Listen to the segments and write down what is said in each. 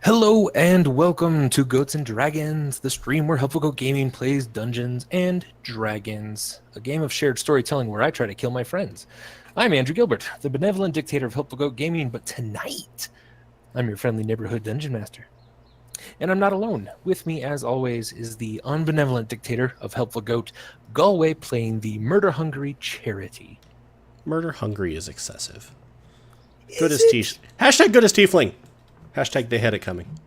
Hello and welcome to Goats and Dragons, the stream where Helpful Goat Gaming plays Dungeons and Dragons, a game of shared storytelling where I try to kill my friends. I'm Andrew Gilbert, the benevolent dictator of Helpful Goat Gaming, but tonight I'm your friendly neighborhood dungeon master. And I'm not alone. With me, as always, is the unbenevolent dictator of Helpful Goat, Galway, playing the murder-hungry Charity. Murder hungry is excessive. Good as Hashtag good as tiefling. Hashtag they had it coming.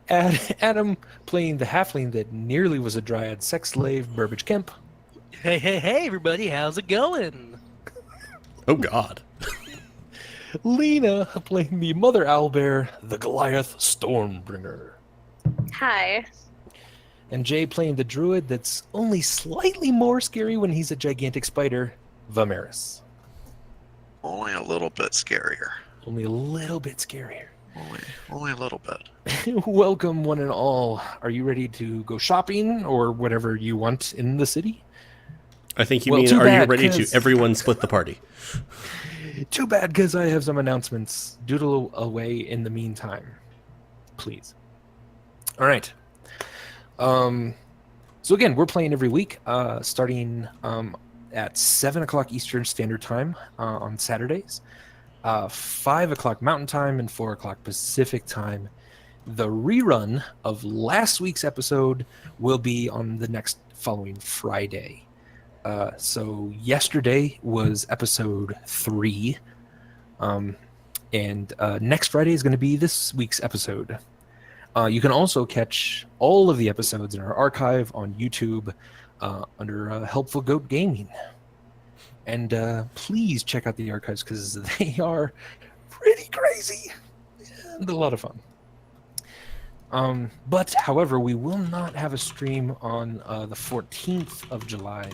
Adam playing the halfling that nearly was a dryad sex slave, Burbage Kemp. Hey, everybody, how's it going? Oh, God. Lena playing the mother owlbear, the Goliath Stormbringer. Hi. And Jay playing the druid that's only slightly more scary when he's a gigantic spider, Vamaris. Only a little bit scarier. Only a little bit scarier. Only a little bit. Welcome, one and all. Are you ready to go shopping or whatever you want in the city? I think you mean, are you ready to everyone split the party? Too bad, because I have some announcements. Doodle away in the meantime, please. All right. So again, we're playing every week, starting at 7 o'clock Eastern Standard Time on Saturdays, 5 o'clock Mountain Time, and 4 o'clock Pacific Time. The rerun of last week's episode will be on the next following Friday. So yesterday was episode 3, and next Friday is going to be this week's episode. You can also catch all of the episodes in our archive on YouTube under Helpful Goat Gaming. And please check out the archives because they are pretty crazy and a lot of fun. But, however, we will not have a stream on the 14th of July.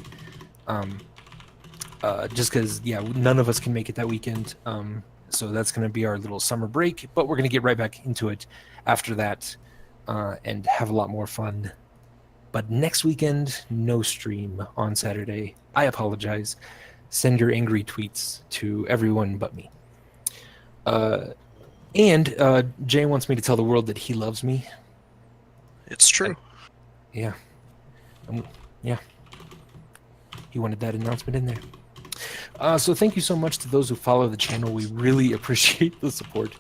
Just because, none of us can make it that weekend. So that's going to be our little summer break. But we're going to get right back into it after that and have a lot more fun. But next weekend, no stream on Saturday. I apologize. Send your angry tweets to everyone but me. And Jay wants me to tell the world that he loves me. It's true. Yeah. Yeah. He wanted that announcement in there. So thank you so much to those who follow the channel. We really appreciate the support.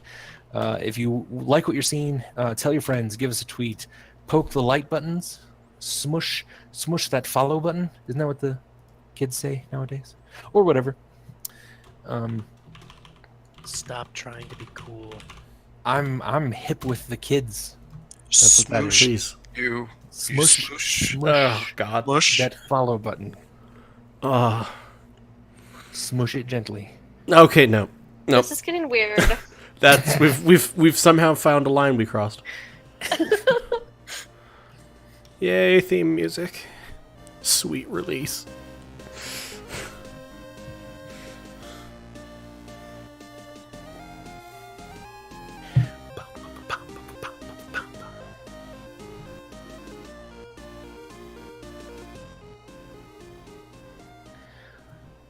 If you like what you're seeing, tell your friends, give us a tweet, poke the like buttons, smush that follow button. Isn't that what the kids say nowadays? Or whatever. Stop trying to be cool. I'm hip with the kids. That's what that is. Please. You Smush Oh, God. Mush. that follow button. Smush it gently. Okay, no. Nope. This is getting weird. That's we've somehow found a line we crossed. Yay, theme music. Sweet release.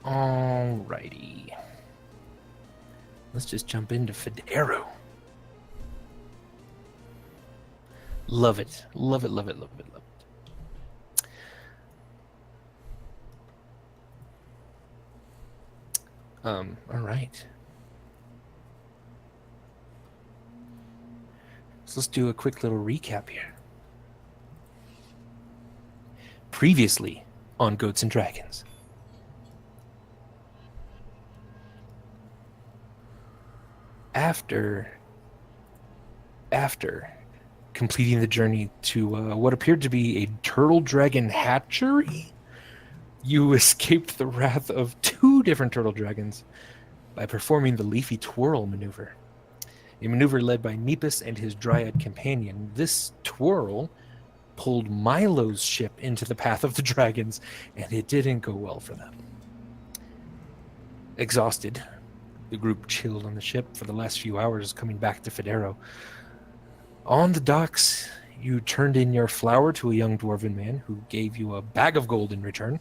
Alrighty. Let's just jump into Federo. Love it. Love it, love it, love it, love it. Alright. So let's do a quick little recap here. Previously on Goats and Dragons. After completing the journey to what appeared to be a turtle dragon hatchery, you escaped the wrath of 2 different turtle dragons by performing the Leafy Twirl maneuver. A maneuver led by Nepus and his dryad companion. This twirl pulled Milo's ship into the path of the dragons, and it didn't go well for them. Exhausted, the group chilled on the ship for the last few hours, coming back to Federo. On the docks, you turned in your flower to a young dwarven man who gave you a bag of gold in return.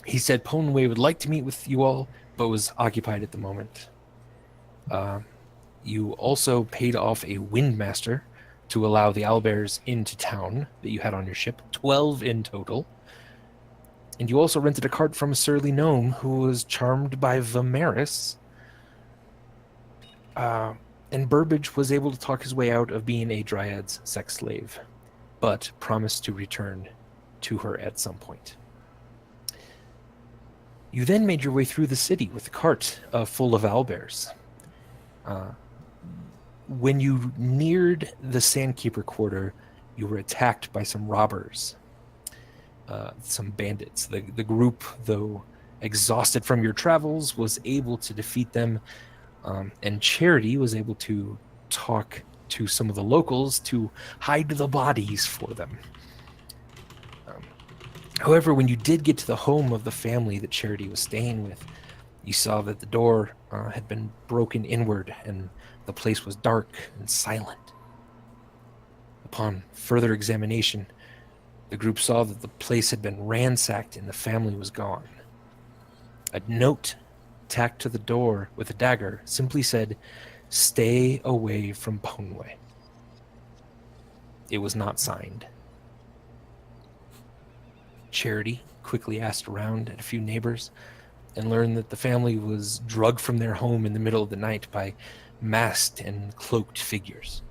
He said Ponway would like to meet with you all, but was occupied at the moment. You also paid off a windmaster to allow the owlbears into town that you had on your ship, 12 in total. And you also rented a cart from a surly gnome who was charmed by Vamaris. And Burbage was able to talk his way out of being a dryad's sex slave, but promised to return to her at some point. You then made your way through the city with a cart full of owlbears. When you neared the Sandkeeper Quarter, you were attacked by some robbers, some bandits. The group, though exhausted from your travels, was able to defeat them, and Charity was able to talk to some of the locals to hide the bodies for them. However, when you did get to the home of the family that Charity was staying with, you saw that the door had been broken inward and the place was dark and silent. Upon further examination, the group saw that the place had been ransacked and the family was gone. A note tacked to the door with a dagger simply said, "Stay away from Ponway." It was not signed. Charity quickly asked around at a few neighbors and learned that the family was drugged from their home in the middle of the night by masked and cloaked figures.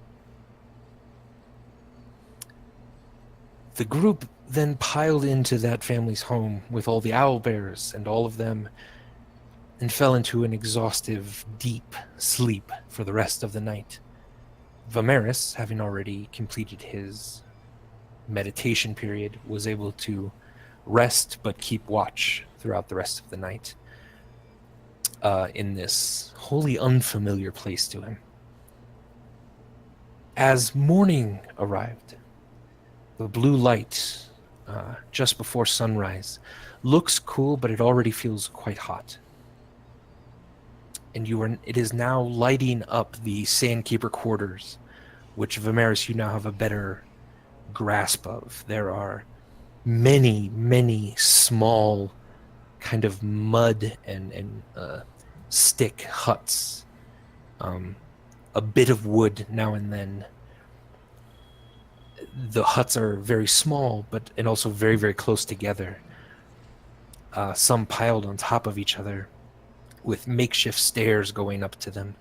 The group then piled into that family's home with all the owlbears and all of them, and fell into an exhaustive, deep sleep for the rest of the night. Vamaris, having already completed his meditation period, was able to rest but keep watch throughout the rest of the night in this wholly unfamiliar place to him. As morning arrived, the blue light just before sunrise looks cool, but it already feels quite hot. And it is now lighting up the Sandkeeper quarters, which Vamaris you now have a better grasp of. There are many, many small kind of mud and stick huts, a bit of wood now and then. The huts are very small, and also very, very close together. Some piled on top of each other, with makeshift stairs going up to them.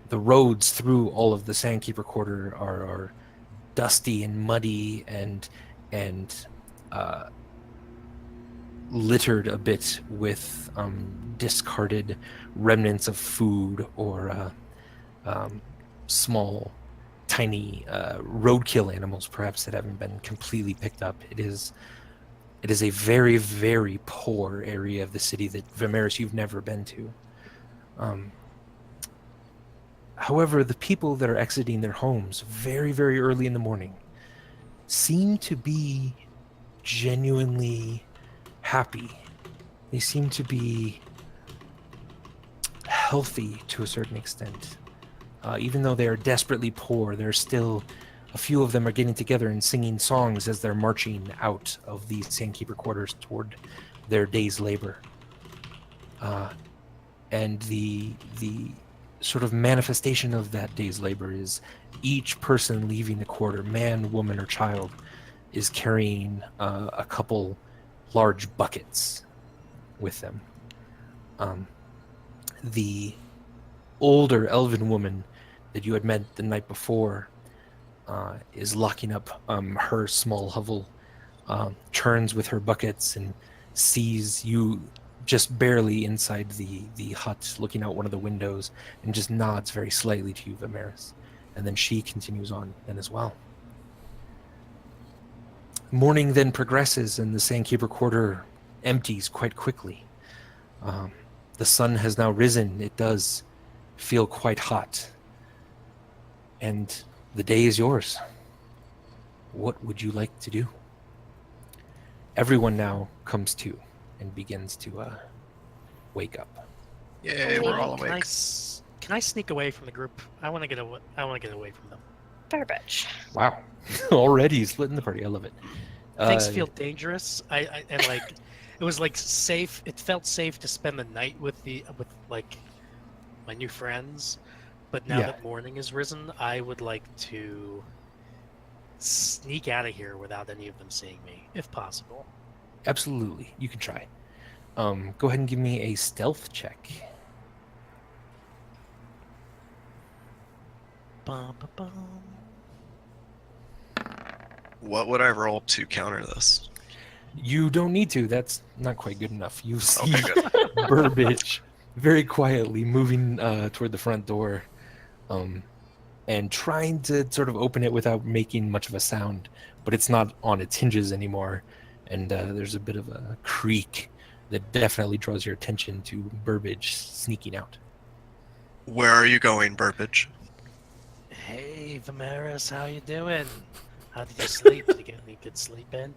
The roads through all of the Sandkeeper Quarter are dusty and muddy and littered a bit with discarded remnants of food or small, tiny roadkill animals, perhaps, that haven't been completely picked up. It is a very, very poor area of the city that, Vamaris, you've never been to. However, the people that are exiting their homes very, very early in the morning seem to be genuinely happy. They seem to be healthy to a certain extent. Even though they are desperately poor, there's still a few of them are getting together and singing songs as they're marching out of the Sandkeeper quarters toward their day's labor. And the sort of manifestation of that day's labor is each person leaving the quarter, man, woman, or child, is carrying a couple large buckets with them. The older elven woman that you had met the night before is locking up her small hovel, turns with her buckets and sees you just barely inside the hut, looking out one of the windows, and just nods very slightly to you, Vamaris. And then she continues on then as well. Morning then progresses, and the Sandkeeper Quarter empties quite quickly. The sun has now risen. It does feel quite hot. And the day is yours. What would you like to do? Everyone now comes to and begins to wake up. Yay, we're all Can I, awake. can I sneak away from the group? I want to get away. I want to get away from them. Burbage. Wow. Already splitting the party. I love it. Things feel dangerous. And like it was like safe. It felt safe to spend the night with like my new friends, But now Yeah. that morning has risen, I would like to sneak out of here without any of them seeing me, if possible. Absolutely, you can try. Go ahead and give me a stealth check. Bum, bum, bum. What would I roll to counter this? You don't need to. That's not quite good enough. You see Okay, good. Burbage very quietly moving toward the front door, and trying to sort of open it without making much of a sound, but it's not on its hinges anymore, and there's a bit of a creak that definitely draws your attention to Burbage sneaking out. Where are you going, Burbage? Hey, Vamaris, how you doing? How did you sleep? Did you get any good sleep in?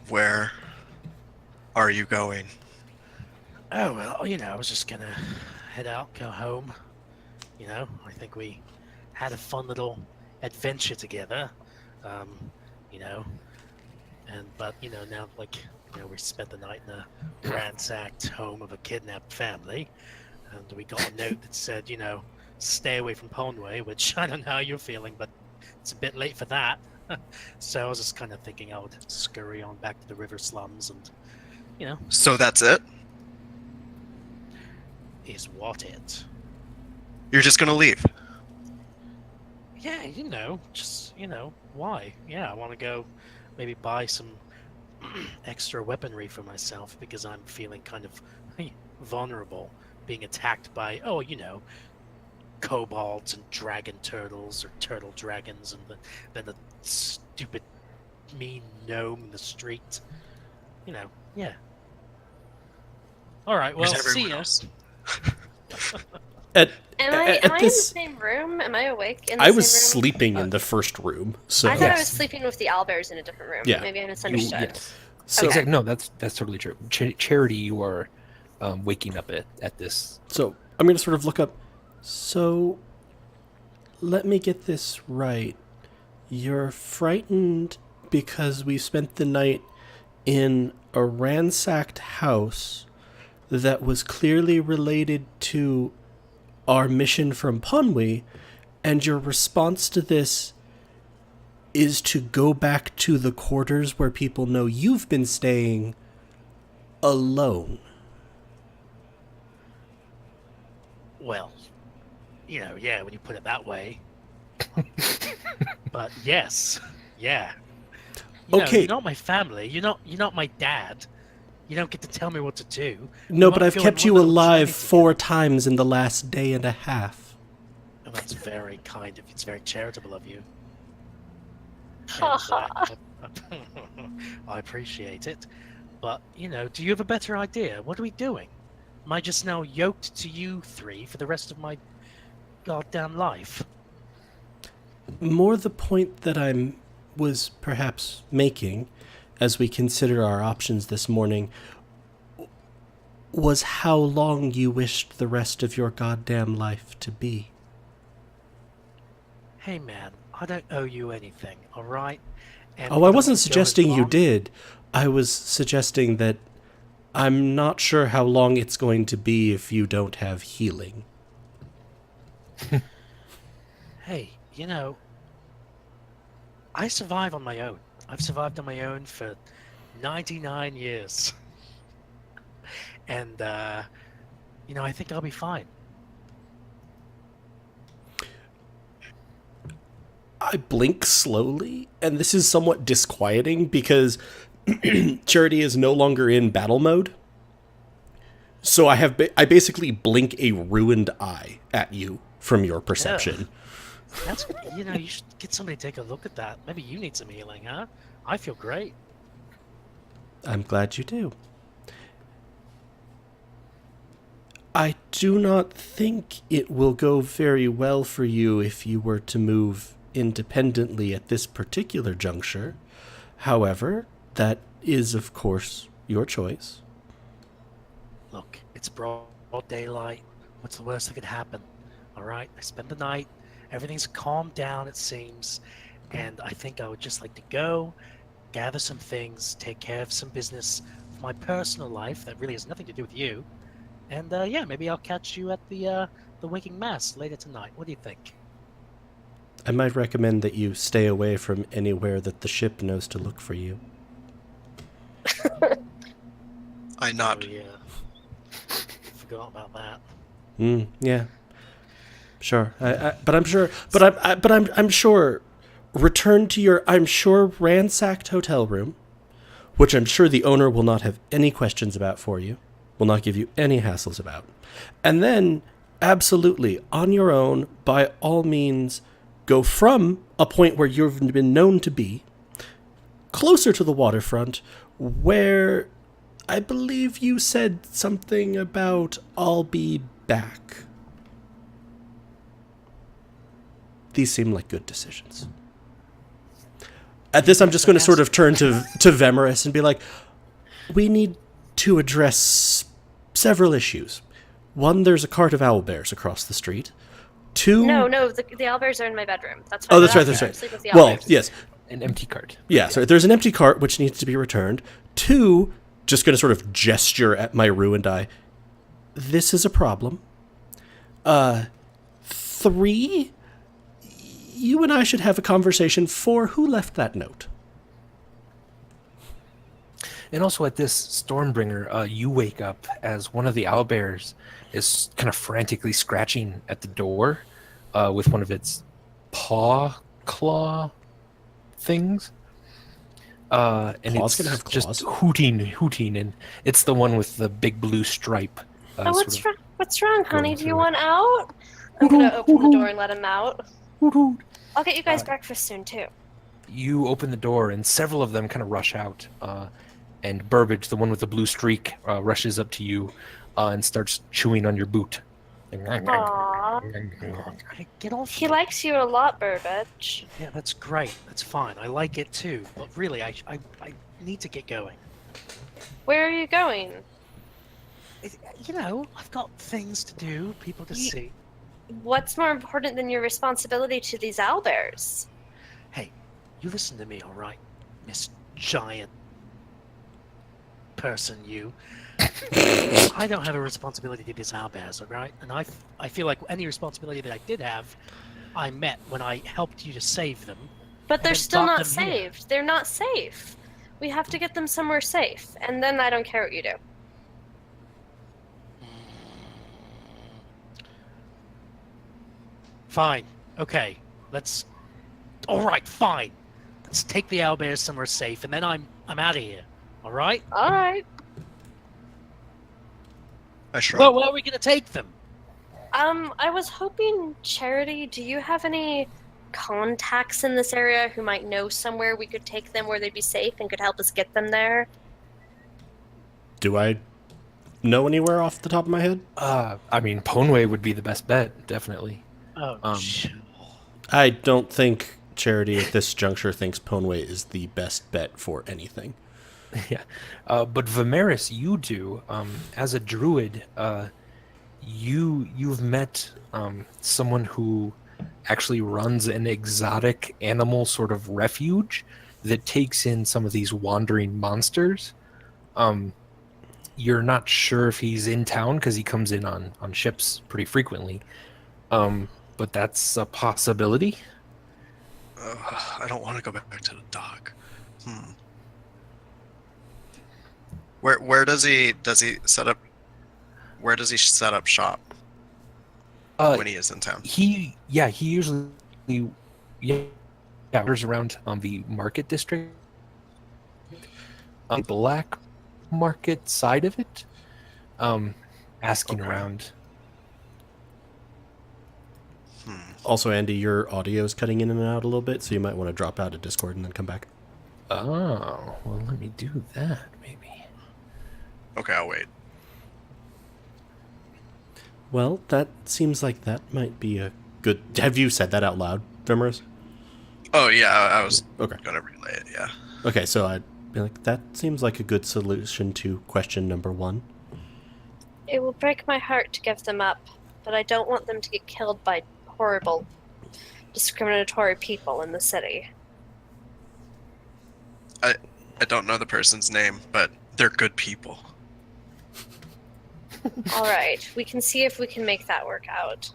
Where are you going? Oh, well, I was just gonna head out, go home. I think we had a fun little adventure together. But now, we spent the night in a ransacked home of a kidnapped family, and we got a note that said, stay away from Pondway, which I don't know how you're feeling, but it's a bit late for that. So I was just kind of thinking I would scurry on back to the river slums and, So that's it? is what it. You're just gonna leave? Yeah, just, why? Yeah, I want to go maybe buy some extra weaponry for myself because I'm feeling kind of vulnerable, being attacked by, kobolds and dragon turtles or turtle dragons, and then the stupid mean gnome in the street. Yeah. All right, well, Where's see everyone ya. else? At, Am I at in the this, same room? Am I awake in the I was same room? sleeping in the first room, so I thought I was Yes. sleeping with the owlbears in a different room. Yeah. Maybe I misunderstood. Yes. so Okay. No, that's totally true. Charity, you are waking up at this. So I'm going to sort of look up. So let me get this right. You're frightened because we spent the night in a ransacked house that was clearly related to our mission from Ponwi, and your response to this is to go back to the quarters where people know you've been staying alone. Well, yeah, when you put it that way. But yes, yeah. Okay. You're not my family. You're not my dad. You don't get to tell me what to do. No, We but might I've go on kept one you little alive journey 4 times in the last day and a half. together. That's very kind of you. It's very charitable of you. Ha And, I appreciate it. But, do you have a better idea? What are we doing? Am I just now yoked to you three for the rest of my goddamn life? More the point that was perhaps making, as we consider our options this morning, was how long you wished the rest of your goddamn life to be. Hey man, I don't owe you anything, alright? Oh, I wasn't suggesting you did. I was suggesting that I'm not sure how long it's going to be if you don't have healing. Hey, I survive on my own. I've survived on my own for 99 years. And, I think I'll be fine. I blink slowly, and this is somewhat disquieting because Charity is no longer in battle mode. So I basically blink a ruined eye at you from your perception. That's, you should get somebody to take a look at that. Maybe you need some healing, huh? I feel great. I'm glad you do. I do not think it will go very well for you if you were to move independently at this particular juncture. However, that is, of course, your choice. Look, it's broad daylight. What's the worst that could happen? Alright, I spend the night. Everything's calmed down, it seems. And I think I would just like to go, gather some things, take care of some business of my personal life that really has nothing to do with you. And yeah, maybe I'll catch you at the the waking mass later tonight. What do you think? I might recommend that you stay away from anywhere that the ship knows to look for you. I nod. Oh, yeah. Forgot about that. Yeah. Sure. But I'm sure. I'm sure. Return to your, I'm sure, ransacked hotel room, which I'm sure the owner will not have any questions about for you, will not give you any hassles about. And then, absolutely, on your own, by all means, go from a point where you've been known to be, closer to the waterfront, where I believe you said something about I'll be back. These seem like good decisions. At this, I'm just going to sort of turn to Vamaris and be like, we need to address several issues. One, there's a cart of owlbears across the street. Two... No, the owlbears are in my bedroom. That's fine. Oh, that's right, that's right. Sleep with the Well, owlbears. yes. An empty cart. Yeah, so there's an empty cart which needs to be returned. Two, just going to sort of gesture at my ruined eye. This is a problem. Three, you and I should have a conversation. For who left that note? And also at this Stormbringer, you wake up as one of the owlbears is kind of frantically scratching at the door with one of its claw things. And Claws it's gonna have claws? just hooting, and it's the one with the big blue stripe. Oh, sort of what's wrong, honey? going Do you through it. want out? I'm gonna open the door and let him out. I'll get you guys breakfast soon too. You open the door, and several of them kind of rush out. And Burbage, the one with the blue streak, rushes up to you and starts chewing on your boot. Aww. Hey, get off. He likes you a lot, Burbage. Yeah, that's great. That's fine. I like it too. But really, I need to get going. Where are you going? You know, I've got things to do, people to see. What's more important than your responsibility to these owlbears? Hey, you listen to me, all right, Miss Giant person, you. I don't have a responsibility to these owlbears, all right? And I feel like any responsibility that I did have, I met when I helped you to save them. But they're then still brought not them here. saved. They're not safe. We have to get them somewhere safe, and then I don't care what you do. Fine. Okay. Let's. All right. Fine. Let's take the owlbears somewhere safe, and then I'm out of here. All right. All right. I shrug. Well, where are we gonna take them? I was hoping, Charity, do you have any contacts in this area who might know somewhere we could take them where they'd be safe and could help us get them there? Do I know anywhere off the top of my head? I mean, Ponway would be the best bet, definitely. Oh, I don't think Charity at this juncture thinks Ponway is the best bet for anything. Yeah. But Vamaris, you do. As a druid, you've met someone who actually runs an exotic animal sort of refuge that takes in some of these wandering monsters. You're not sure if he's in town because he comes in on ships pretty frequently. But that's a possibility. I don't want to go back to the dock. Where does he set up? Where does he set up shop when he is in town? He usually wanders around on the market district, on the black market side of it, asking Okay. around. Also, Andy, your audio is cutting in and out a little bit, so you might want to drop out of Discord and then come back. Oh, well, let me do that, maybe. Okay, I'll wait. Well, that seems like that might be a good... Have you said that out loud, Vamaris? Oh yeah, I was Okay. gonna relay it. Yeah. Okay, so I'd be like, that seems like a good solution to question number one. It will break my heart to give them up, but I don't want them to get killed by horrible, discriminatory people in the city. I don't know the person's name, but they're good people. All right, we can see if we can make that work out.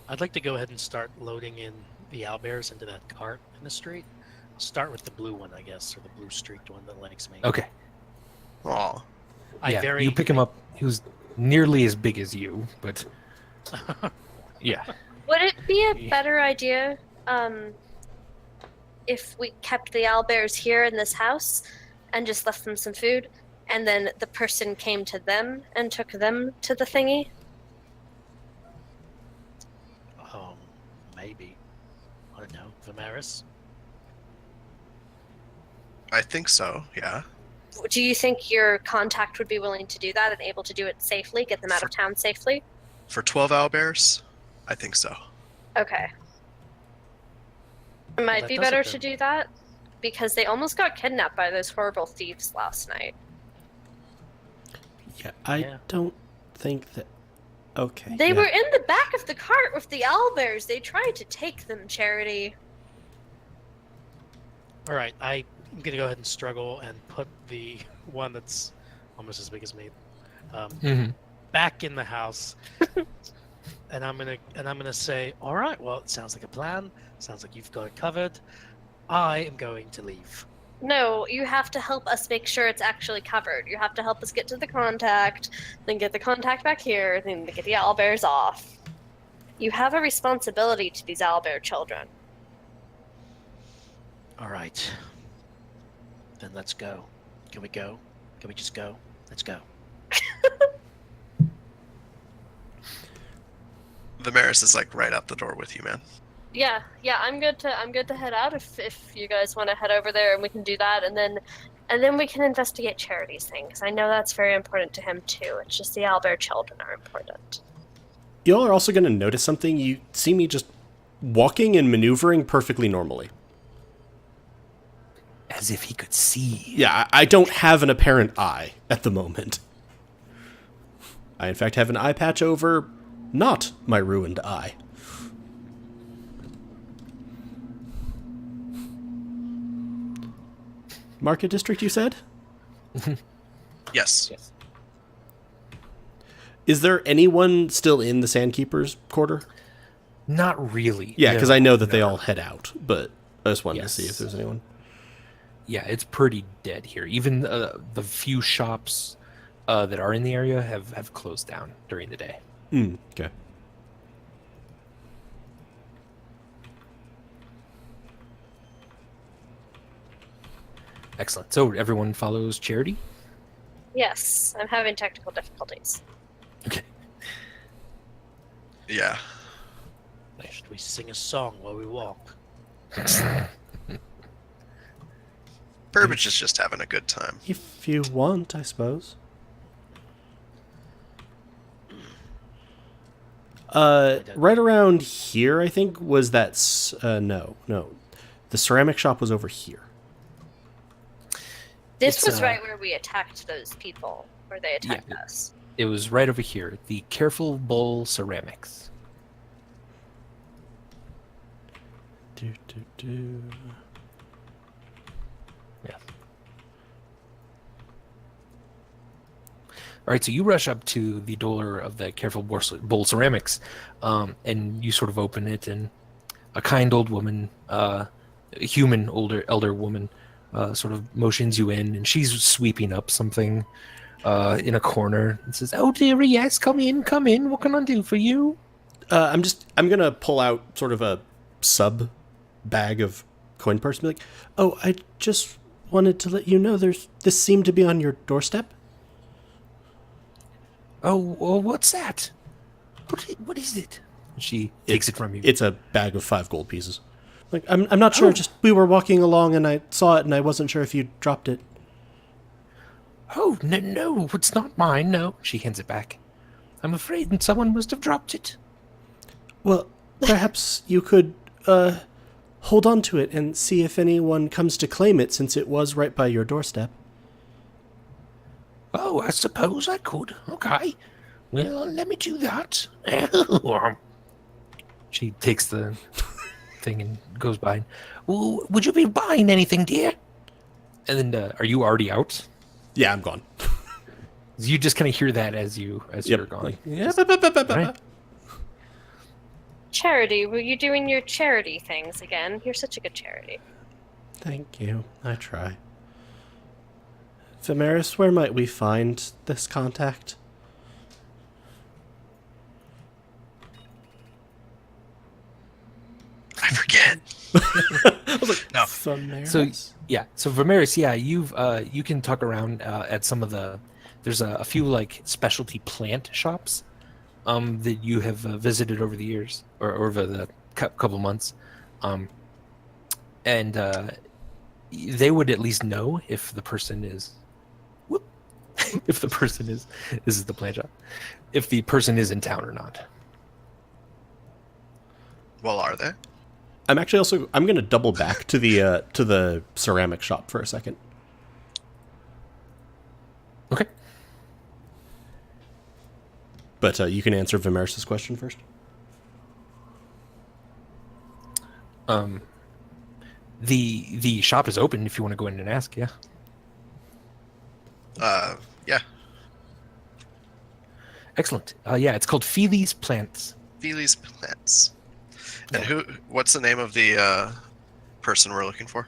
I'd like to go ahead and start loading in the owlbears into that cart in the street. I'll start with the blue one, I guess, or the blue streaked one that likes me. Okay. Aw. You pick him up. He was nearly as big as you, but yeah. Would it be a better idea if we kept the owlbears here in this house and just left them some food, and then the person came to them and took them to the thingy? Maybe. I don't know. Vamaris? I think so, yeah. Do you think your contact would be willing to do that and able to do it safely, get them out of town safely? For 12 owlbears? I think so. Okay. It might be better to do that, because they almost got kidnapped by those horrible thieves last night. Yeah, I don't think that... Okay. They were in the back of the cart with the owlbears. They tried to take them, Charity. All right, I'm gonna go ahead and struggle and put the one that's almost as big as me back in the house, and I'm gonna say, all right, well, it sounds like a plan. Sounds like you've got it covered. I am going to leave. No, you have to help us make sure it's actually covered. You have to help us get to the contact, then get the contact back here, then get the owlbears off. You have a responsibility to these owlbear children. All right. Then let's go. Can we go? Can we just go? Let's go. Vamaris is like right out the door with you, man. Yeah, I'm good to head out if you guys want to head over there, and we can do that, and then we can investigate Charity's thing, because I know that's very important to him too. It's just the owlbear children are important. Y'all are also going to notice something. You see me just walking and maneuvering perfectly normally. As if he could see. Yeah, I don't have an apparent eye at the moment. I, in fact, have an eye patch over not my ruined eye. Market District, you said? Yes. Is there anyone still in the Sandkeeper's quarter? Not really. Yeah, because I know that they all head out, but I just wanted to see if there's anyone. Yeah, it's pretty dead here. Even the few shops that are in the area have closed down during the day. Okay. Excellent. So everyone follows Charity? Yes, I'm having technical difficulties. Okay. Yeah. Should we sing a song while we walk? Burbage is just having a good time. If you want, I suppose. Right around here, I think, was that... no. The ceramic shop was over here. This was right where we attacked those people, where they attacked us. It was right over here. The Careful Bowl Ceramics. Yeah. All right, so you rush up to the door of the Careful Bowl Ceramics, and you sort of open it, and a kind old woman, a human elder woman, sort of motions you in, and she's sweeping up something in a corner and says, "Oh dearie, yes, come in. What can I do for you?" I'm gonna pull out sort of a sub bag of coin purse and be like, "Oh, I just wanted to let you know this seemed to be on your doorstep." Oh, well, what's that? What is it? She takes it from you. It's a bag of 5 gold pieces. Like, I'm not sure. Just we were walking along and I saw it and I wasn't sure if you dropped it. Oh, no, it's not mine. No, she hands it back. I'm afraid that someone must have dropped it. Well, perhaps you could hold on to it and see if anyone comes to claim it, since it was right by your doorstep. Oh, I suppose I could. Okay. Well, let me do that. She takes the thing and goes by. Well, would you be buying anything, dear? And then, are you already out? Yeah, I'm gone. You just kind of hear that as you're gone. Like, yeah. Right. Charity, were you doing your charity things again? You're such a good charity. Thank you. I try. Vamaris, where might we find this contact? I forget. I was like, No. Vamaris? So Vamaris, you can tuck around at some of the. There's a few like specialty plant shops, that you have visited over the years or over the couple months, and they would at least know if the person is. If the person is, this is the plant shop. If the person is in town or not. Well, are they? I'm going to double back to the ceramic shop for a second. Okay. But you can answer Vamaris' question first. The shop is open if you want to go in and ask. Yeah. Yeah. Excellent. Yeah, it's called Feely's Plants. Feely's Plants. And what's the name of the person we're looking for?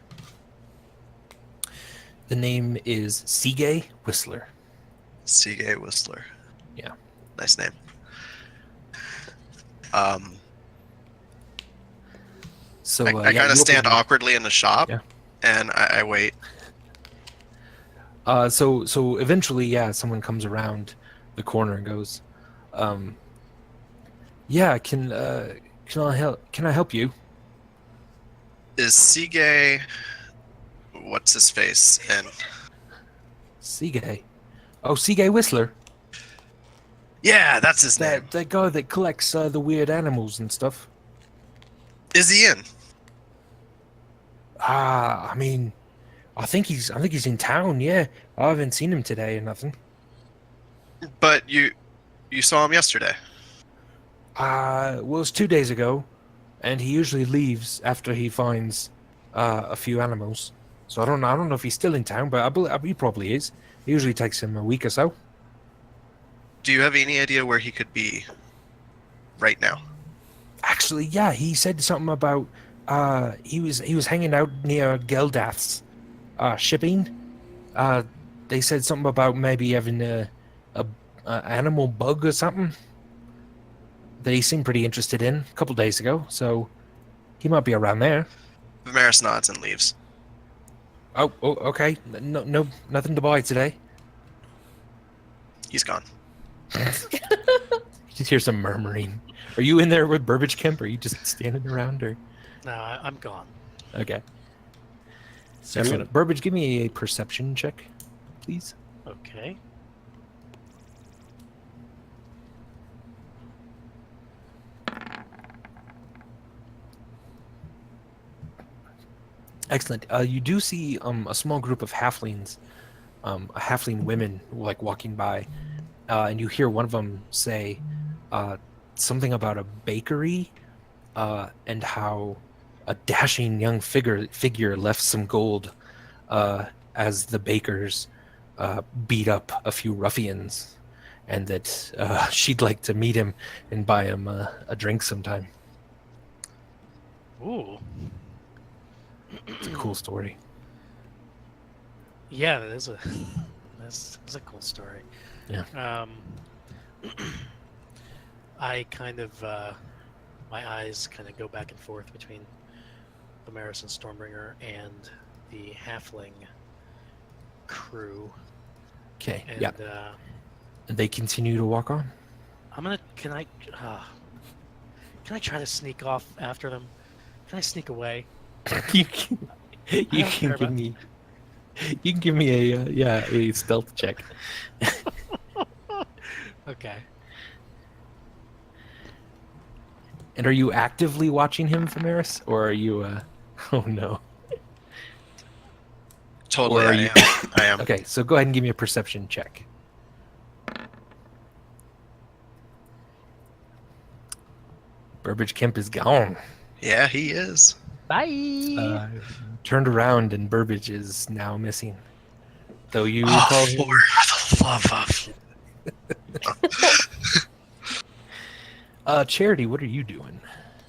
The name is Seagay Whistler. Seagay Whistler. Yeah. Nice name. So I kind of stand awkwardly in the shop, Yeah. and I wait. So eventually, someone comes around the corner and goes, yeah, can I help you? Is Seagay... What's his face? And Seagay. Oh, Seagay Whistler. yeah, that's his name. That guy that collects the weird animals and stuff. Is he in? I mean, I think he's in town. Yeah, I haven't seen him today or nothing. But you saw him yesterday. Well, it's 2 days ago, and he usually leaves after he finds a few animals. So I don't know if he's still in town, but I believe he probably is. It usually takes him a week or so. Do you have any idea where he could be right now? Actually, yeah, he said something about he was hanging out near Geldath's shipping. They said something about maybe having a animal bug or something that he seemed pretty interested in a couple days ago. So he might be around there. Vamaris nods and leaves. Oh, okay. No, nothing to buy today. He's gone. You just hear some murmuring. Are you in there with Burbage Kemp, or are you just standing around, or? No, I'm gone. Okay. So Excellent. Burbage, give me a perception check, please. Okay. Excellent. You do see a small group of halflings, halfling women, like walking by, and you hear one of them say something about a bakery, and how a dashing young figure left some gold as the bakers beat up a few ruffians, and that she'd like to meet him and buy him a drink sometime. Ooh. It's a cool story. Yeah, that's a cool story. Yeah. I kind of my eyes kind of go back and forth between Vamaris and Stormbringer and the Halfling crew. Okay. And Yeah. And they continue to walk on. Can I try to sneak off after them? Can I sneak away? you can give me a stealth check. Okay. And are you actively watching him, Vamaris, or are you oh no. Totally, Or are I you- am. I am. Okay, so go ahead and give me a perception check. Burbage Kemp is gone. Yeah, he is. Bye. Turned around and Burbage is now missing. Though you Oh, call for him the Charity, what are you doing?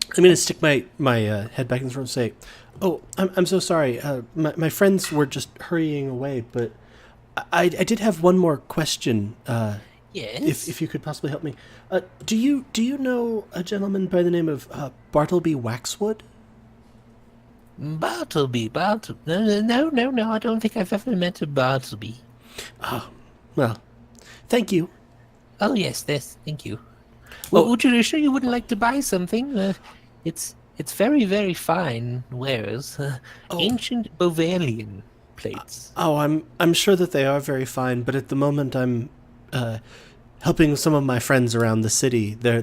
I'm going to stick my head back in the room and say, "Oh, I'm so sorry. My friends were just hurrying away, but I did have one more question. Yes. If you could possibly help me, do you know a gentleman by the name of Bartleby Waxwood? Bartleby. No, I don't think I've ever met a Bartleby. Oh, well, thank you. Oh, yes, thank you. Well, Oh. would you sure you wouldn't like to buy something? It's very, very fine wares. Ancient Bovarian plates. Oh, I'm sure that they are very fine, but at the moment I'm helping some of my friends around the city. They're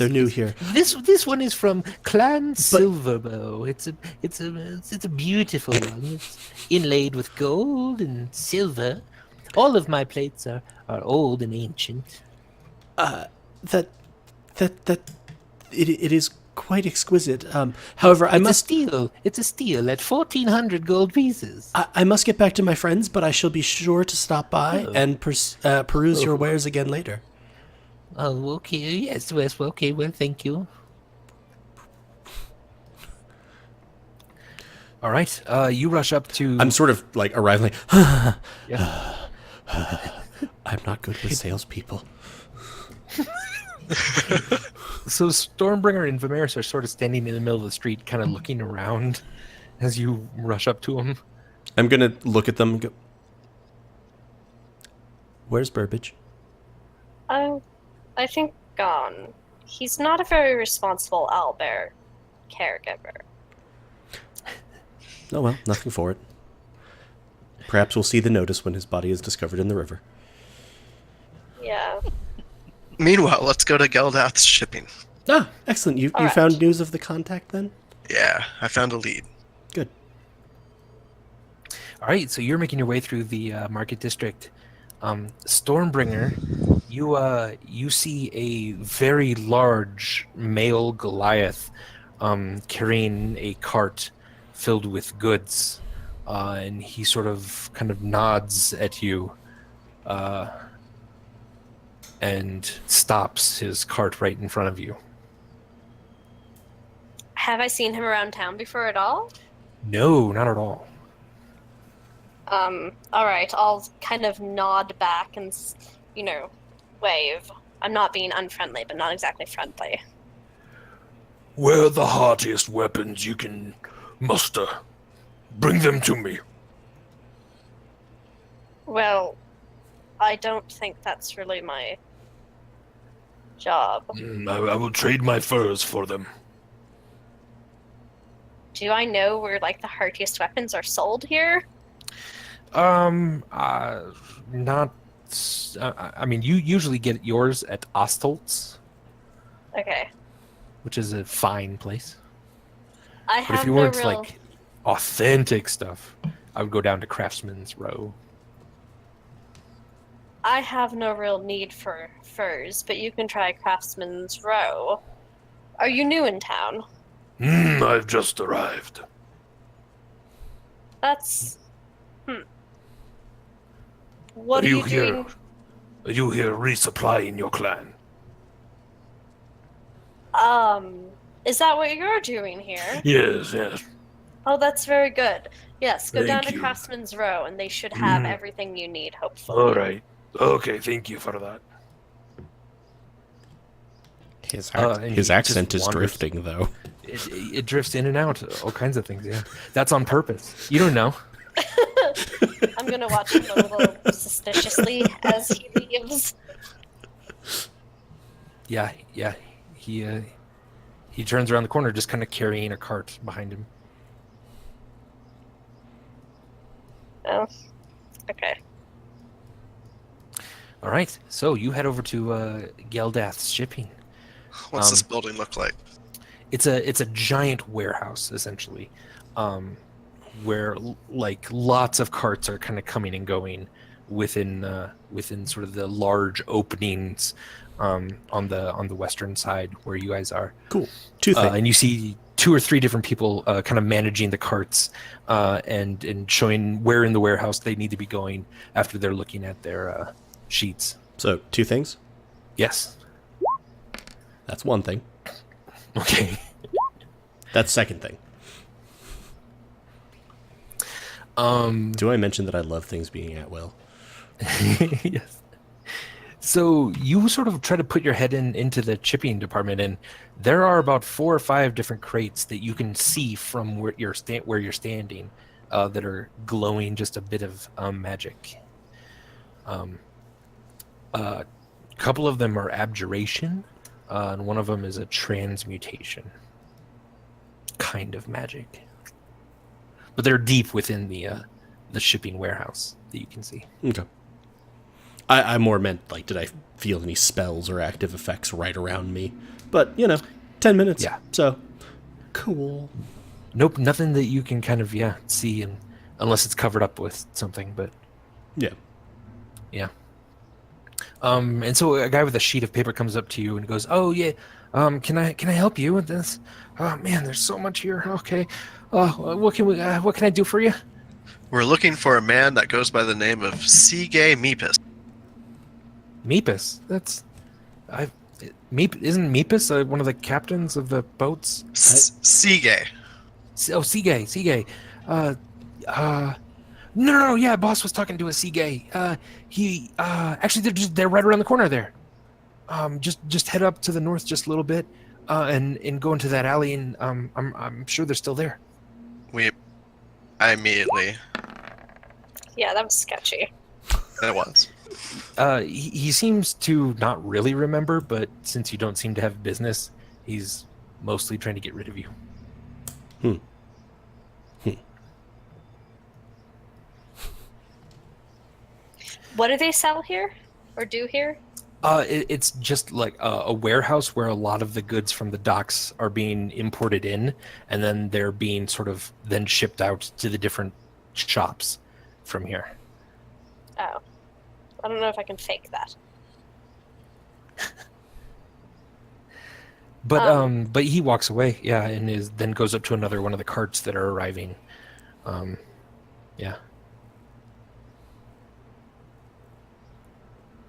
new here. This one is from Clan Silverbow. It's a beautiful one. It's inlaid with gold and silver. All of my plates are old and ancient. That it is quite exquisite. However, It's a steal at 1,400 gold pieces. I must get back to my friends, but I shall be sure to stop by and peruse your wares again later. Oh, okay. Yes, okay. Well, thank you. All right. You rush up to. I'm sort of like arriving. Yeah. I'm not good with salespeople. So Stormbringer and Vamaris are sort of standing in the middle of the street, kind of looking around as you rush up to them. I'm gonna look at them and go, "Where's Burbage?" I think gone. He's not a very responsible owlbear caregiver. Oh well, nothing for it. Perhaps we'll see the notice when his body is discovered in the river. Yeah. Meanwhile, let's go to Geldath's shipping. Ah, excellent. You All right. found news of the contact then? Yeah, I found a lead. Good. All right. So you're making your way through the market district. Stormbringer, you see a very large male Goliath carrying a cart filled with goods, and he sort of kind of nods at you and stops his cart right in front of you. Have I seen him around town before at all? No, not at all. All right. I'll kind of nod back and, wave. I'm not being unfriendly, but not exactly friendly. Where are the heartiest weapons you can muster? Bring them to me. Well, I don't think that's really my job. I will trade my furs for them. Do I know where, the heartiest weapons are sold here? Not. I mean, you usually get yours at Ostholtz, Okay. which is a fine place. I But have if you no weren't real... authentic stuff, I would go down to Craftsman's Row. I have no real need for furs, but you can try Craftsman's Row. Are you new in town? I've just arrived. That's... What are you doing? Are you here resupplying your clan? Is that what you're doing here? Yes. Oh, that's very good. Yes, go down Thank to you. Craftsman's Row, and they should have everything you need, hopefully. All right. Okay, thank you for that. His and he just accent is wanders. drifting, though. It drifts in and out, all kinds of things. Yeah, that's on purpose. You don't know. I'm gonna watch him a little suspiciously as he leaves. Yeah. He turns around the corner, just kind of carrying a cart behind him. Oh, okay. All right, so you head over to Geldath's shipping. What's this building look like? It's a giant warehouse essentially, where lots of carts are kind of coming and going within sort of the large openings on the western side where you guys are. Cool. Two things. And you see 2 or 3 different people kind of managing the carts and showing where in the warehouse they need to be going after they're looking at their sheets. So 2 things. Yes. That's 1 thing. Okay. That's 2nd thing. Do I mention that I love things being at will? Yes. So you sort of try to put your head into the chipping department, and there are about 4 or 5 different crates that you can see from where you're standing, that are glowing just a bit of magic. A couple of them are abjuration, and one of them is a transmutation kind of magic. But they're deep within the shipping warehouse that you can see. Okay. I more meant, like, did I feel any spells or active effects right around me? But, 10 minutes. Yeah. So, cool. Nope, nothing that you can kind of see, unless it's covered up with something. But Yeah. yeah. And so a guy with a sheet of paper comes up to you and goes, "Oh yeah, can I help you with this? Oh man, there's so much here. Okay, what can I do for you?" We're looking for a man that goes by the name of Seagay Meepus. Meepus. Isn't Meepus one of the captains of the boats? Seagay. Oh, Seagay. No, yeah, boss was talking to a Seagay. He actually they're right around the corner there. Just head up to the north just a little bit, and go into that alley, and I'm sure they're still there. I immediately. Yeah, that was sketchy. That was. He seems to not really remember, but since you don't seem to have business, he's mostly trying to get rid of you. What do they sell here? Or do here? It's just like a warehouse where a lot of the goods from the docks are being imported in, and then they're being sort of then shipped out to the different shops from here. Oh. I don't know if I can fake that. But he walks away, and then goes up to another one of the carts that are arriving. Yeah.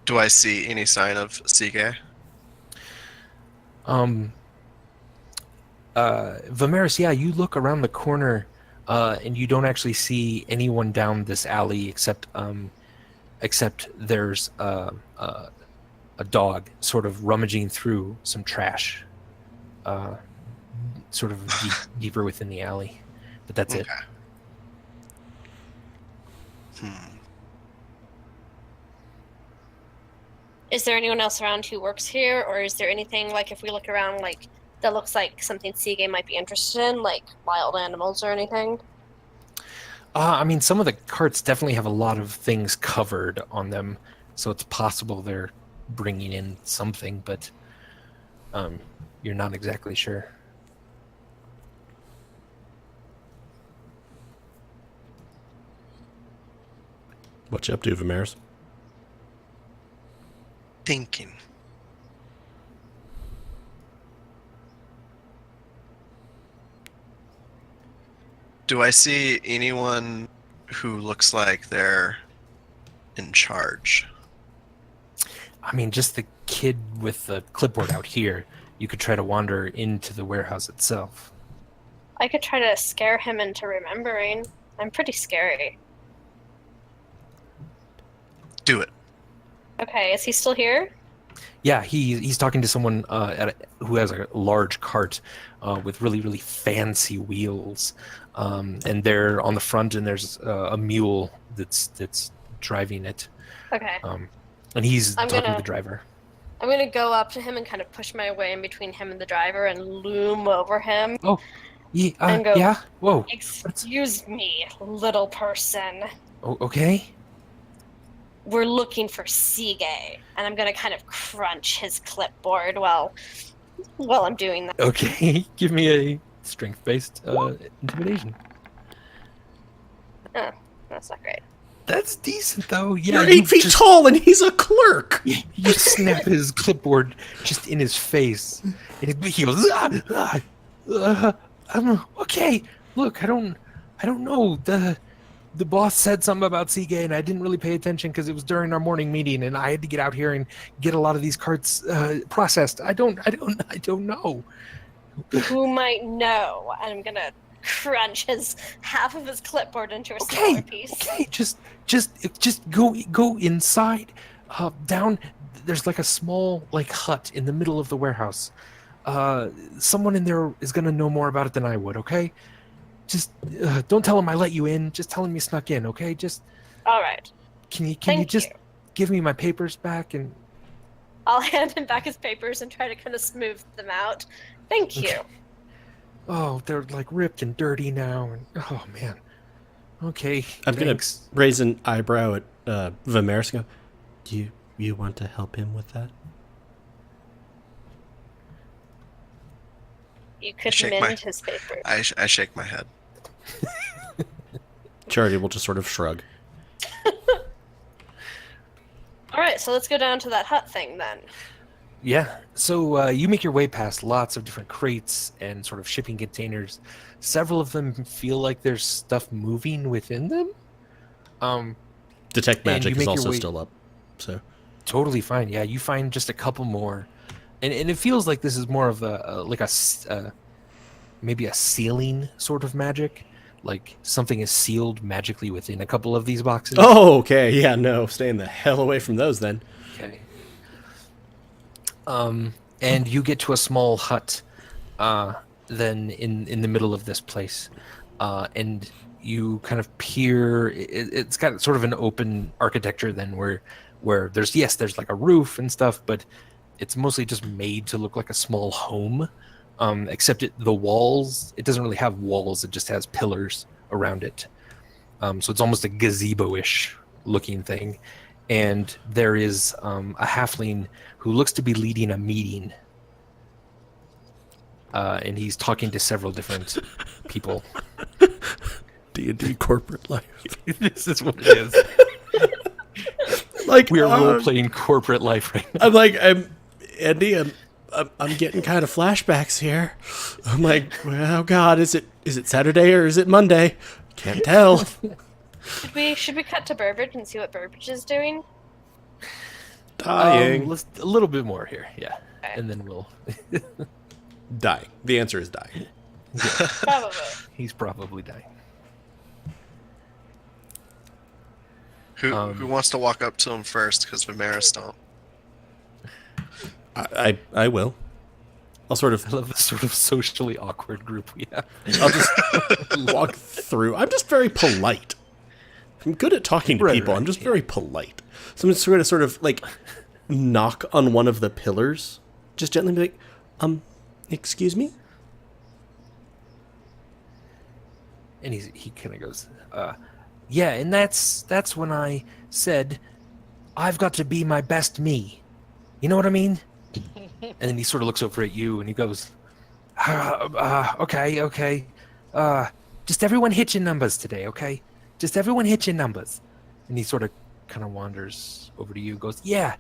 Do I see any sign of Seagay? Vamaris, you look around the corner, and you don't actually see anyone down this alley except there's a dog sort of rummaging through some trash, sort of deeper within the alley. But that's it. Is there anyone else around who works here, or is there anything, like, if we look around, like, that looks like something Seagay might be interested in, like wild animals or anything? I mean, some of the carts definitely have a lot of things covered on them, so it's possible they're bringing in something, but you're not exactly sure. What you up to, Vamaris? Thinking. Do I see anyone who looks like they're in charge? I mean, just the kid with the clipboard out here. You could try to wander into the warehouse itself. I could try to scare him into remembering. I'm pretty scary. Do it. Okay, is he still here? Yeah, he's talking to someone who has a large cart with really, really fancy wheels, and they're on the front, and there's a mule that's driving it. Okay. And he's talking to the driver. I'm gonna go up to him and kind of push my way in between him and the driver and loom over him. Oh, yeah, and go, yeah. Whoa. Excuse me, little person. Oh, okay. We're looking for Seagay, and I'm gonna kind of crunch his clipboard while I'm doing that. Okay, give me a strength-based intimidation. Oh, that's not great. That's decent, though. Yeah, You're 8 feet tall, and he's a clerk. You snap his clipboard just in his face, and he goes, okay. Look, I don't know. the boss said something about Seagay, and I didn't really pay attention because it was during our morning meeting, and I had to get out here and get a lot of these carts processed. I don't know. Who might know? I'm gonna crunch his half of his clipboard into a smaller piece. Okay, just go inside. Down there's like a small like hut in the middle of the warehouse. Someone in there is gonna know more about it than I would. Okay, just don't tell him I let you in. Just tell him you snuck in. Okay, just. All right. Can you Thank just you. give me my papers back and. I'll hand him back his papers and try to kind of smooth them out. Thank you. Okay. Oh, they're like ripped and dirty now, and oh man. Okay. I'm thanks. gonna raise an eyebrow at Vamaris and go, do you want to help him with that? You could Shake mend my- his papers. I shake my head. Charity will just sort of shrug. All right, so let's go down to that hut thing then. Yeah. So you make your way past lots of different crates and sort of shipping containers. Several of them feel like there's stuff moving within them. Detect And magic you is make your also way- still up. So Totally fine. Yeah, you find just a couple more, and it feels like this is more of maybe a sealing sort of magic, like something is sealed magically within a couple of these boxes. oh, okay, yeah, no, staying the hell away from those then. Okay. And you get to a small hut, then in the middle of this place, and you kind of peer. It's got sort of an open architecture then, where there's like a roof and stuff, but it's mostly just made to look like a small home. Except the walls, it doesn't really have walls; it just has pillars around it. So it's almost a gazebo-ish looking thing. And there is a halfling who looks to be leading a meeting. And he's talking to several different people. D&D corporate life. This is what it is. Like We are role-playing corporate life right now. I'm Andy. I'm getting kind of flashbacks here. I'm like, oh God, is it Saturday or is it Monday? Can't tell. Should we cut to Burbage and see what Burbage is doing? Dying. Let's a little bit more here, yeah. Okay. And then we'll... Dying. The answer is dying. Probably. He's probably dying. Who wants to walk up to him first? Because Vamaris don't. I will. I'll sort of I love this sort of socially awkward group we have. I'll just walk through. I'm just very polite. I'm good at talking to people. I'm just very polite. So I'm just going to sort of like knock on one of the pillars, just gently be like, excuse me? And he kind of goes, yeah, and that's when I said, I've got to be my best me. You know what I mean? And then he sort of looks over at you and he goes, okay. Just everyone hit your numbers today, okay? Just everyone hit your numbers. And he sort of kind of wanders over to you, goes, yeah,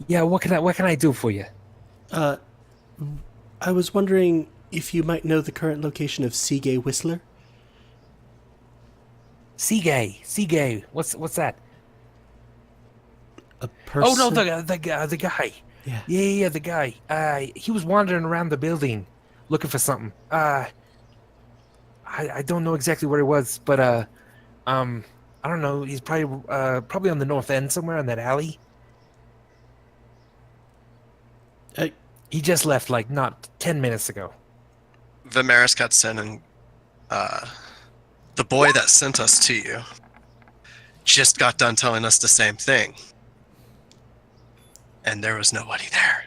what can I do for you? I was wondering if you might know the current location of Seagay Whistler. Seagay, what's that? A person. Oh no, the guy. Yeah, the guy. He was wandering around the building looking for something. I don't know exactly where he was, but I don't know. He's probably on the north end somewhere in that alley. He just left like not 10 minutes ago. Vamaris cuts in and the boy that sent us to you just got done telling us the same thing. And there was nobody there.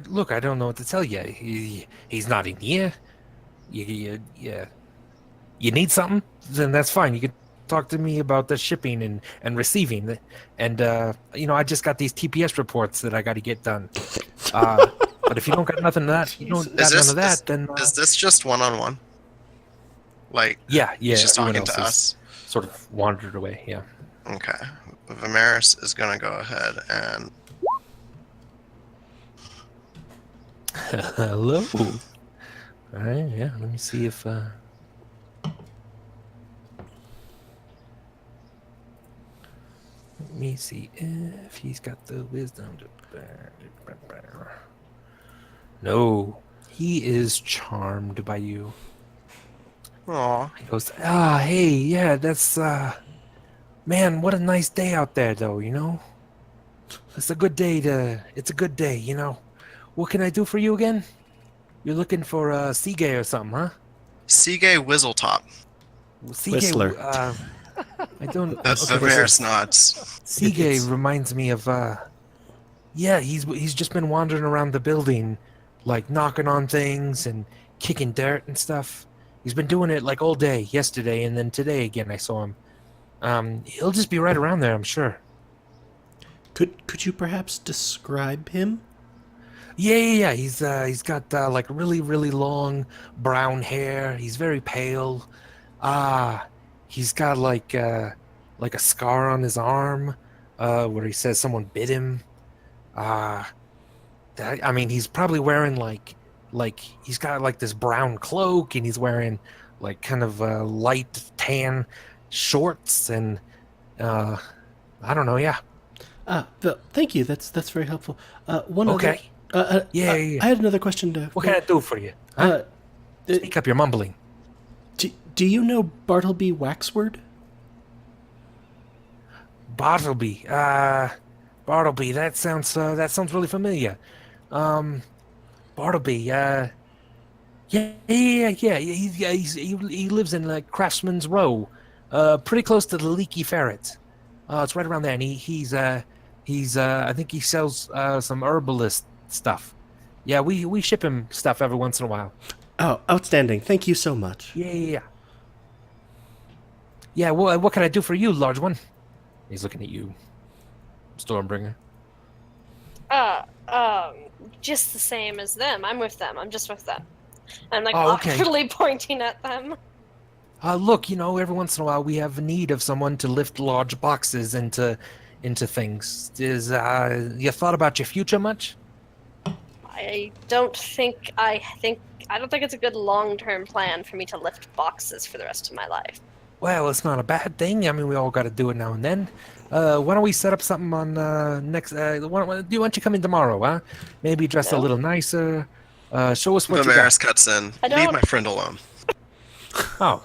Look, I don't know what to tell you. He's not in here. You need something? Then that's fine. You can talk to me about the shipping and receiving. And, I just got these TPS reports that I got to get done. But if you don't got nothing of that, then... Is this just one-on-one? Like, yeah. he's just everyone talking to else us? is sort of wandered away, yeah. Okay. Vamaris is going to go ahead and... Hello. All right, yeah. Let me see if me see if he's got the wisdom. No, he is charmed by you. Aw. He goes, hey, yeah, that's, man, what a nice day out there, though, you know? It's a good day, you know? What can I do for you again? You're looking for, Seagay or something, huh? Seagay Whistletop. Seagay, Whistler. I don't... Vamaris nods. Seagay It's- reminds me of, yeah, he's just been wandering around the building, like, knocking on things and kicking dirt and stuff. He's been doing it, like, all day, yesterday, and then today again I saw him. He'll just be right around there, I'm sure. Could you perhaps describe him? Yeah. He's got like really, really long brown hair. He's very pale. He's got like a scar on his arm, where he says someone bit him. I mean, he's probably wearing like he's got like this brown cloak, and he's wearing like kind of light tan shorts, and I don't know. Yeah. Thank you. That's very helpful. One Okay. other. Yeah. I had another question to. What can I do for you? Huh? Speak up, you're mumbling. Do you know Bartleby Waxword? Bartleby. Bartleby. That sounds really familiar. Bartleby. Yeah. He lives in like Crossmans Row, pretty close to the Leaky Ferret. It's right around there, and he's I think he sells some herbalist stuff. Yeah, we ship him stuff every once in a while. Oh, outstanding. Thank you so much. Yeah. Yeah, well, what can I do for you, large one? He's looking at you, Stormbringer. Just the same as them. I'm with them. I'm just with them. I'm like Oh, okay. awkwardly pointing at them. Look, you know, every once in a while we have need of someone to lift large boxes into things. You thought about your future much? I don't think it's a good long-term plan for me to lift boxes for the rest of my life. Well, it's not a bad thing. I mean, we all got to do it now and then. Why don't we set up something on next? Why don't you come in tomorrow? Huh? Maybe dress a little nicer. Show us what you got. Vamaris cuts in. I don't- Leave my friend alone. Oh.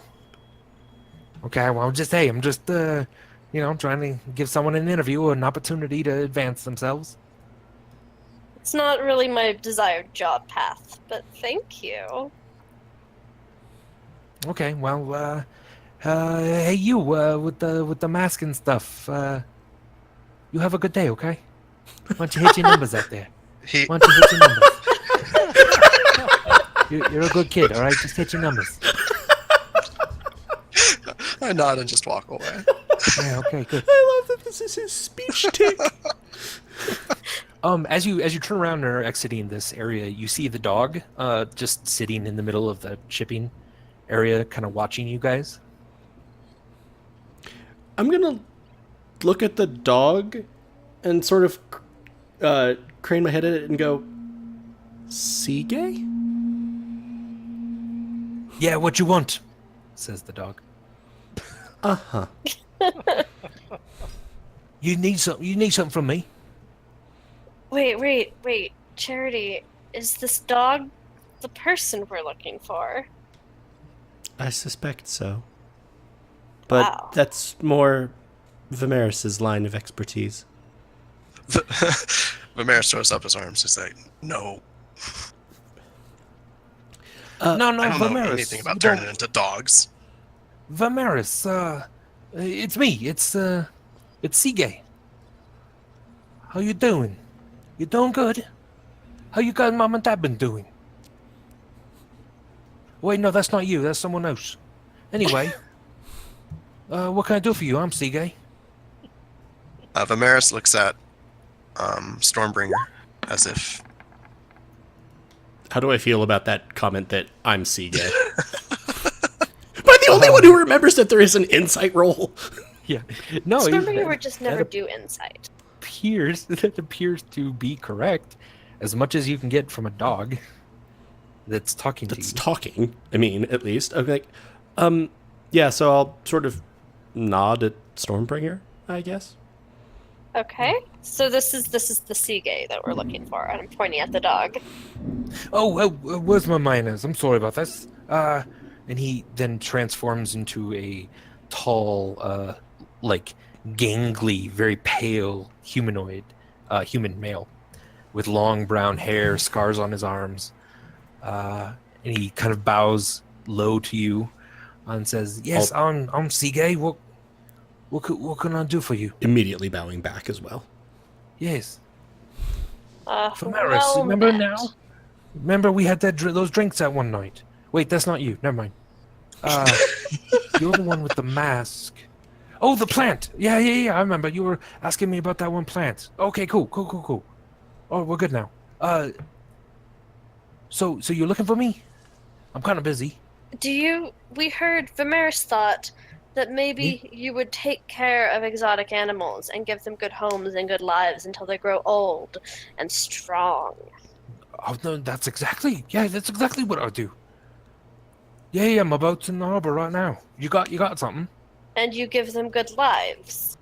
Okay. Well, I'm just trying to give someone an interview, an opportunity to advance themselves. It's not really my desired job path, but thank you. Okay. Well, hey, you with the mask and stuff. You have a good day, okay? Why don't you hit your numbers out there? Why don't you hit your numbers? You're a good kid, all right? Just hit your numbers. I nod and just walk away. Yeah. Okay. Good. I love that this is his speech tick. As you turn around and are exiting this area, you see the dog just sitting in the middle of the shipping area, kind of watching you guys. I'm gonna look at the dog and sort of crane my head at it and go, Seagay? Yeah, what you want? Says the dog. Uh-huh. You need something from me? Wait. Charity, is this dog the person we're looking for? I suspect so. But Wow. that's more Vamaris' line of expertise. Vamaris throws up his arms. He's like, no. No, I don't know Vamaris. anything about you turning don't- into dogs. Vamaris, it's me. It's Seagay. How you doing? You doing good? How you guys, mom and dad, been doing? Wait, no, that's not you. That's someone else. Anyway, what can I do for you? I'm Seagay. Vamaris looks at Stormbringer as if... How do I feel about that comment that I'm Seagay? Am I the only one who remembers that there is an insight roll? Yeah. No, Stormbringer would just never do insight. that appears to be correct, as much as you can get from a dog that's talking That's to you. talking. I mean, at least. Okay. Yeah, so I'll sort of nod at Stormbringer, I guess. Okay, so this is the sea gay that we're looking for, and I'm pointing at the dog. Where's my mayonnaise? I'm sorry about this. And he then transforms into a tall, like gangly, very pale humanoid, human male, with long brown hair, scars on his arms. And he kind of bows low to you and says, "Yes, I'm Seagay. What can I do for you?" Immediately bowing back as well. Yes, Vamaris. Well Remember met. now? Remember we had those drinks that one night. Wait, that's not you. Never mind. You're the one with the mask. Oh, the plant. Yeah. I remember. You were asking me about that one plant. Okay, cool. Oh, we're good now. So you're looking for me? I'm kind of busy. We heard Vamaris thought that maybe you would take care of exotic animals and give them good homes and good lives until they grow old and strong. Oh no, that's exactly what I'll do. Yeah, my boat's in the harbor right now. You got something? And you give them good lives.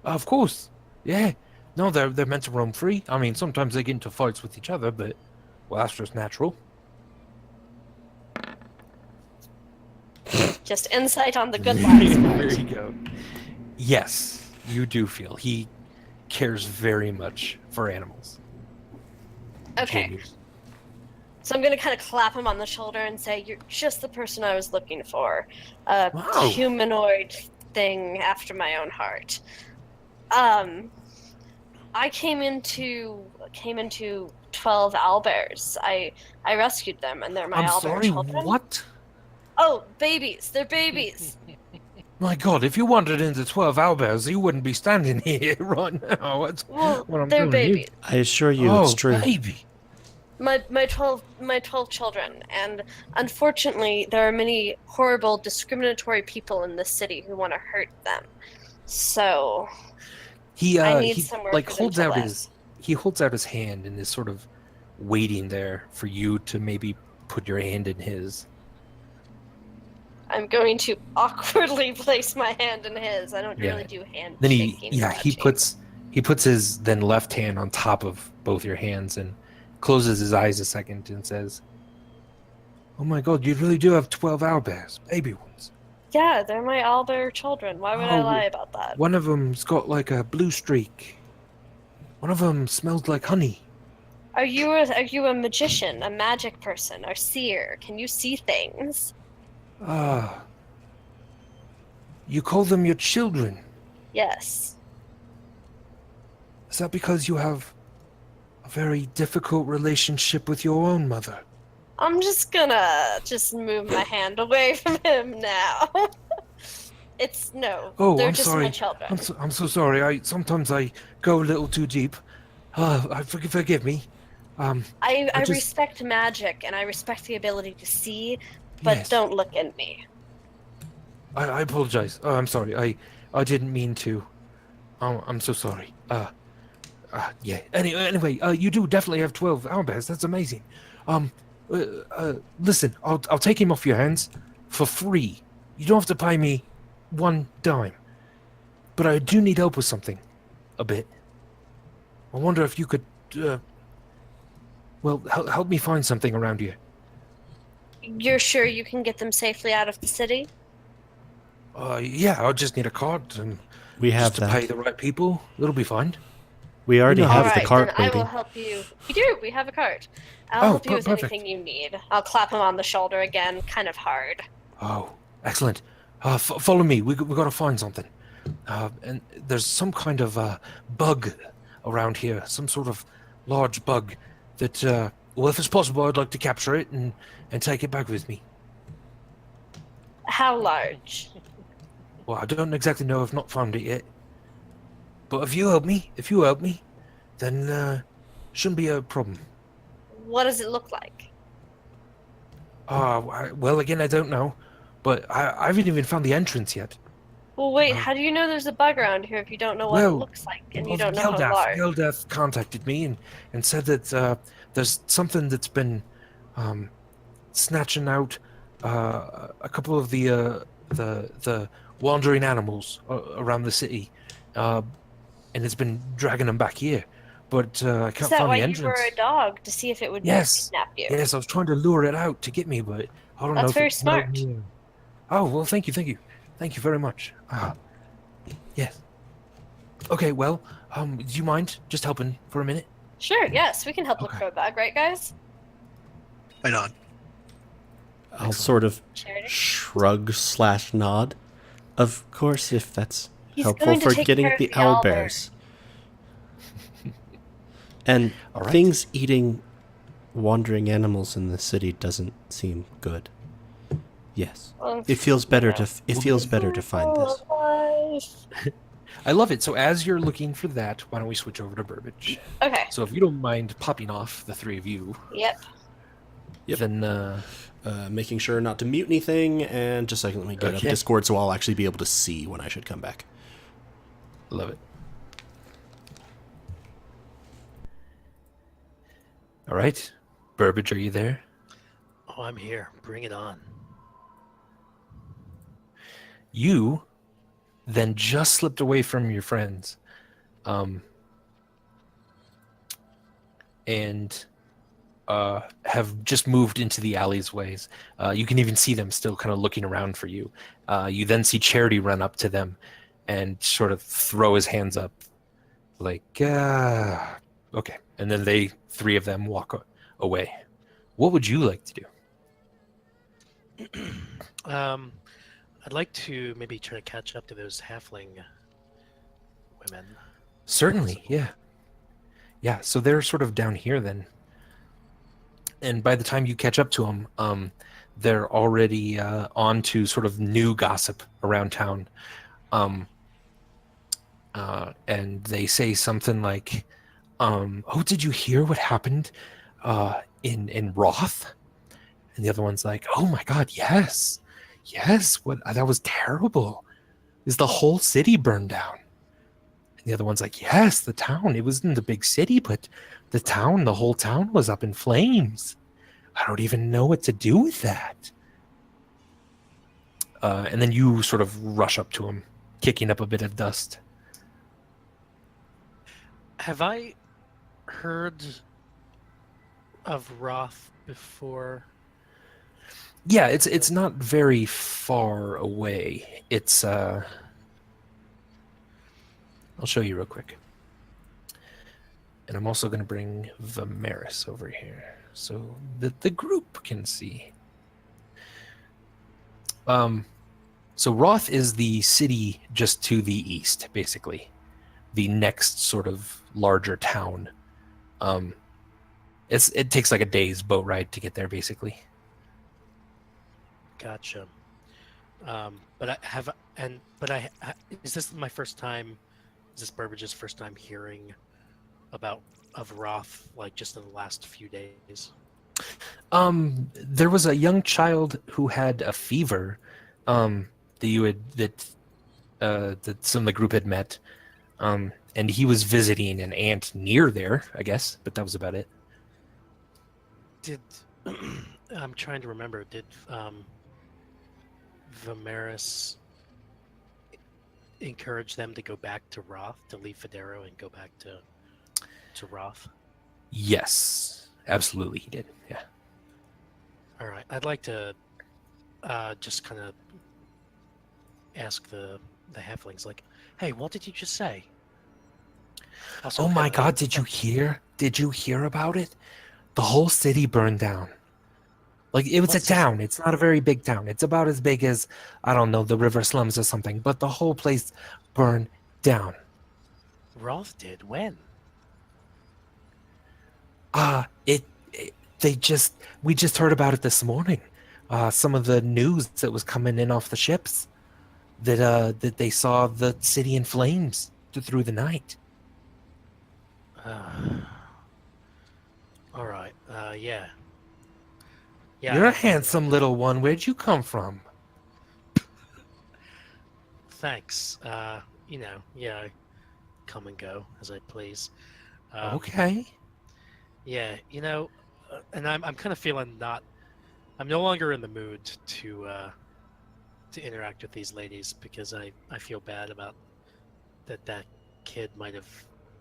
Of course. Yeah. No, they're meant to roam free. I mean, sometimes they get into fights with each other, but well, that's just natural. Just insight on the good lives There part. you go. Yes, you do feel he cares very much for animals. Okay, Genius. so I'm gonna kind of clap him on the shoulder and say, "You're just the person I was looking for. A Wow. humanoid thing after my own heart." I came into 12 owlbears. I rescued them, and they're my I'm owlbear sorry, children. what? Oh, babies! They're babies. My God, if you wandered into 12 owlbears, you wouldn't be standing here right now. That's Well, what I'm they're telling you. babies. I assure you, Oh, it's true. baby. My 12 children, and unfortunately, there are many horrible, discriminatory people in this city who want to hurt them. So He I need he somewhere like for them holds to out live. he holds out his hand and is sort of waiting there for you to maybe put your hand in his. I'm going to awkwardly place my hand in his. I don't Yeah. really do hand Then shaking. he touching. puts his then left hand on top of both your hands and closes his eyes a second and says, "Oh my God, you really do have 12 owlbears, baby ones. Yeah, they're my owlbear children. Why would I Oh, lie about that? One of them's got like a blue streak. One of them smells like honey. Are you a magician, a magic person, a seer? Can you see things? You call them your children. Yes. Is that because you have a very difficult relationship with your own mother?" I'm just gonna move my hand away from him now. Oh, they're I'm just sorry. my children. I'm so sorry. Sometimes I go a little too deep. Forgive me. I I just- respect magic and I respect the ability to see, but Yes. don't look at me. I apologize. Oh, I'm sorry. I didn't mean to. I'm so sorry. Yeah. Anyway, you do definitely have 12 owlbears. That's amazing. Listen, I'll take him off your hands for free. You don't have to pay me one dime. But I do need help with something. A bit. I wonder if you could, help me find something around here. You're sure you can get them safely out of the city? Yeah, I'll just need a cart and We have just to pay that. the right people. It'll be fine. We already know, have All the right, cart, then I baby. will help you. We do. We have a cart. I'll Oh, help you with perfect. anything you need. I'll clap him on the shoulder again, kind of hard. Oh, excellent. Follow me. We got to find something. And there's some kind of bug around here. Some sort of large bug that, if it's possible, I'd like to capture it and take it back with me. How large? Well, I don't exactly know. I've not found it yet. But if you help me, then shouldn't be a problem. What does it look like? Well, again, I don't know. But I haven't even found the entrance yet. Well, wait, how do you know there's a bug around here if you don't know what it Well, looks like and you don't know how Geldath, large? Geldath contacted me and said that there's something that's been snatching out a couple of the wandering animals around the city. and it's been dragging them back here. But I Is can't that find why the you entrance. were a dog to see if it would Yes. kidnap you? Yes, I was trying to lure it out to get me, but I don't know That's if very it smelled smart. me. Oh, well, thank you. Thank you very much. Yes. Okay, well, do you mind just helping for a minute? Sure, yes, we can help look Okay. for a bag, right, guys? I nod. I'll sort of Charity? shrug/nod. Of course, if that's He's helpful going to for take getting care of the the owlbear. owlbears. And All right. things eating wandering animals in the city doesn't seem good. Yes. Well, It feels better you know. to find this. I love it. So as you're looking for that, why don't we switch over to Burbage? Okay. So if you don't mind popping off the three of you, Yep. Yep. then Making sure not to mute anything, and just a second, let me get up Okay. Discord so I'll actually be able to see when I should come back. love it. All right, Burbage, are you there? Oh, I'm here. Bring it on. You then just slipped away from your friends, and have just moved into the alleyways. You can even see them still kind of looking around for you. You then see Charity run up to them and sort of throw his hands up, like, okay. And then they, three of them, walk away. What would you like to do? I'd like to maybe try to catch up to those halfling women. Certainly, yeah. Yeah, so they're sort of down here then. And by the time you catch up to them, they're already on to sort of new gossip around town. And they say something like, oh, did you hear what happened in Roth? And the other one's like, oh my God, yes. Yes, that was terrible. Is the whole city burned down? And the other one's like, yes, the town. It was in the big city, but the whole town was up in flames. I don't even know what to do with that. And then you sort of rush up to him, kicking up a bit of dust. Have I heard of Roth before? Yeah, it's not very far away. It's I'll show you real quick. And I'm also going to bring Vamaris over here so that the group can see. So Roth is the city just to the east, basically. The next sort of larger town. It takes like a day's boat ride to get there, basically. Gotcha. Is this my first time? Is this Burbage's first time hearing of Roth, like just in the last few days? There was a young child who had a fever, that some of the group had met, and he was visiting an aunt near there, I guess, but that was about it. I'm trying to remember. Did Vamaris encourage them to go back to Roth, to leave Federo and go back to Roth? Yes, absolutely, he did. Yeah. All right, I'd like to just kind of ask the halflings, like, hey, what did you just say? Also, Oh my God! Did you hear? Did you hear about it? The whole city burned down. Like, it was What's a town. It's not a very big town. It's about as big as, I don't know, the river slums or something. But the whole place burned down. Roth did? When? We just heard about it this morning. Some of the news that was coming in off the ships that they saw the city in flames through the night. All right. Yeah. You're a handsome little one. Where'd you come from? Thanks. Yeah, I come and go as I please. Okay. Yeah, and I'm kind of feeling I'm no longer in the mood to interact with these ladies because I feel bad about that kid might have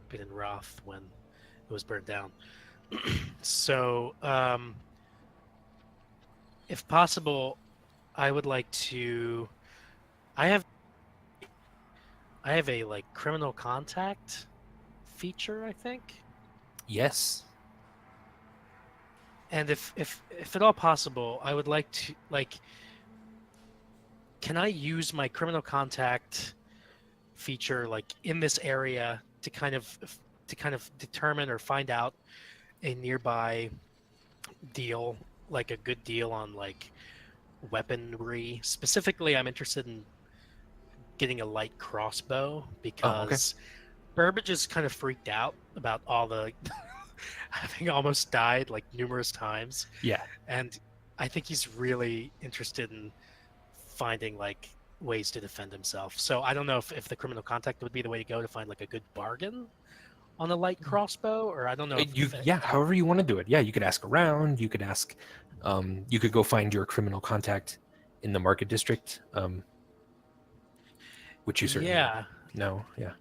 been in wrath when it was burned down. So, if possible, I would like to. I have a like criminal contact feature, I think. Yes. And if at all possible, I would like to like. Can I use my criminal contact feature like in this area to kind of determine or find out a nearby deal, like a good deal on like weaponry? Specifically, I'm interested in getting a light crossbow because Burbage is kind of freaked out about all the having almost died like numerous times, Yeah. and I think he's really interested in finding like ways to defend himself. So I don't know if the criminal contact would be the way to go to find like a good bargain on a light crossbow, or I don't know. However you want to do it. Yeah, you could ask around. You could ask. You could go find your criminal contact in the market district, which you certainly know. Yeah.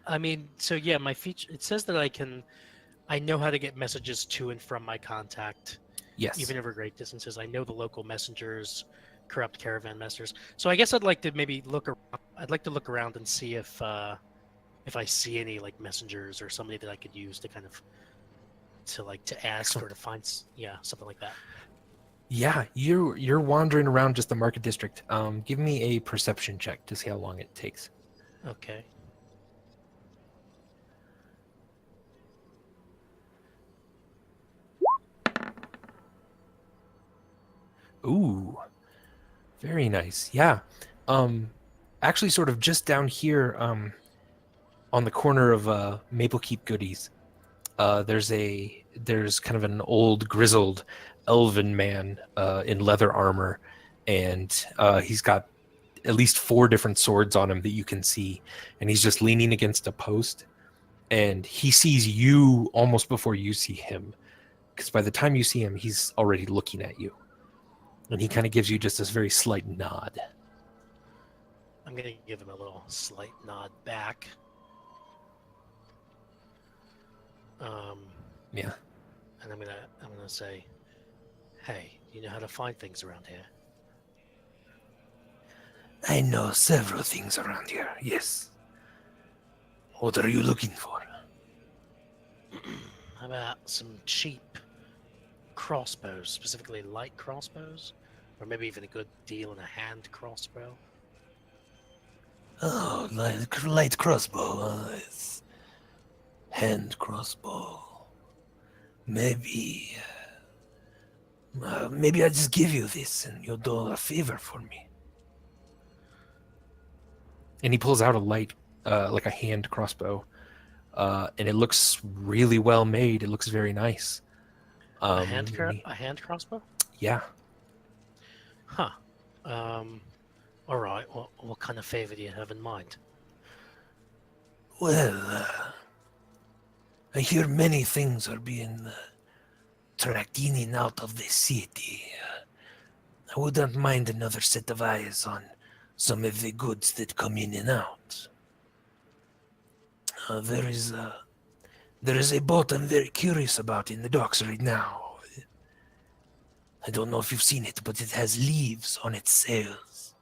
I mean, so yeah, my feature. It says that I know how to get messages to and from my contact, Yes. even over great distances. I know the local messengers, corrupt caravan messengers. So I guess I'd like to maybe look around. I'd like to look around and see if I see any like messengers or somebody that I could use to kind of to ask or to find something like that. Yeah, you're wandering around just the market district. Give me a perception check to see how long it takes. Okay. Ooh, very nice. Yeah. Actually, sort of just down here, on the corner of Maple Keep Goodies, there's kind of an old grizzled elven man in leather armor, and he's got at least 4 different swords on him that you can see, and he's just leaning against a post, and he sees you almost before you see him, because by the time you see him, he's already looking at you, and he kind of gives you just this very slight nod. I'm gonna give him a little slight nod back. Yeah. And I'm gonna say, hey, you know how to find things around here? I know several things around here, yes. What are you looking for? How about some cheap crossbows, specifically light crossbows? Or maybe even a good deal in a hand crossbow? Oh, light crossbow. It's hand crossbow. Maybe I just give you this and you'll do a favor for me. And he pulls out a light, like a hand crossbow, and it looks really well made. It looks very nice. A hand crossbow? Yeah. Huh. All right. Well, what kind of favor do you have in mind? Well, I hear many things are being tracked in and out of the city. I wouldn't mind another set of eyes on some of the goods that come in and out. There is a boat I'm very curious about in the docks right now. I don't know if you've seen it, but it has leaves on its sails.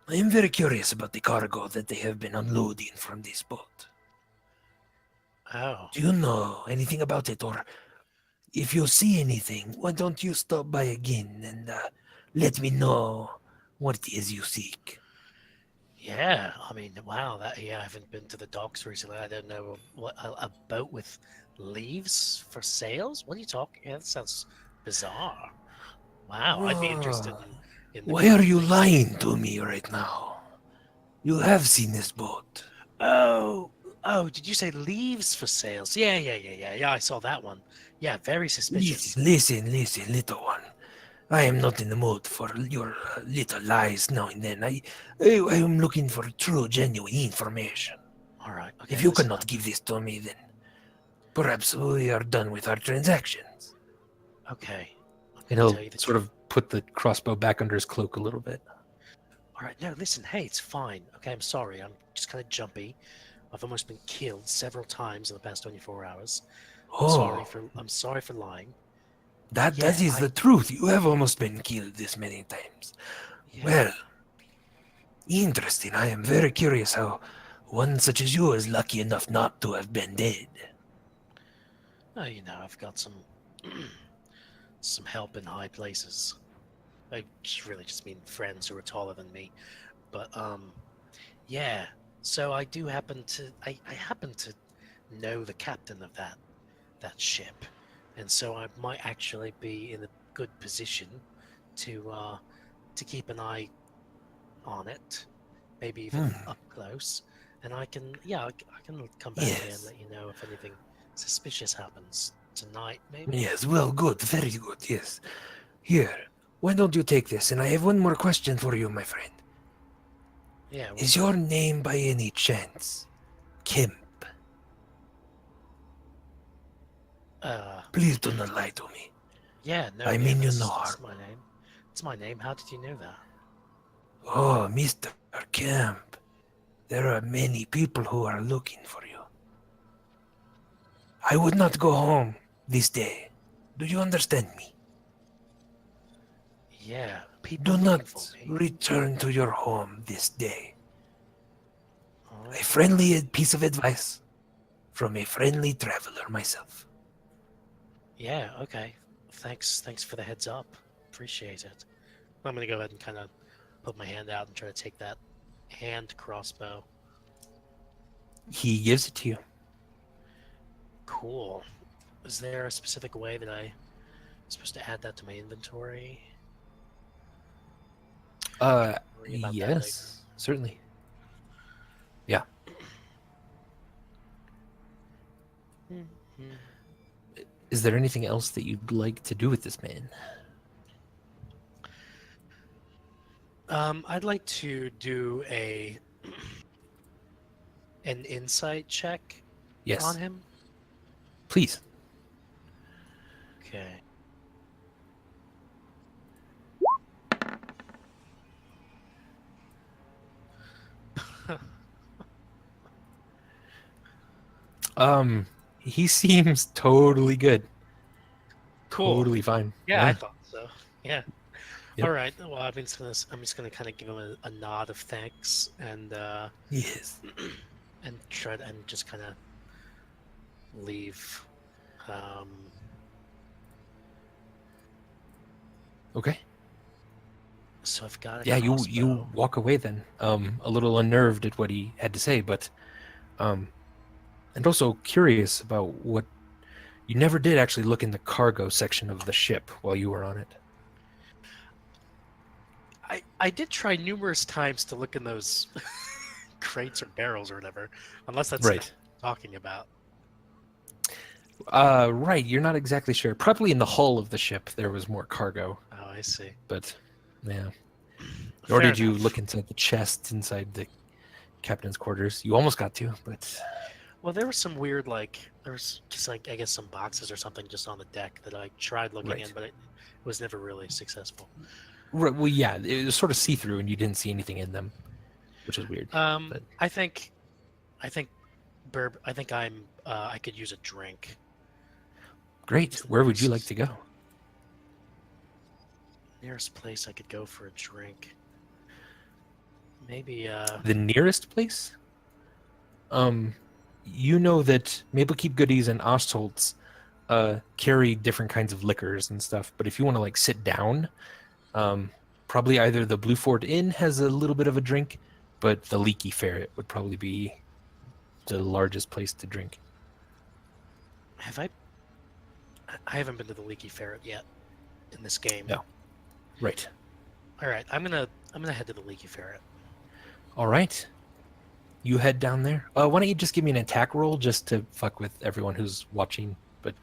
I am very curious about the cargo that they have been unloading from this boat. Oh. Do you know anything about it, or if you see anything, why don't you stop by again and let me know what it is you seek? Yeah, I mean, wow, I haven't been to the docks recently. I don't know what a boat with leaves for sails? What are you talking? Yeah, that sounds bizarre. Wow, I'd be interested in the Why are you lying to me right now? You have seen this boat. Oh, did you say leaves for sails? Yeah, I saw that one. Yeah, very suspicious. Listen, little one. I am not in the mood for your little lies now and then. I am looking for true, genuine information. All right. Okay, If you cannot give this to me, then perhaps we are done with our transactions. Okay. And he'll sort of put the crossbow back under his cloak a little bit. All right. No, listen. Hey, it's fine. Okay, I'm sorry. I'm just kind of jumpy. I've almost been killed several times in the past 24 hours. Oh, I'm sorry for lying. that Yeah, is the truth. You have almost been killed this many times. Yeah. Well, interesting. I am very curious how one such as you is lucky enough not to have been dead. I've got some some help in high places. I really just mean friends who are taller than me. But yeah. So I do happen to I happen to know the captain of that ship, and so I might actually be in a good position to keep an eye on it, maybe even up close, and I can come back here and Yes. let you know if anything suspicious happens tonight, maybe. Yes, well, good, very good, yes. Here, why don't you take this? And I have one more question for you, my friend. Yeah. Is your name by any chance Kemp? Please do not lie to me. Yeah, no. I yeah, mean you that's, no that's harm. my name. It's my name. How did you know that? Oh, Mr. Kemp, there are many people who are looking for you. I would not go home this day. Do you understand me? Yeah, people Do looking not for me. return to your home this day. All A right. friendly piece of advice from a friendly traveler myself. Yeah, okay. Thanks for the heads up. Appreciate it. I'm gonna go ahead and kind of put my hand out and try to take that hand crossbow. He gives it to you. Cool. Is there a specific way that I'm supposed to add that to my inventory? Worry about that Yes, certainly. Yeah. later. Is there anything else that you'd like to do with this man? I'd like to do an insight check Yes. on him. Please. Okay. He seems totally good. Cool. Totally fine. Yeah, I thought so. Yeah. Yep. All right. Well, I'm just gonna kind of give him a nod of thanks and Yes. and just kind of leave. Okay. So I've got a Yeah, you crossbow. walk away then. A little unnerved at what he had to say, but and also curious about what you never did actually look in the cargo section of the ship while you were on it. I did try numerous times to look in those crates or barrels or whatever, unless that's Right. what I'm talking about. Right, you're not exactly sure. Probably in the hull of the ship there was more cargo, Oh, I see. but yeah. Nor Fair did you enough. look inside the chest inside the captain's quarters. You almost got to, but Well, there was some weird, there was just I guess some boxes or something just on the deck that I tried looking Right. in, but it was never really successful. well, yeah, it was sort of see-through, and you didn't see anything in them, which is weird. But I think I could use a drink. great. Where would you like to go? Nearest place I could go for a drink. Maybe The nearest place? You know that Maple Keep Goodies and Ostholtz carry different kinds of liquors and stuff, but if you want to sit down, probably either the Blue Fort Inn has a little bit of a drink, but the Leaky Ferret would probably be the largest place to drink. I haven't been to the Leaky Ferret yet in this game. No. Right. All right, I'm gonna head to the Leaky Ferret. All right. You head down there. Why don't you just give me an attack roll just to fuck with everyone who's watching, but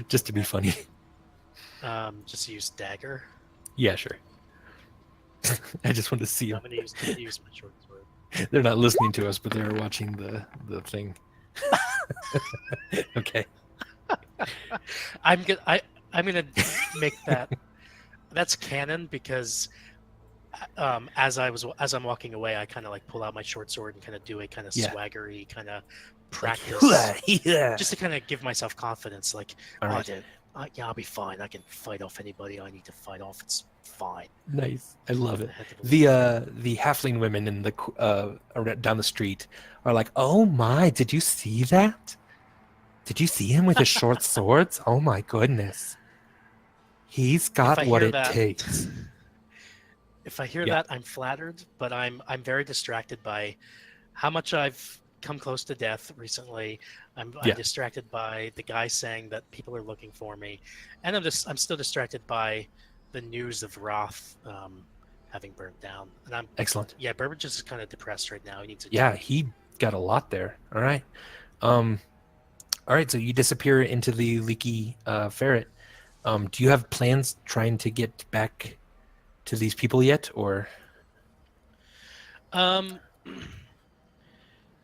just to be funny. Just use dagger. Yeah, sure. I just want to see I'm them. gonna use my short sword. They're not listening to us, but they're watching the thing. Okay. I'm gonna make that. That's canon because as I'm walking away, I kind of like pull out my short sword and kind of do a kind of Yeah. swaggery kind of practice, Yeah. just to kind of give myself confidence. Like, All oh, right. dude, yeah, I'll be fine. I can fight off anybody I need to fight off. It's fine. Nice. I love it. I had to believe The halfling women in the down the street are like, "Oh my, did you see that? Did you see him with his short swords? Oh my goodness. He's got I what hear it that- takes." If I hear Yeah. that, I'm flattered, but I'm very distracted by how much I've come close to death recently. I'm Yeah. distracted by the guy saying that people are looking for me, and I'm still distracted by the news of Roth having burnt down. And Excellent. Burbage is kind of depressed right now. He needs a Yeah, drink. he got a lot there. All right. All right, so you disappear into the leaky ferret. Do you have plans trying to get back to these people yet, or?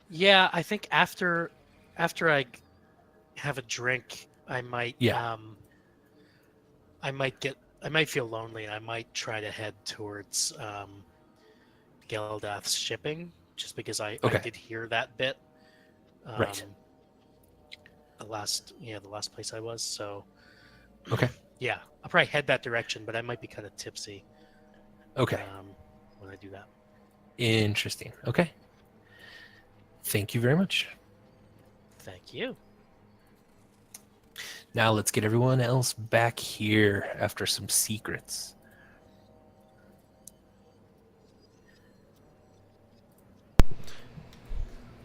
Yeah, I think after I have a drink, I might Yeah. I might feel lonely, and I might try to head towards Geldath's shipping, just because I Okay. did hear that bit. Right. The last place I was. So Okay. yeah, I'll probably head that direction, but I might be kind of tipsy Okay. when I do that. Interesting. Okay. Thank you very much. Thank you. Now let's get everyone else back here after some secrets.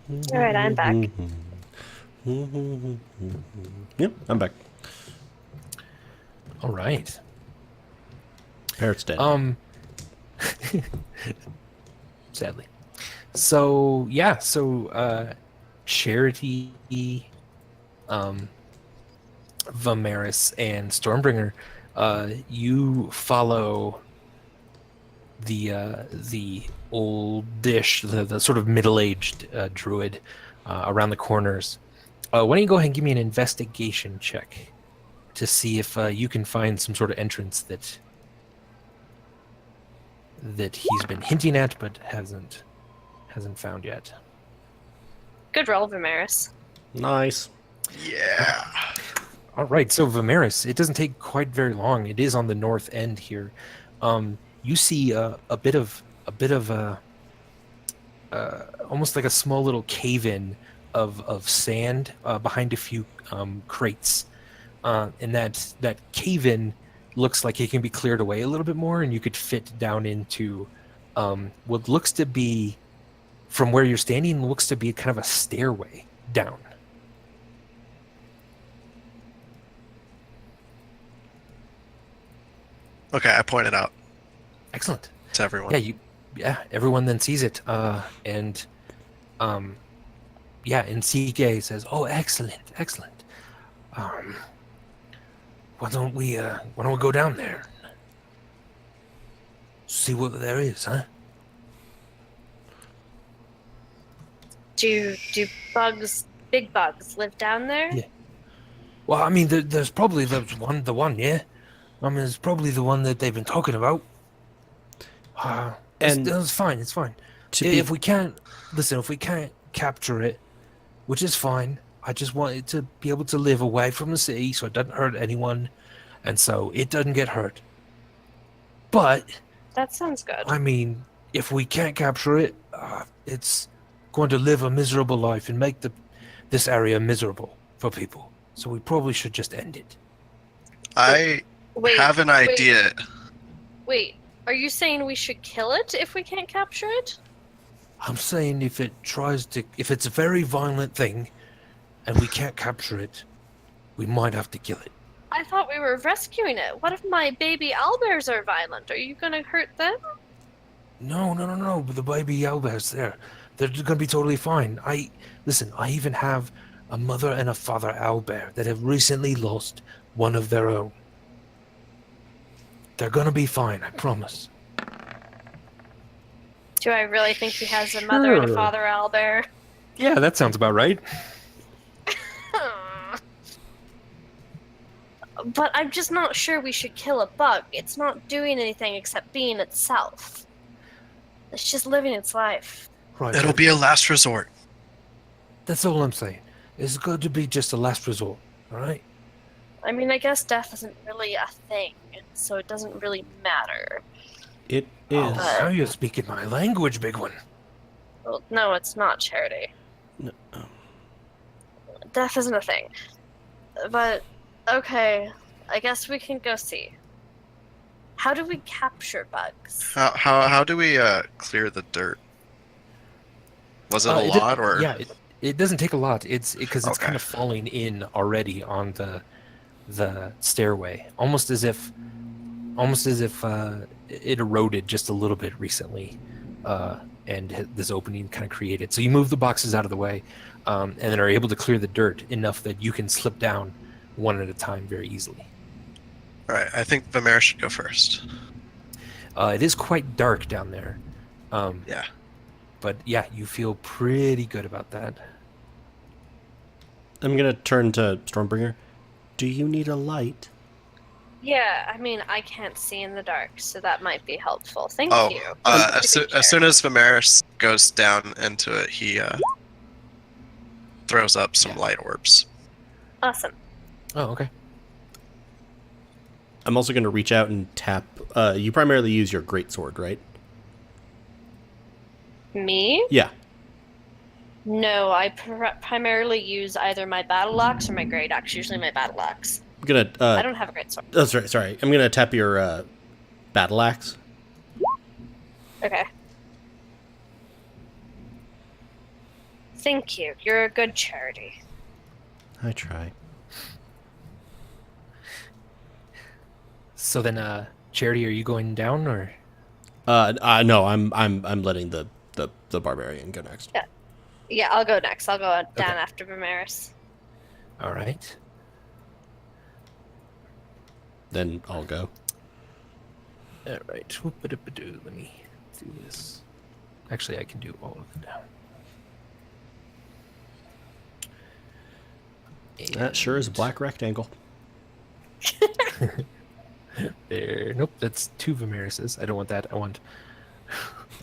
All right, I'm back. Yep, I'm back. All right. Parrot's dead. Sadly. So yeah, Charity, Vamaris, and Stormbringer, you follow the oldish, the sort of middle-aged druid around the corners. Why don't you go ahead and give me an investigation check to see if you can find some sort of entrance that he's been hinting at but hasn't found yet. Good roll, Vamaris. Nice. Yeah. All right, so Vamaris, it doesn't take quite very long. It is on the north end here. You see a bit of almost like a small little cave-in of sand behind a few crates, and that cave-in looks like it can be cleared away a little bit more, and you could fit down into what looks to be, from where you're standing, looks to be kind of a stairway down. Okay, I pointed out Excellent. to everyone. Everyone then sees it, and CK says, "Oh, excellent. Why don't we go down there? See what there is, huh?" Do big bugs live down there? Yeah. Well, I mean, there's probably the one, yeah. I mean, it's probably the one that they've been talking about. And it's fine. It's fine. to be- If we can't capture it, which is fine. I just want it to be able to live away from the city, so it doesn't hurt anyone, and so it doesn't get hurt. But That sounds good. I mean, if we can't capture it, it's going to live a miserable life and make this area miserable for people. So we probably should just end it. I have an idea. Wait, are you saying we should kill it if we can't capture it? I'm saying if it's a very violent thing, and we can't capture it, we might have to kill it. I thought we were rescuing it. What if my baby owlbears are violent? Are you gonna hurt them? No. But the baby owlbears there, they're gonna be totally fine. I even have a mother and a father owlbear that have recently lost one of their own. They're gonna be fine, I promise. Do I really think he has a mother and a Sure. father owlbear? Yeah, that sounds about right. But I'm just not sure we should kill a bug. It's not doing anything except being itself. It's just living its life. Right. It'll be a last resort. That's all I'm saying. It's got to be just a last resort. All right. I mean, I guess death isn't really a thing, so it doesn't really matter. It Oh, is. now you're speaking my language, big one. Well, no, it's not, Charity. No. Death isn't a thing. But, okay, I guess we can go see. How do we capture bugs? How do we clear the dirt? Was it a lot or? Yeah, it doesn't take a lot. It's because it's Okay. kind of falling in already on the stairway, almost as if it eroded just a little bit recently, and this opening kind of created. So you move the boxes out of the way, and then are able to clear the dirt enough that you can slip down one at a time very easily. All right, I think Vamaris should go first. It is quite dark down there. Yeah. But yeah, you feel pretty good about that. I'm gonna turn to Stormbringer. Do you need a light? Yeah, I mean, I can't see in the dark, so that might be helpful. Thank Oh, you. as soon as Vamaris goes down into it, he throws up some light orbs. Awesome. Oh, okay. I'm also gonna reach out and tap. You primarily use your greatsword, right? Me? Yeah. No, I primarily use either my battle axe or my great axe. Usually my battle axe. I'm gonna. I don't have a great sword. That's right. Sorry. I'm gonna tap your battle axe. Okay. Thank you. You're a good charity. I try. So then, Charity, are you going down or? No. I'm letting the barbarian go next. Yeah, I'll go next. I'll go down Okay. after Vamaris. All right. Then I'll go. All right. Whoop-a-doop-a-doo. Let me do this. Actually, I can do all of it now. That sure is a black rectangle. There. Nope, that's 2 Vamarises. I don't want that. I want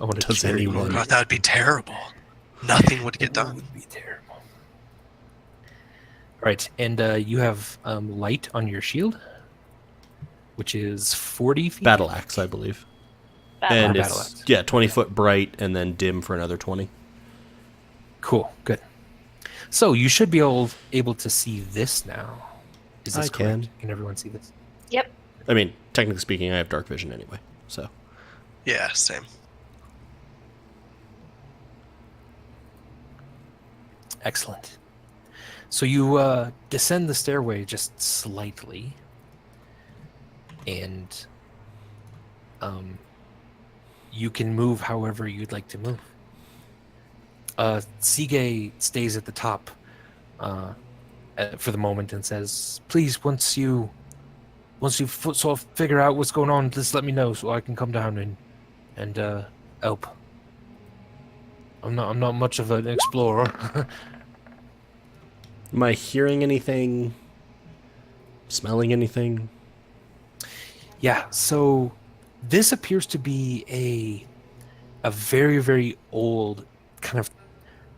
a Does charity. anyone- God, that would be terrible. Nothing would get That done. would be terrible. All right, and you have light on your shield, which is 40 feet. Battle axe, I believe. Battle And Battle it's axe. 20 foot bright, and then dim for another 20. Cool. Good. So you should be able to see this now. Is this I correct? can. Can everyone see this? Yep. I mean, technically speaking, I have dark vision anyway. So Yeah, same. Excellent. So you descend the stairway just slightly, and you can move however you'd like to move. Sige stays at the top for the moment and says, "Please, once you sort of figure out what's going on, just let me know so I can come down and help. I'm not much of an explorer." am I hearing anything? Smelling anything? Yeah, so this appears to be a very, very old kind of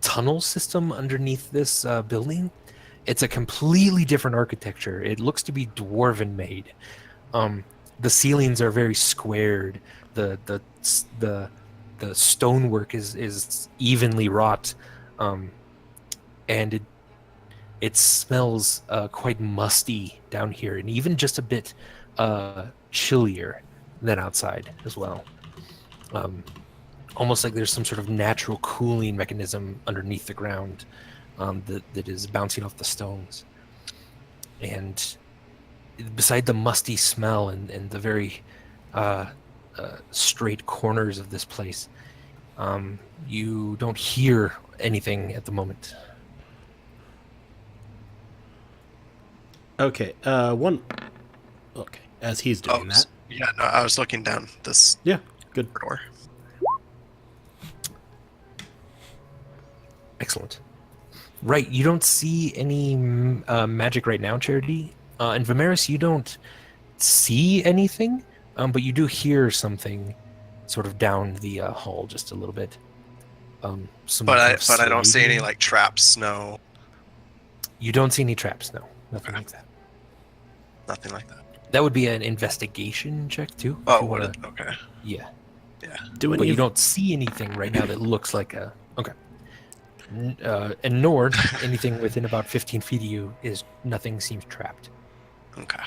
tunnel system underneath this building. It's a completely different architecture. It looks to be dwarven made. The ceilings are very squared. The stonework is evenly wrought, and it smells quite musty down here, and even just a bit chillier than outside as well. Almost like there's some sort of natural cooling mechanism underneath the ground that is bouncing off the stones. And beside the musty smell and the very straight corners of this place, you don't hear anything at the moment. Okay. One. Okay. As he's doing that. Yeah, no, I was looking down this Yeah. Good. corridor. Excellent. Right, you don't see any magic right now, Charity. And Vamaris, you don't see anything, but you do hear something sort of down the hall just a little bit. Some But kind of I don't see any sliding. like traps. No, You don't see any traps, no. Nothing Okay. like that. nothing like that. That would be an investigation check too. if Oh, you what? wanna- Okay. Yeah, Do but any you of don't see anything right now that looks like a okay. And nor anything within about 15 feet of you is nothing seems trapped. Okay.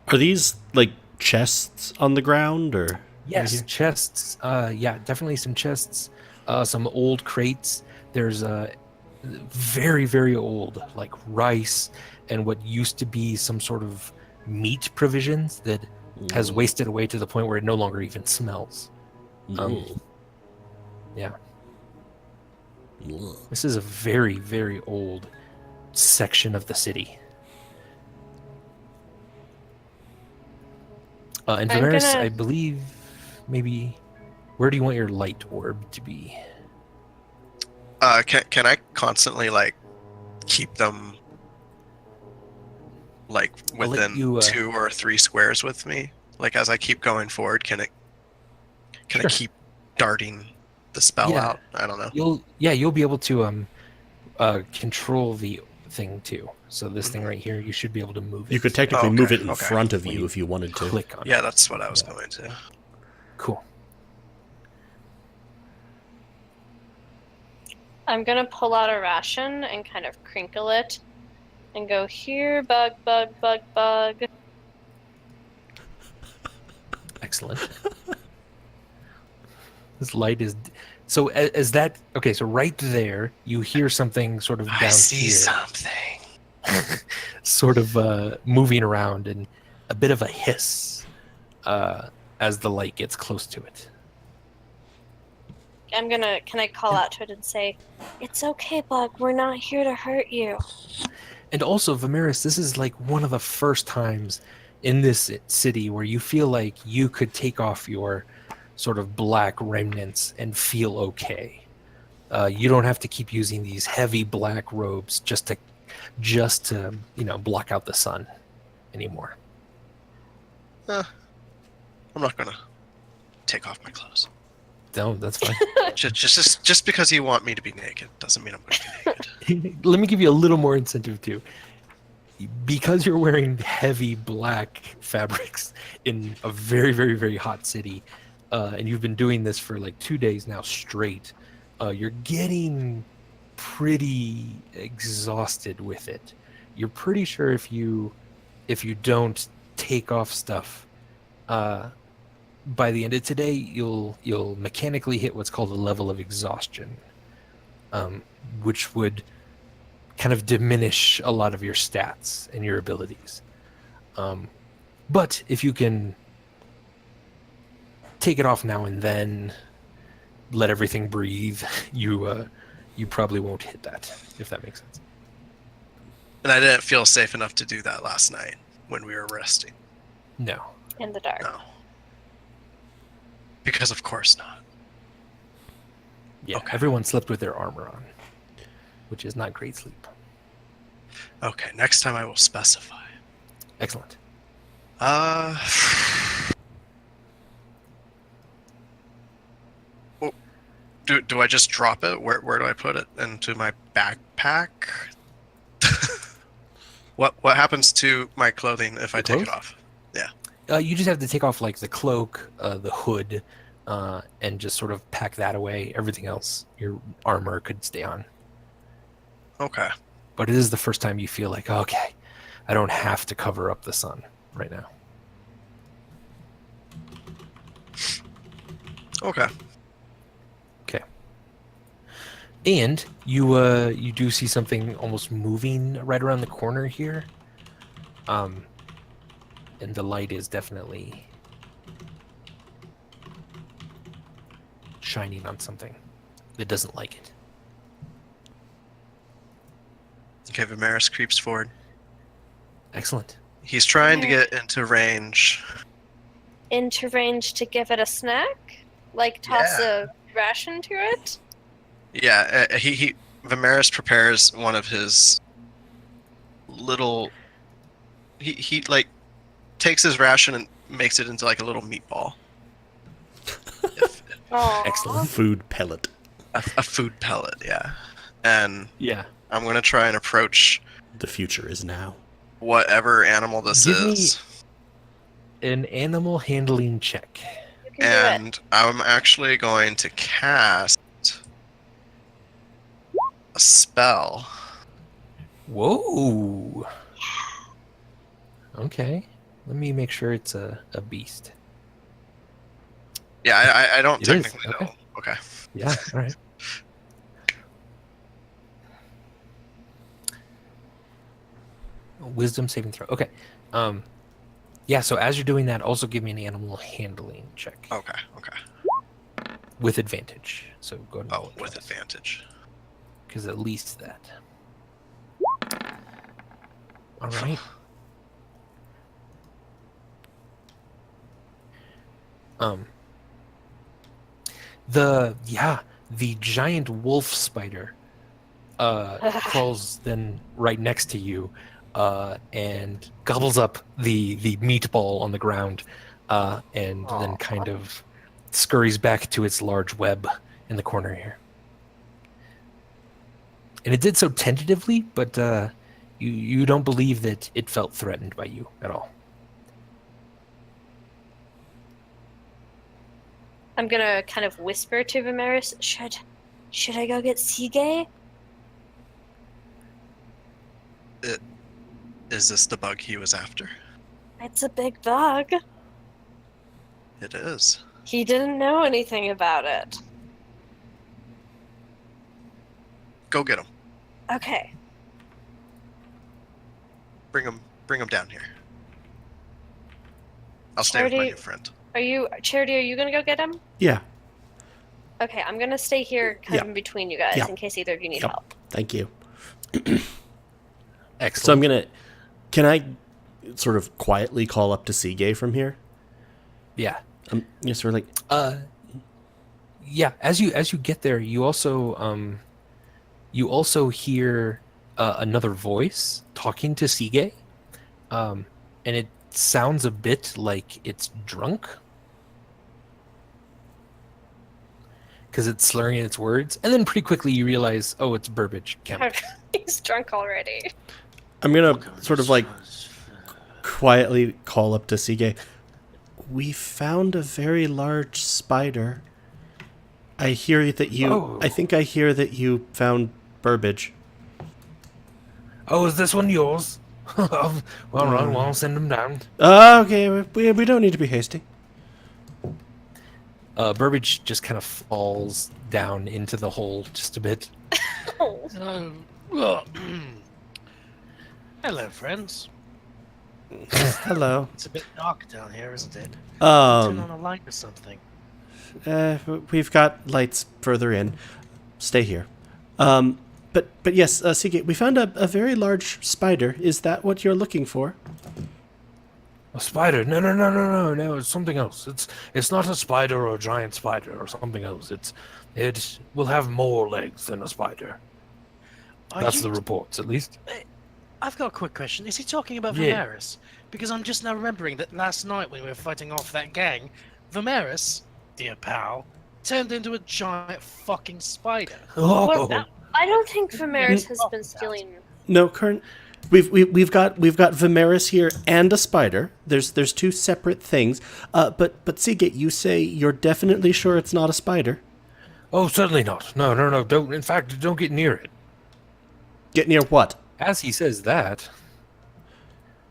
are these like chests on the ground or? Yes, here? chests. Yeah, definitely some chests. Some old crates. There's very, very old, like rice and what used to be some sort of meat provisions that has wasted away to the point where it no longer even smells. Yeah. This is a very, very old section of the city. And I'm Vamaris, gonna- I believe, maybe, where do you want your light orb to be? Can I constantly like keep them like I'll let within you, 2 or 3 squares with me? Like as I keep going forward, can it Sure. keep darting the spell Yeah. out? I don't know. You'll be able to control the thing too. So this thing right here, you should be able to move it. You could technically Okay, move it in okay. front of When you you if you wanted to. click on Yeah, it. that's what I was Yeah. going to. Cool. I'm gonna pull out a ration and kind of crinkle it and go here, bug, bug, bug, bug. Excellent. This light is so as that okay. So right there, you hear something sort of down I see here, something. sort of moving around, and a bit of a hiss as the light gets close to it. Can I call out to it and say, "It's okay, bug. We're not here to hurt you." And also, Vamaris, this is like one of the first times in this city where you feel like you could take off your sort of black remnants and feel okay. You don't have to keep using these heavy black robes just to block out the sun anymore. I'm not gonna take off my clothes. No, that's fine. Just because you want me to be naked doesn't mean I'm going to be naked. Let me give you a little more incentive too. Because you're wearing heavy black fabrics in a very, very, very hot city, and you've been doing this for like 2 days now straight, you're getting pretty exhausted with it. You're pretty sure if you don't take off stuff, by the end of today, you'll mechanically hit what's called a level of exhaustion, which would kind of diminish a lot of your stats and your abilities. But if you can take it off now and then, let everything breathe, you probably won't hit that, if that makes sense. And I didn't feel safe enough to do that last night when we were resting. No. In the dark. No. Because of course not. Yeah, Okay. everyone slept with their armor on, which is not great sleep. Okay, next time I will specify. Excellent. Oh, do I just drop it? Where do I put it? Into my backpack? What happens to my clothing if I take it clothes? off? You just have to take off like the cloak, the hood, and just sort of pack that away. Everything else, your armor could stay on. Okay. But it is the first time you feel like, okay, I don't have to cover up the sun right now. Okay. Okay. And you do see something almost moving right around the corner here. And the light is definitely shining on something that doesn't like it. Okay, Vamaris creeps forward. Excellent. He's trying to get into range. Into range to give it a snack? Like toss a ration to it? Yeah, Vamaris prepares one of his little. He like takes his ration and makes it into like a little meatball. Aw. Excellent. Food pellet. A food pellet, yeah. And Yeah. I'm going to try and approach The future is now. whatever animal this Give me- is. An animal handling check. You can do it. And I'm actually going to cast a spell. Whoa. Okay. Let me make sure it's a beast. Yeah, I don't It is, technically okay. know. Okay. Yeah, all right. Wisdom saving throw. Okay. Yeah, so as you're doing that, also give me an animal handling check Okay. with advantage. So go ahead and Oh, roll it with twice, advantage. because at least that. All right. The giant wolf spider crawls then right next to you and gobbles up the meatball on the ground and then kind of scurries back to its large web in the corner here. And it did so tentatively, but you don't believe that it felt threatened by you at all. I'm gonna kind of whisper to Vamaris, should I go get Seagay? Is this the bug he was after? It's a big bug. It is. He didn't know anything about it. Go get him. Okay. Bring him down here. I'll stay with my Charity- new friend. Charity, are you gonna go get him? Yeah. Okay, I'm gonna stay here kind of Yeah. in between you guys Yeah. in case either of you need Yep. help. Thank you. Excellent. So I'm gonna. Can I sort of quietly call up to Seagay from here? Yeah. I'm just sort of like, Yeah, as you get there, you also hear another voice talking to Seagay, and it sounds a bit like it's drunk because it's slurring its words, and then pretty quickly you realize, oh, it's Burbage. Kemp. He's drunk already. I'm gonna sort of like quietly call up to Seagay. We found a very large spider. I hear that you. Oh. I think I hear that you found Burbage. Oh, is this one yours? Well, right, well, I'll send him down. Okay, we don't need to be hasty. Burbage just kind of falls down into the hole just a bit. Oh. Well, hello, friends. Hello. It's a bit dark down here, isn't it? Turn on Um, a light or something. we've got lights further in. Stay here. But yes, Seagate, we found a very large spider. Is that what you're looking for? A spider? No, it's something else. It's not a spider or a giant spider or something else. It will have more legs than a spider. Are That's you- the reports, at least. I've got a quick question. Is he talking about Yeah. Vamaris? Because I'm just now remembering that last night when we were fighting off that gang, Vamaris, dear pal, turned into a giant fucking spider. Oh, What? I don't think Vamaris has been stealing. No, current. We've got Vamaris here and a spider. There's two separate things. But Seagate, you say you're definitely sure it's not a spider. oh, certainly not. No. Don't. In fact, don't get near it. Get near what? As he says that,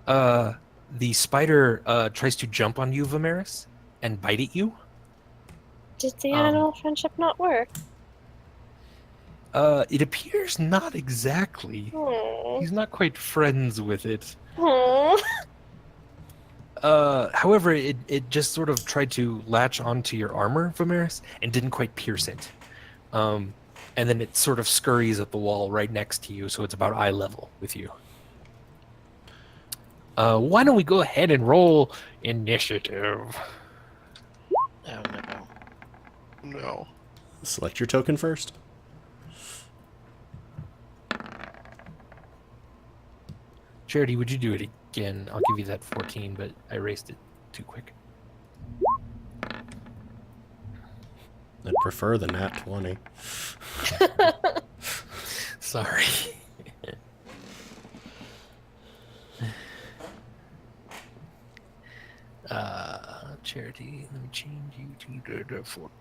the spider tries to jump on you, Vamaris, and bite at you. Did the animal friendship not work? It appears not exactly. Oh. He's not quite friends with it. Oh. However, it just sort of tried to latch onto your armor, Vamaris, and didn't quite pierce it. And then it sort of scurries up the wall right next to you, so it's about eye level with you. Why don't we go ahead and roll initiative? Oh no. No. Select your token first. Charity, would you do it again? I'll give you that 14, but I erased it too quick. I'd prefer the nat 20. Sorry. Charity. Let me change you to the 14.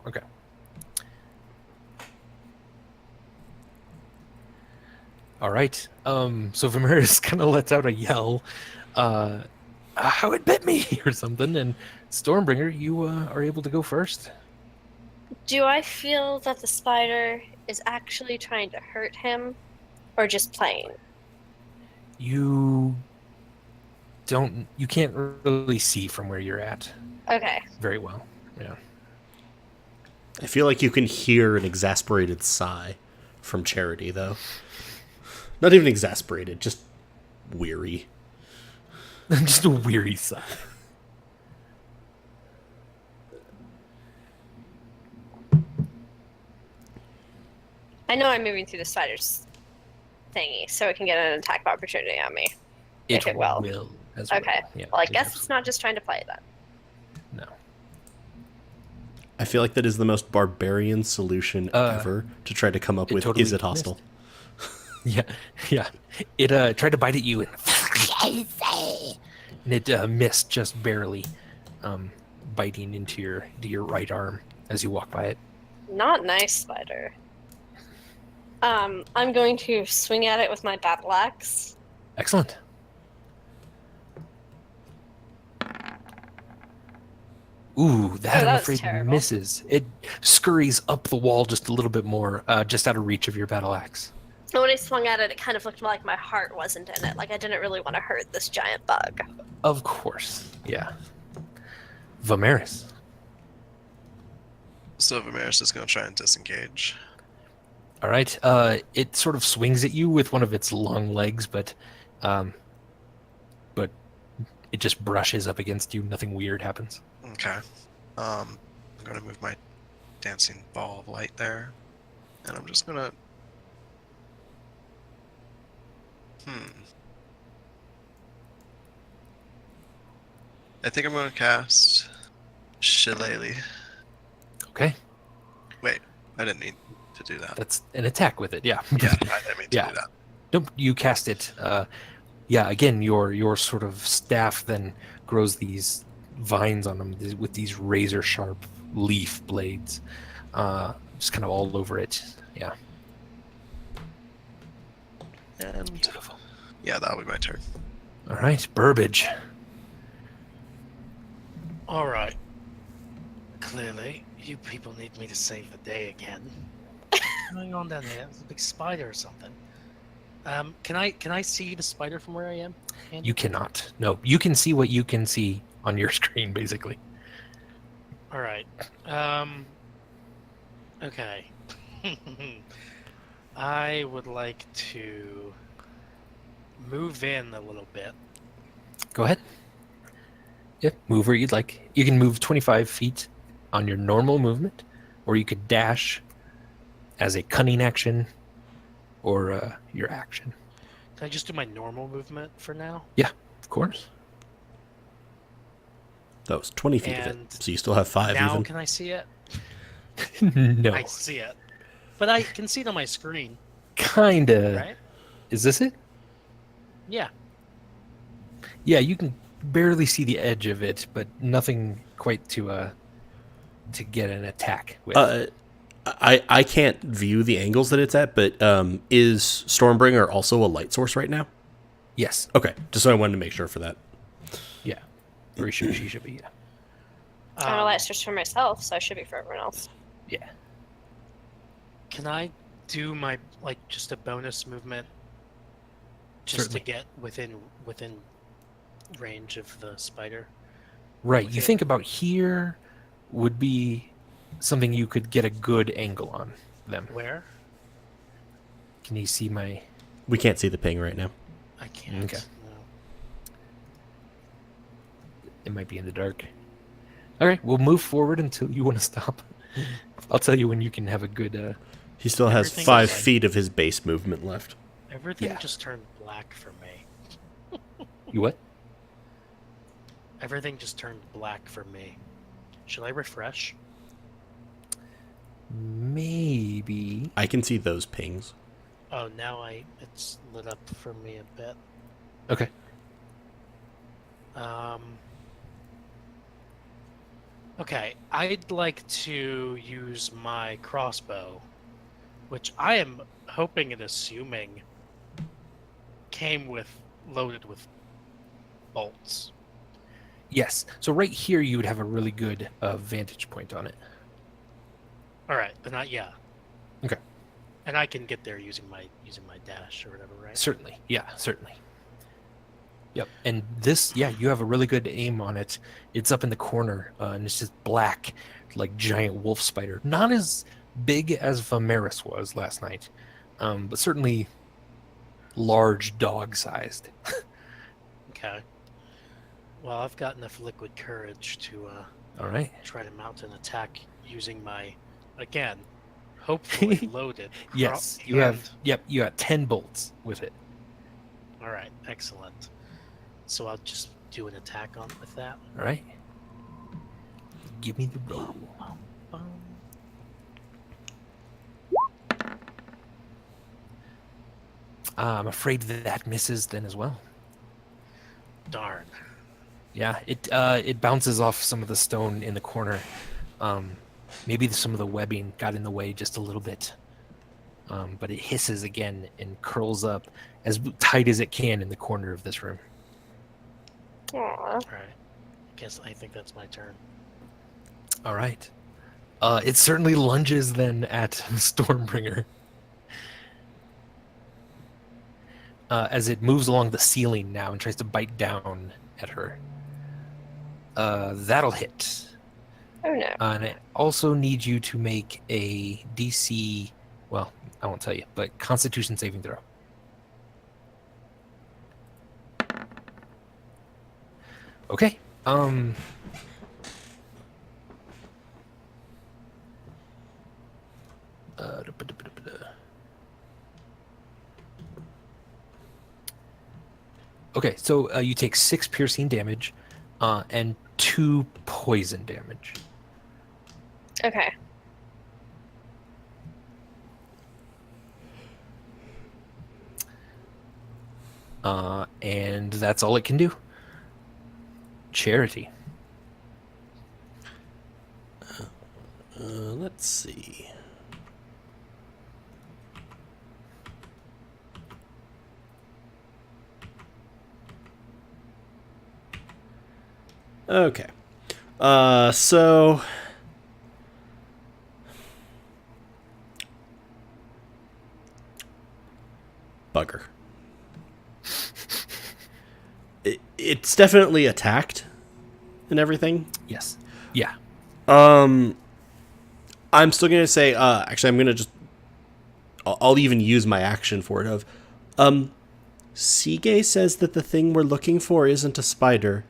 Okay. All right. So Vamaris kind of lets out a yell. How it bit me or something, and Stormbringer, you are able to go first. Do I feel that the spider is actually trying to hurt him, or just playing? You can't really see from where you're at Okay. very well. Yeah. I feel like you can hear an exasperated sigh from Charity, though. Not even exasperated, just weary. Just a weary sigh. I know I'm moving through the spider's thingy, so it can get an attack of opportunity on me. If it will. As Okay. well. Yeah, Well, I guess it's not just trying to play then. No. I feel like that is the most barbarian solution ever to try to come up it with, totally is it hostile? Yeah. It tried to bite at you, and it missed just barely, biting into your right arm as you walk by it. Not nice, spider. I'm going to swing at it with my battle axe. Excellent. Ooh, that I'm was afraid terrible. misses. It scurries up the wall just a little bit more, just out of reach of your battle axe. And when I swung at it, it kind of looked like my heart wasn't in it. Like I didn't really want to hurt this giant bug. Of course, yeah. Vamaris. So Vamaris is going to try and disengage. All right. It sort of swings at you with one of its long legs, but it just brushes up against you. Nothing weird happens. Okay. I'm going to move my dancing ball of light there, and I'm just going to... I think I'm going to cast Shillelagh. Okay. Wait, I didn't need to do that. That's an attack with it. Yeah. Yeah, I didn't mean to Yeah. do that. Nope. You cast it. Again, your sort of staff then grows these vines on them with these razor sharp leaf blades, just kind of all over it. Yeah. And Beautiful. yeah, that'll be my turn. All right, Burbage. All right. Clearly, you people need me to save the day again. What's going on down here? There's a big spider or something. Can I see the spider from where I am? Andy? You cannot. No, you can see what you can see on your screen, basically. All right. Okay. I would like to move in a little bit. Go ahead. Yep, move where you'd like. You can move 25 feet on your normal movement, or you could dash as a cunning action, or your action. Can I just do my normal movement for now? Yeah, of course. That was 20 feet of And it, so you still have 5 now even. can I see it? No, I see it. But I can see it on my screen, kinda. right? Is this it? Yeah. Yeah, you can barely see the edge of it, but nothing quite to get an attack with. I can't view the angles that it's at, but is Stormbringer also a light source right now? Yes. Okay, just so I wanted to make sure for that. Yeah. Pretty sure she should be. Yeah. I'm a light source for myself, so I should be for everyone else. Yeah. Can I do my just a bonus movement just Certainly. to get within range of the spider? Right. You Okay. think about here would be something you could get a good angle on them. Where? Can you see my... We can't see the ping right now. I can't. Okay. No. It might be in the dark. All right, we'll move forward until you want to stop. I'll tell you when you can have a good... He still has Everything 5 is- feet of his base movement left. Everything Yeah. just turned black for me. You what? Everything just turned black for me. Should I refresh? Maybe. I can see those pings. Oh, now it's lit up for me a bit. Okay. Okay, I'd like to use my crossbow, which I am hoping and assuming came loaded with bolts. Yes. So right here, you would have a really good vantage point on it. All right, then yeah. Okay. And I can get there using my dash or whatever, right? Certainly. Yeah, certainly. Yep. And this, yeah, you have a really good aim on it. It's up in the corner, and it's just black, like giant wolf spider. Not as big as Vamaris was last night, but certainly large dog-sized. Okay. Well, I've got enough liquid courage to All right. try to mount an attack using my, again, hopefully loaded. Yes, you have. Yep, you got 10 bolts with it. All right, excellent. So I'll just do an attack with that. All right. Give me the roll. I'm afraid that misses then as well. Darn. Yeah, it bounces off some of the stone in the corner. Maybe some of the webbing got in the way just a little bit. But it hisses again and curls up as tight as it can in the corner of this room. Aw. All right. I think that's my turn. All right. It certainly lunges then at Stormbringer. As it moves along the ceiling now and tries to bite down at her. That'll hit. Oh no. And it also needs you to make a DC, well, I won't tell you, but Constitution saving throw. Okay. Okay, so you take 6 piercing damage and 2 poison damage. Okay. And that's all it can do. Charity. Let's see. Okay. So bugger. It's definitely attacked and everything. Yes. Yeah. I'm still gonna say. Actually, I'm gonna just. I'll even use my action for it. Sige says that the thing we're looking for isn't a spider,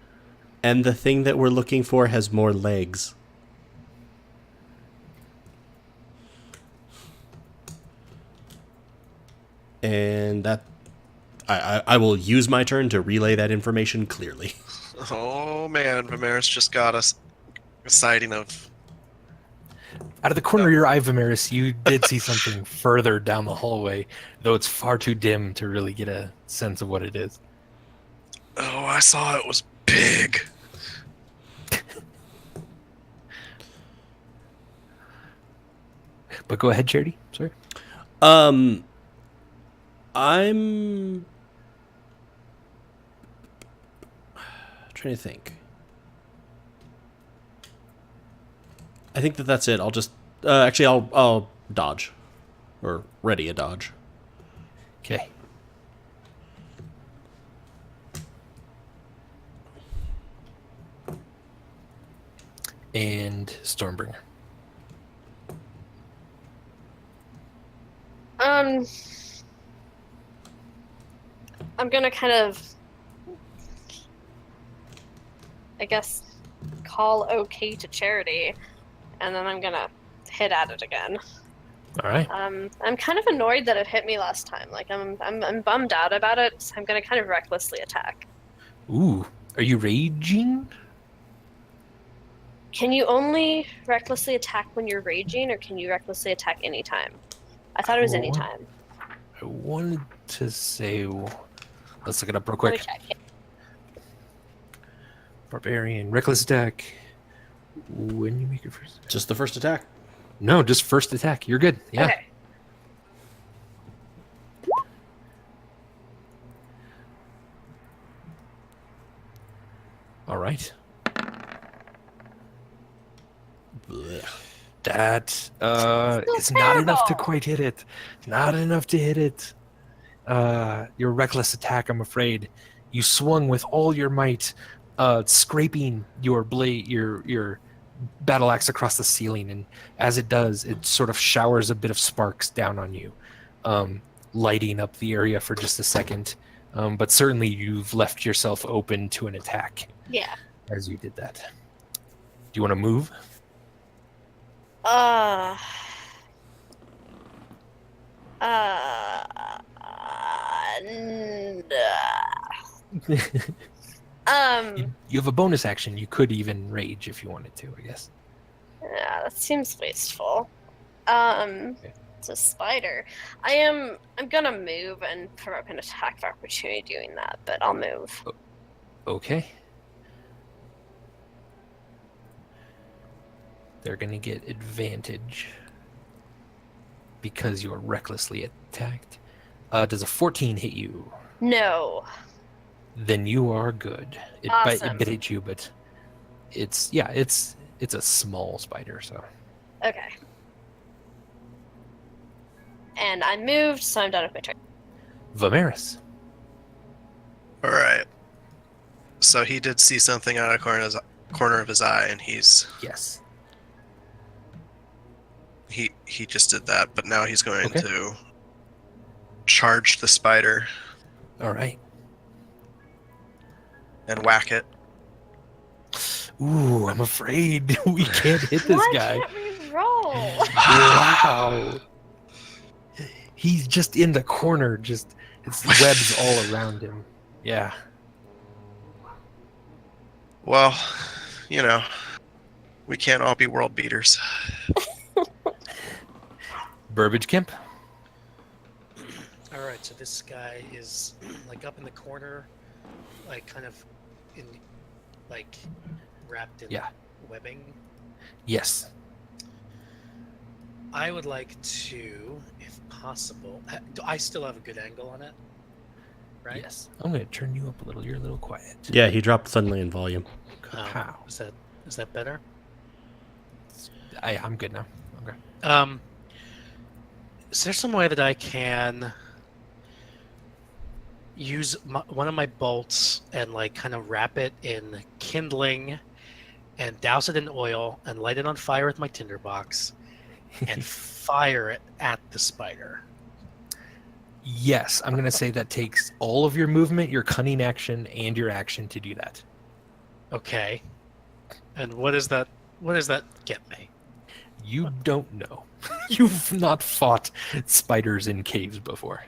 and the thing that we're looking for has more legs. And that. I will use my turn to relay that information clearly. Oh man, Vamaris just got us a sighting of. Out of the corner of your eye, Vamaris, you did see something further down the hallway, though it's far too dim to really get a sense of what it is. Oh, I saw it was big. But go ahead, Charity. Sorry. I'm trying to think. I think that's it. I'll just actually I'll dodge, or ready a dodge. Okay. And Stormbringer. I'm gonna kind of, I guess, call okay to Charity, and then I'm gonna hit at it again. All right. I'm kind of annoyed that it hit me last time. Like I'm bummed out about it. So I'm gonna kind of recklessly attack. Ooh. Are you raging? Can you only recklessly attack when you're raging, or can you recklessly attack anytime? I thought it was anytime. I wanted to say, let's look it up real Let me quick. check. Barbarian, reckless attack. When you make your first attack. Just the first attack. No, just first attack. You're good. Yeah. Okay. All right. Blech. That Still is not enough to terrible. quite hit it. Not enough to hit it. Your reckless attack, I'm afraid. You swung with all your might, scraping your blade, your battle axe across the ceiling, and as it does, it sort of showers a bit of sparks down on you, lighting up the area for just a second. But certainly, you've left yourself open to an attack Yeah. as you did that. Do you want to move? Uh, and, You have a bonus action. You could even rage if you wanted to, I guess. yeah, that seems wasteful. Okay. It's a spider. I'm gonna move and provoke an attack of opportunity doing that, but I'll move. Okay. They're going to get advantage because you're recklessly attacked. Does a 14 hit you? No. Then you are good. It Awesome. bit you, but it's a small spider, so. Okay. And I moved, so I'm done with my turn. Vamaris. All right. So he did see something out of the corner of his eye, and Yes. he just did that. But now he's going Okay. to charge the spider All right. and whack it. Ooh, I'm afraid we can't hit this Why guy. can't we roll? Wow. He's just in the corner, just it's webs all around him. Yeah. Well, we can't all be world beaters. Burbage Kemp. All right, so this guy is like up in the corner, like kind of in, like wrapped in Yeah. webbing. Yes. I would like to, if possible, do I still have a good angle on it? Right? Yes. I'm going to turn you up a little. You're a little quiet. Yeah, he dropped suddenly in volume. How? Is that better? I'm good now. Okay. Is there some way that I can use one of my bolts and like kind of wrap it in kindling and douse it in oil and light it on fire with my tinderbox and fire it at the spider? Yes, I'm going to say that takes all of your movement, your cunning action, and your action to do that. Okay. And what does that get me? You don't know. You've not fought spiders in caves before.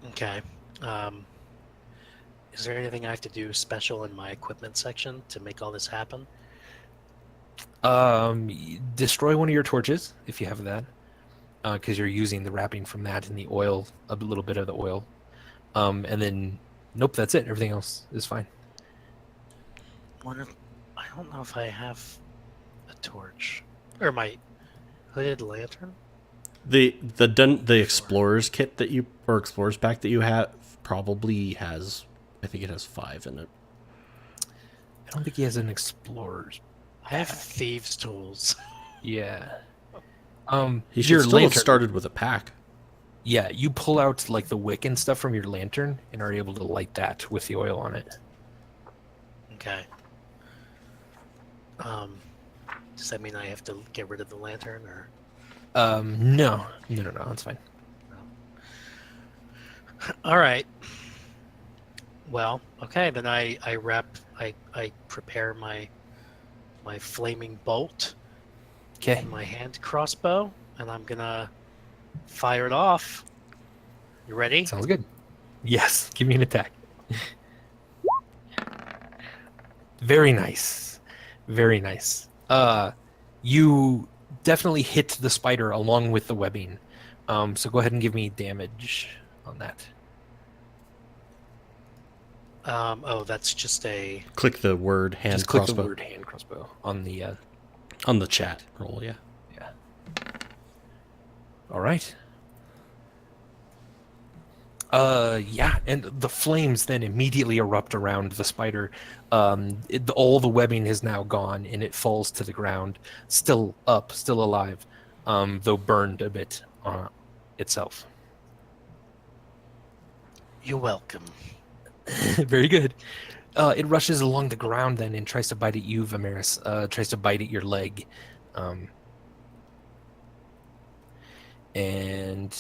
Okay. Is there anything I have to do special in my equipment section to make all this happen? Destroy one of your torches if you have that, because you're using the wrapping from that and the oil, a little bit of the oil. And then, nope, that's it. Everything else is fine. I don't know if I have a torch or my hooded lantern. The explorer's kit that you or explorer's pack that you have probably has, I think it has 5 in it. I don't think he has an explorer's. I have thieves' tools. Yeah. He should your still have lantern. started with a pack. Yeah, you pull out like the wick and stuff from your lantern and are able to light that with the oil on it. Okay. Does that mean I have to get rid of the lantern, or? No, it's fine. All right. Well, okay, then I prepare my flaming bolt Okay, in my hand crossbow, and I'm gonna fire it off. You ready? sounds good. Yes, give me an attack. Very nice. Very nice. You definitely hit the spider along with the webbing. So go ahead and give me damage on that. Oh, that's just a. Click the word hand Just click crossbow the word hand crossbow on the on the chat roll. Yeah. yeah. All right. Yeah, and the flames then immediately erupt around the spider. All the webbing is now gone, and it falls to the ground, still up, still alive, though burned a bit itself. You're welcome. Very good. It rushes along the ground then and tries to bite at you, Vamaris. Tries to bite at your leg. And...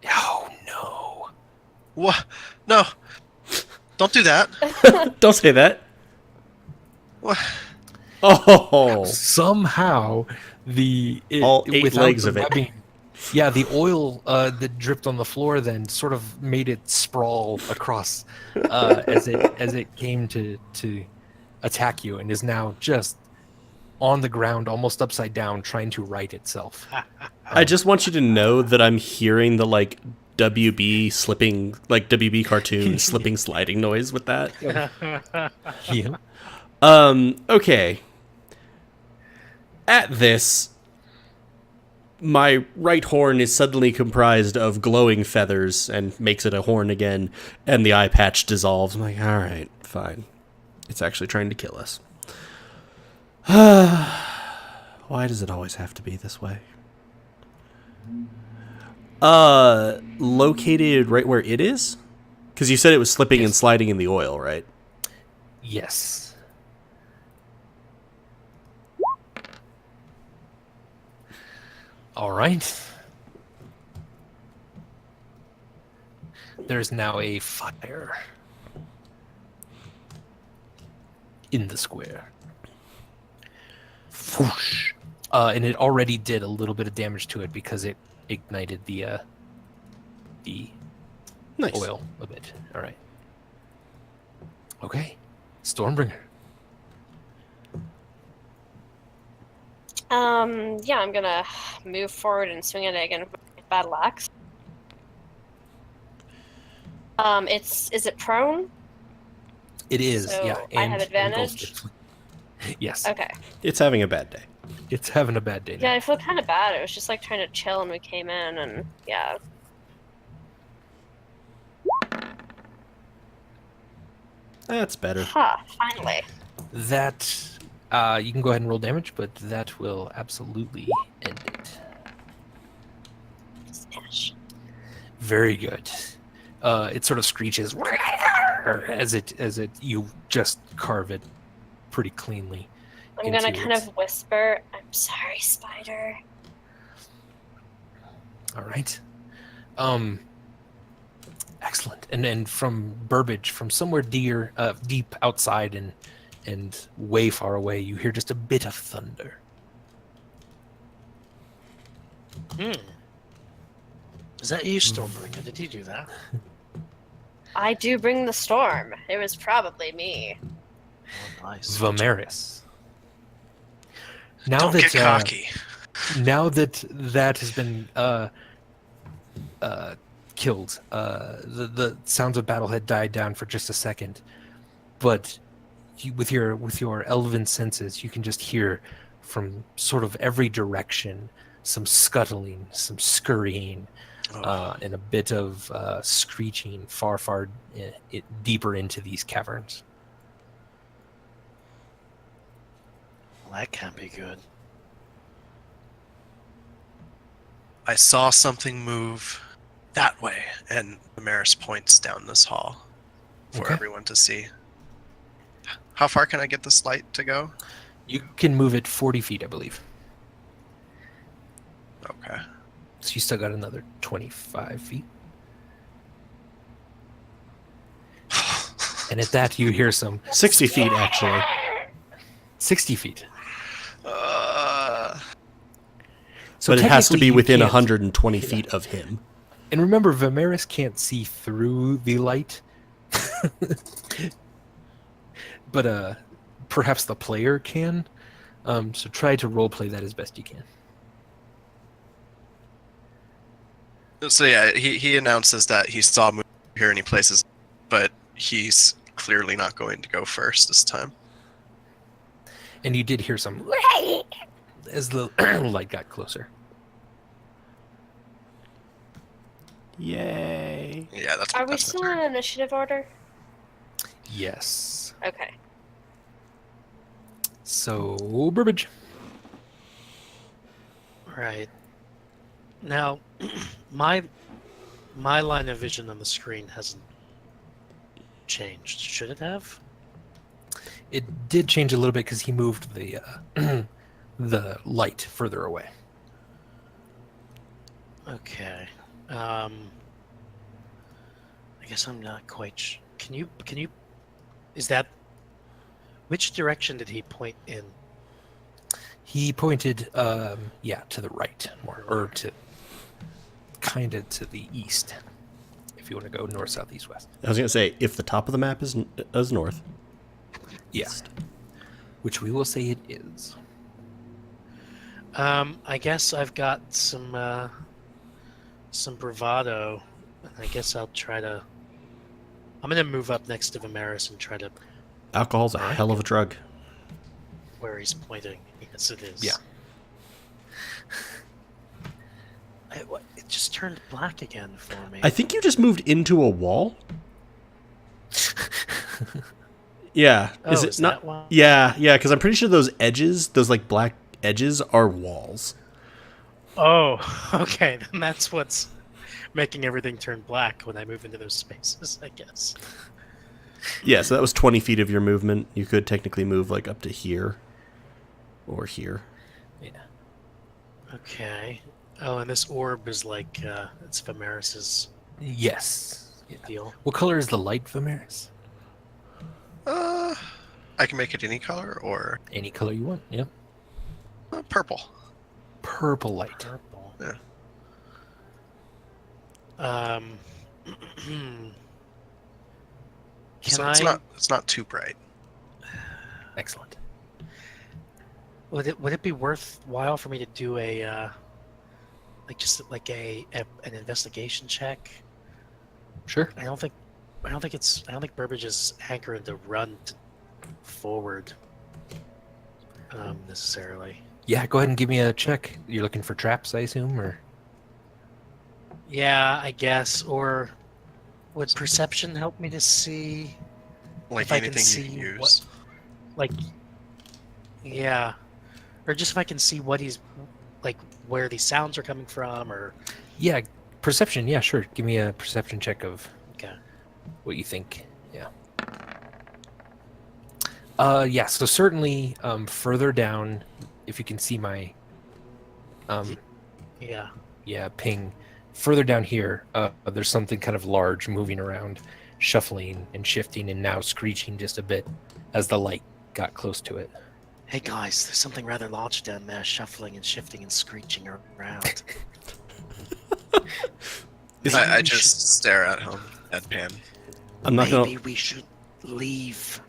Oh, no. What? No. Don't do that. Don't say that. What? Oh, Somehow, all 8 without legs the of it. webbing, yeah, the oil that dripped on the floor then sort of made it sprawl across as it came to attack you, and is now just on the ground, almost upside down, trying to right itself. I just want you to know that I'm hearing the like WB slipping, like WB cartoon slipping sliding noise with that. Yeah. Okay. At this, my right horn is suddenly comprised of glowing feathers and makes it a horn again, and the eye patch dissolves. I'm like, all right, fine. It's actually trying to kill us. Why does it always have to be this way? Located right where it is? Because you said it was slipping and sliding in the oil, right? Yes. All right. There's now a fire in the square. Whoosh. And it already did a little bit of damage to it because it ignited the Nice. oil a bit. All right. Okay. Stormbringer. Yeah, I'm gonna move forward and swing at it again with my battle axe. Is it prone? It is, So yeah. I have engulfed advantage? it. Yes. Okay. It's having a bad day. It's having a bad day now. Yeah, I feel kind of bad. It was just like trying to chill and we came in and yeah. That's better. Ha, finally. That you can go ahead and roll damage, but that will absolutely end it. Smash. Very good. It sort of screeches as you just carve it pretty cleanly. I'm gonna into kind its- of whisper, I'm sorry, spider. All right. Excellent. And then from Burbage, from somewhere deep outside and way far away, you hear just a bit of thunder. Is that you, Stormbringer? Did you do that? I do bring the storm. It was probably me. Oh, nice. Vamaris. Now Don't that get cocky. now that has been killed, the sounds of battle had died down for just a second, but with your elven senses, you can just hear from sort of every direction some scuttling, some scurrying, and a bit of screeching far deeper into these caverns. Well, that can't be good. I saw something move that way, and Vamaris points down this hall for Okay. everyone to see. How far can I get this light to go? You can move it 40 feet, I believe. Okay. So you still got another 25 feet. And at that, you hear some 60 feet, actually. 60 feet. So But it has to technically be you within can't- 120 feet of him. And remember, Vamaris can't see through the light. But perhaps the player can. So try to roleplay that as best you can. So yeah, he announces that he saw movement here and he places, but he's clearly not going to go first this time. And you did hear some as the light got closer. Yay. Yeah, that's. Are we that's still in initiative order? Yes. Okay. So, Burbage. Right. Now, my line of vision on the screen hasn't changed. Should it have? It did change a little bit because he moved the the light further away. Okay. I guess I'm not quite. Can you? Is that? Which direction did he point in? He pointed, to the right more, or to kind of to the east, if you want to go north, south, east, west. I was going to say, if the top of the map is north. Yeah. Which we will say it is. I guess I've got some bravado. I guess I'll try to. I'm gonna move up next to Vamaris and try to Alcohol's a hell of a drug. where he's pointing. Yes, it is. Yeah. It just turned black again for me. I think you just moved into a wall. Yeah. Oh, is it is not? that why? Yeah, because I'm pretty sure those edges, those like black edges, are walls. Oh, okay. Then that's what's making everything turn black when I move into those spaces, I guess. Yeah, so that was 20 feet of your movement. You could technically move like up to here or here. Yeah. Okay. Oh, and this orb is like it's Vamaris's Yes. Yeah. deal. What color is the light, Vamaris? I can make it any color or Any color you want. Yep. purple. Purple light. Purple. Yeah. Can So I? it's not too bright. Excellent. Would it be worthwhile for me to do a an investigation check? Sure. I don't think Burbage is hankering to run forward necessarily. Yeah, go ahead and give me a check. You're looking for traps, I assume, or Yeah, I guess. Or would perception help me to see? Like If I can anything see you can what- use. Like, yeah, or just if I can see what he's like, where these sounds are coming from, or yeah, perception. Yeah, sure. Give me a perception check of okay. what you think. Yeah. Yeah. So certainly, further down, if you can see my, Yeah. ping. Further down here, there's something kind of large moving around, shuffling and shifting, and now screeching just a bit as the light got close to it. Hey guys, there's something rather large down there, shuffling and shifting and screeching around. I just stare at him, deadpan. I'm not Maybe gonna. we should leave,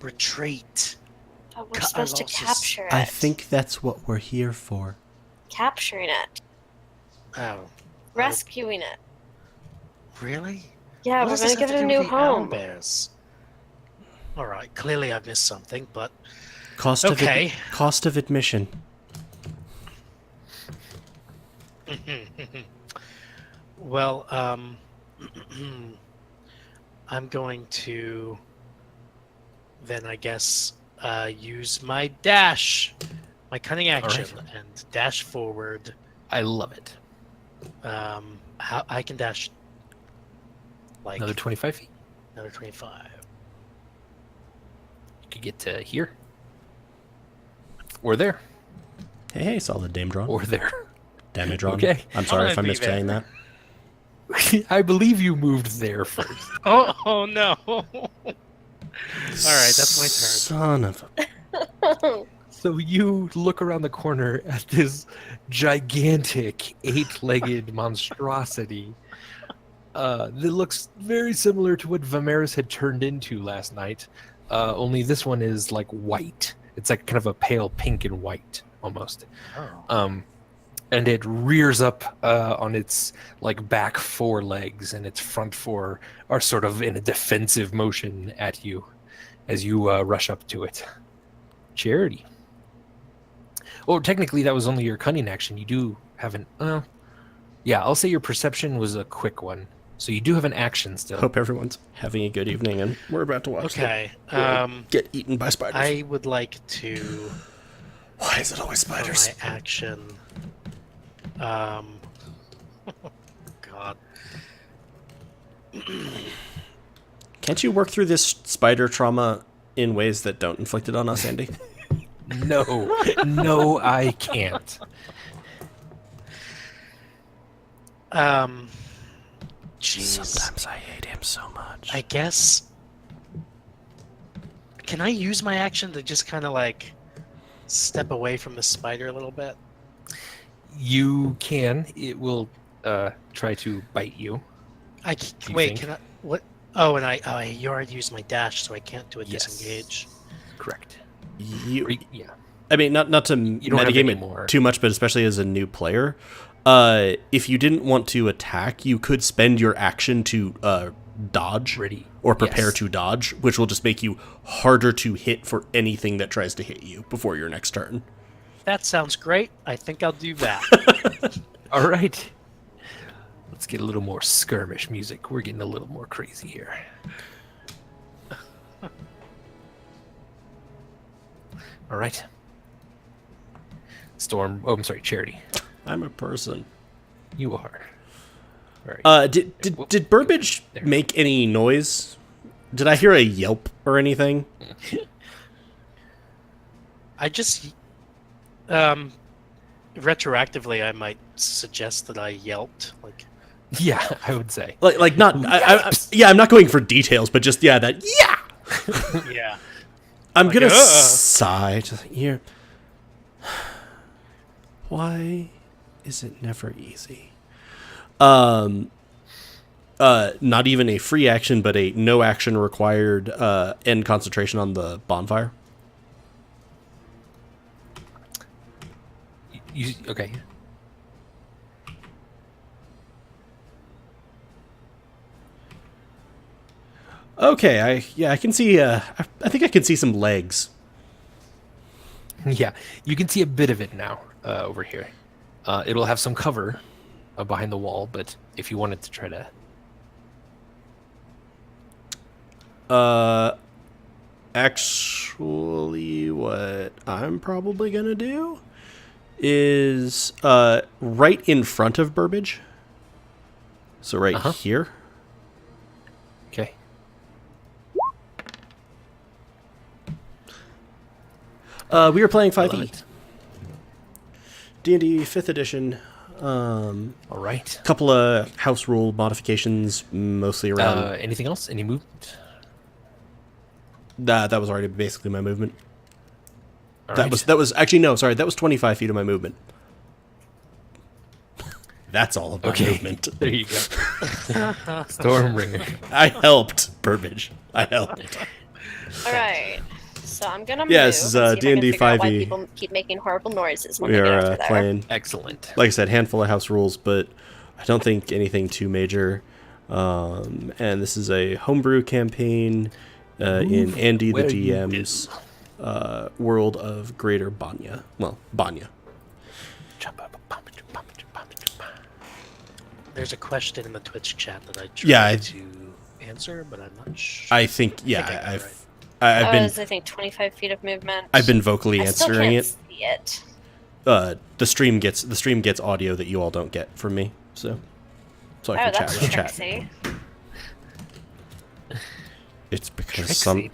retreat. But we're Cut our supposed to losses. capture it. I think that's what we're here for. Capturing it. Oh, Rescuing it. really? Yeah, What we're does this gonna give have it a to do new with the home. owlbears? All right, clearly I've missed something, but Cost Okay. cost of admission. well, I'm going to then, I guess, use my dash, my cunning action, and dash forward. I love it. How I can dash like Another 25 feet. another 25. You could get to here, or there, Hey, solid dame drawn. or there. Damage drawn. Okay. I'm sorry I'm if I gonna missed be saying that. I believe you moved there first. Oh no! All right, that's my turn. Son of a... So you look around the corner at this gigantic 8-legged monstrosity that looks very similar to what Vamaris had turned into last night. only this one is like white. It's like kind of a pale pink and white almost. Oh. And it rears up on its like back 4 legs, and its front 4 are sort of in a defensive motion at you as you rush up to it. Charity. Oh, technically that was only your cunning action. You do have an yeah, I'll say your perception was a quick one, so you do have an action still. Hope everyone's having a good evening, and we're about to watch Okay. them get eaten by spiders. I would like to. Why is it always For spiders? my action. God. Can't you work through this spider trauma in ways that don't inflict it on us, Andy? No, I can't. Jeez. Sometimes I hate him so much. I guess. Can I use my action to just kind of like step away from the spider a little bit? You can. It will try to bite you. Wait. think? Can I? What? Oh, and you already used my dash, so I can't do a Yes. disengage. Correct. Yeah. I mean, not to don't have metagame any it more. too much, but especially as a new player, if you didn't want to attack, you could spend your action to dodge Ready. or prepare Yes. to dodge, which will just make you harder to hit for anything that tries to hit you before your next turn. That sounds great. I think I'll do that. All right. Let's get a little more skirmish music. We're getting a little more crazy here. All right. Storm. Oh, I'm sorry, Charity. I'm a person. You are. All right. Did Burbage There. make any noise? Did I hear a yelp or anything? I just retroactively, I might suggest that I yelped. Like, Yeah, I would say. Like not. I'm not going for details, but just that. Yeah. yeah. I'm Like, gonna "Ugh." sigh. Just here. Why is it never easy? Not even a free action, but a no action required end concentration on the bonfire. Okay. Okay, I can see. I think I can see some legs. Yeah, you can see a bit of it now over here. It'll have some cover behind the wall, but if you wanted to try to... Actually, what I'm probably gonna do is right in front of Burbage. So right here. Okay. We were playing I love 5e. it. D&D 5th edition. All right. Couple of house rule modifications, mostly around. Anything else? Any movement? That was already basically my movement. All That right. was actually no, sorry, that was 25 feet of my movement. That's all of my Okay. movement. There you go. Stormbringer. I helped Burbage. I helped. All right. So I'm gonna Yeah, move. this is, and see if I can D&D figure out why 5e. people keep making horrible noises when We they get are over there. playing, Excellent. like I said, handful of house rules, but I don't think anything too major. And this is a homebrew campaign in Andy the where you DM's world of Greater Banya. Well, Banya. There's a question in the Twitch chat that I Yeah, tried to answer, but I'm not sure. I think, yeah, I got it I've right. I've That been was, I think, 25 feet of movement. I've been vocally I still answering can't it. see it. The stream gets audio that you all don't get from me, so I Oh, can chat that's with chat. tricksy. It's because Trixie.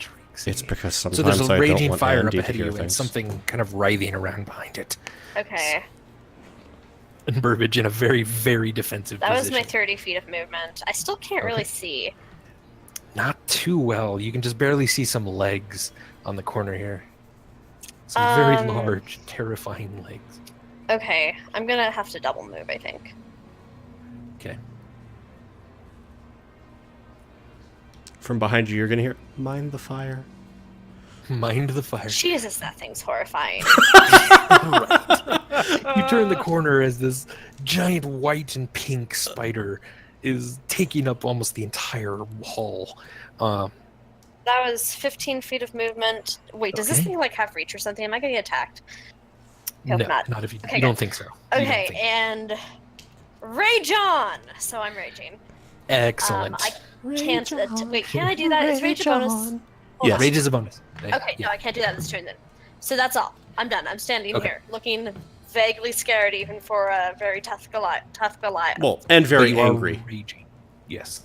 it's because So sometimes there's a I don't raging want fire up Andy to ahead of hear you and things. something kind of writhing around behind it. Okay. And Burbage in a very, very defensive That was position. my 30 feet of movement. I still can't really see. Not too well. You can just barely see some legs on the corner here. Some very large, terrifying legs. Okay, I'm gonna have to double move, I think. Okay. From behind you, you're gonna hear "Mind the fire." Mind the fire. Jesus, that thing's horrifying. You turn the corner as this giant white and pink spider is taking up almost the entire hall. That was 15 feet of movement. Wait, does this Okay. thing like have reach or something? Am I getting attacked? No, Hope not. not if you, Okay, you don't good. think so. You don't Okay, think- and rage on. So I'm raging. Excellent. I can't. Wait, can I do that? Is rage a bonus? Hold Yes. on. Rage is a bonus. Okay, no, I can't do that this turn then. So that's all. I'm done. I'm standing Okay. here, looking vaguely scared, even for a very tough Goliath. Well, and But very you are angry. Raging. Yes.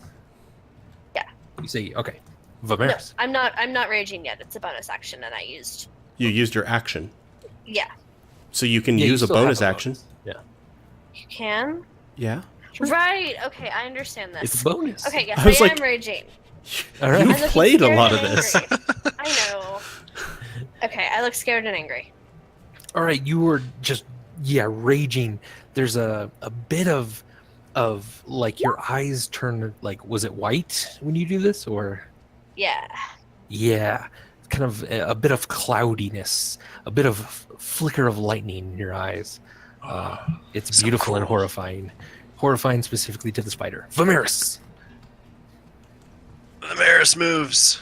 Yeah. You say okay. No, Vamaris. I'm not raging yet. It's a bonus action, and I used. You used your action. Yeah, So you can Yeah, you use a still have bonus action. Yeah. you can. Yeah. Right. Okay, I understand this. It's a bonus. Okay, yes, I was I like- am raging. All right. You've I'm looking played a scared lot and of this. angry. I know. Okay, I look scared and angry. All right, you were just raging. There's a bit of like your eyes turn like, was it white when you do this, or Yeah. yeah, kind of a bit of cloudiness, a bit of flicker of lightning in your eyes. It's So beautiful and cool. horrifying specifically to the spider. Vamaris. Vamaris moves.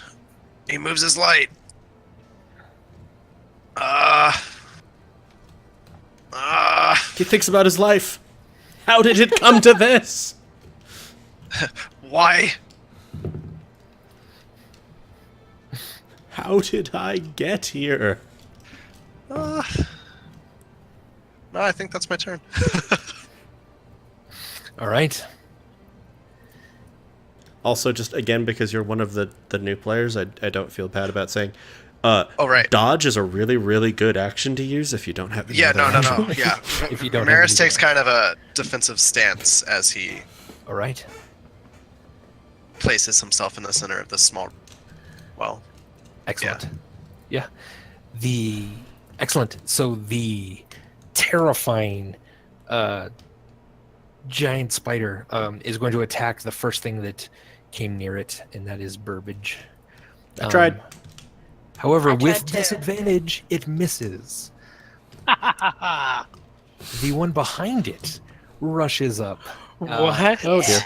He moves his light. He thinks about his life. How did it come to this? Why? How did I get here? No, I think that's my turn. All right. Also, just again, because you're one of the new players, I don't feel bad about saying. Oh, right. Dodge is a really, really good action to use if you don't have any Yeah, other no. action. Yeah. If you don't have Vamaris any takes damage. kind of a defensive stance as he All right. places himself in the center of this small. Well, Excellent. Yeah. Excellent. So the terrifying giant spider is going to attack the first thing that came near it, and that is Burbage. I tried. However, I with tried too. disadvantage, it misses. The one behind it rushes up. What? Oh dear.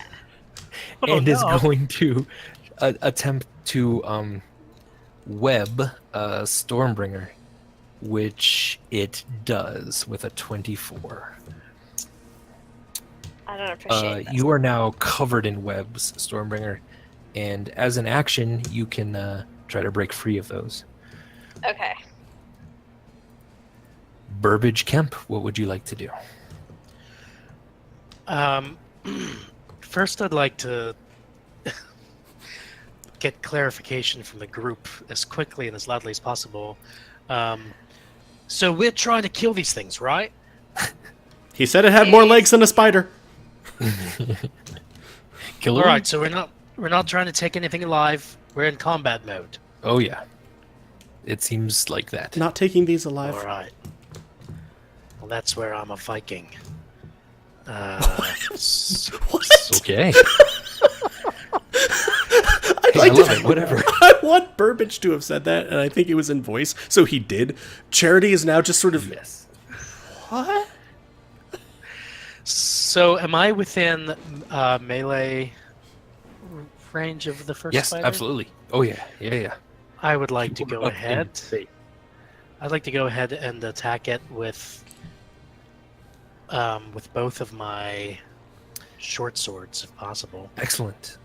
And is no. going to attempt to web Stormbringer, which it does with a 24. I don't appreciate this. You are now covered in webs, Stormbringer, and as an action, you can try to break free of those. Okay. Burbage Kemp, what would you like to do? First, I'd like to get clarification from the group as quickly and as loudly as possible. So we're trying to kill these things, right? He said it had more legs than a spider. Kill All him? right. So we're not trying to take anything alive. We're in combat mode. Oh yeah, it seems like that. Not taking these alive. All right. Well, that's where I'm a Viking. Okay. I'd Hey, like I love to. it. Whatever. I want Burbage to have said that, and I think it was in voice, so he did. Charity is now just sort of. Yes. What? So, am I within melee range of the first Yes, spider? absolutely. Oh yeah. I would like to You go were up in ahead. state. I'd like to go ahead and attack it with both of my short swords, if possible. Excellent.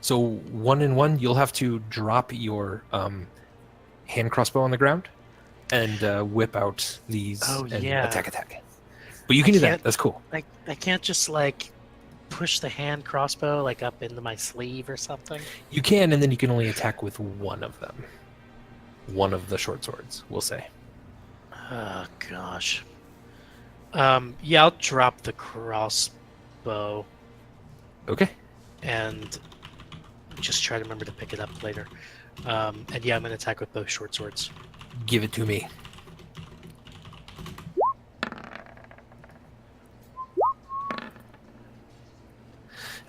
So 1-in-1, you'll have to drop your hand crossbow on the ground and whip out these Oh, and yeah. attack. But you can do that. Can't- That's cool. I can't just like push the hand crossbow like up into my sleeve or something. You can, and then you can only attack with one of them. One of the short swords, we'll say. Oh gosh. Yeah, I'll drop the crossbow Okay. and just try to remember to pick it up later. And yeah, I'm gonna attack with both short swords. Give it to me.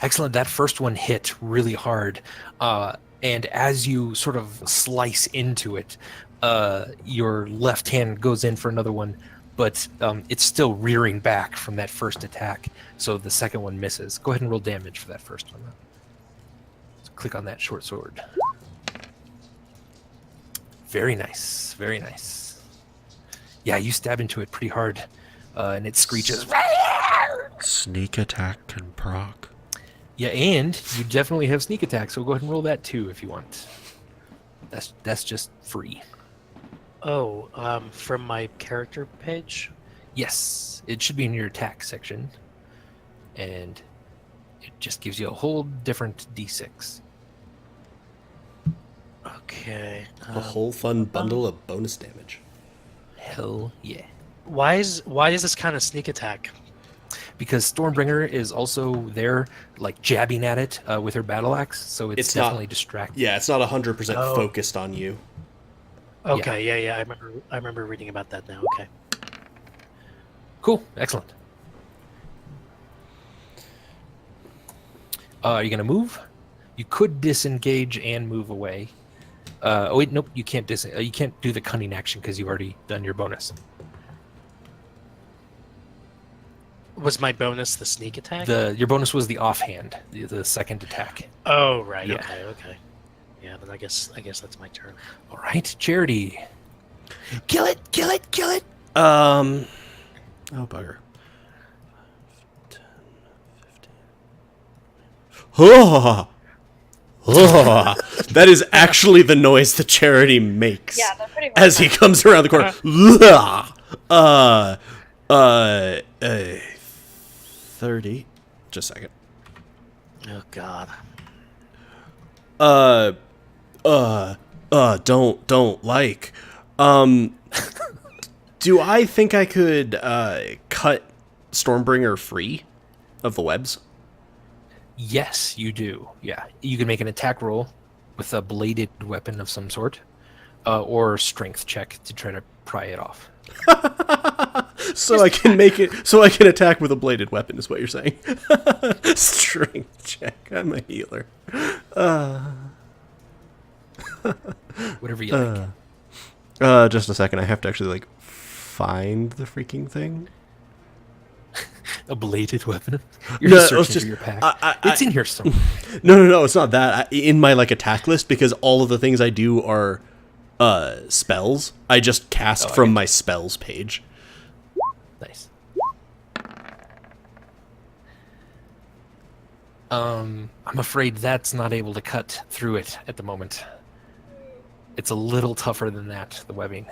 Excellent. That first one hit really hard. And as you sort of slice into it, your left hand goes in for another one, but it's still rearing back from that first attack, so the second one misses. Go ahead and roll damage for that first one. So click on that short sword. Very nice, very nice. Yeah, you stab into it pretty hard, and it screeches. Sneak attack can proc. Yeah, and you definitely have sneak attack, so go ahead and roll that too if you want. That's just free. Oh, from my character page? Yes, it should be in your attack section, and it just gives you a whole different d6. Okay. A whole fun bundle of bonus damage. Hell yeah. Why is this kind of sneak attack? Because Stormbringer is also there, like jabbing at it with her battle axe, so it's definitely distracting. Yeah, it's not 100% Oh. focused on you. Okay, yeah, I remember reading about that now. Okay. Cool, excellent. Are you gonna move? You could disengage and move away. Oh wait, nope, you can't you can't do the cunning action because you've already done your bonus. Was my bonus the sneak attack? Your bonus was the offhand, the second attack. Oh, right. Yeah. Okay. Yeah, then I guess that's my turn. All right, Charity. Kill it! Kill it! Kill it! Oh, bugger. 10, 15. That is actually the noise the Charity makes. Yeah, they're pretty as he comes around the corner. 30. Just a second. Oh God. Don't like. Do I think I could cut Stormbringer free of the webs? Yes, you do. Yeah, you can make an attack roll with a bladed weapon of some sort, or strength check to try to pry it off. So I can make it. So I can attack with a bladed weapon, is what you're saying. Strength check. I'm a healer. Whatever you like. Just a second. I have to actually find the freaking thing. A bladed weapon. You're No, just it's searching just- for your pack. It's in here somewhere. No. It's not that. In my attack list, because all of the things I do are spells. I just cast from my spells page. Nice. I'm afraid that's not able to cut through it at the moment. It's a little tougher than that, the webbing.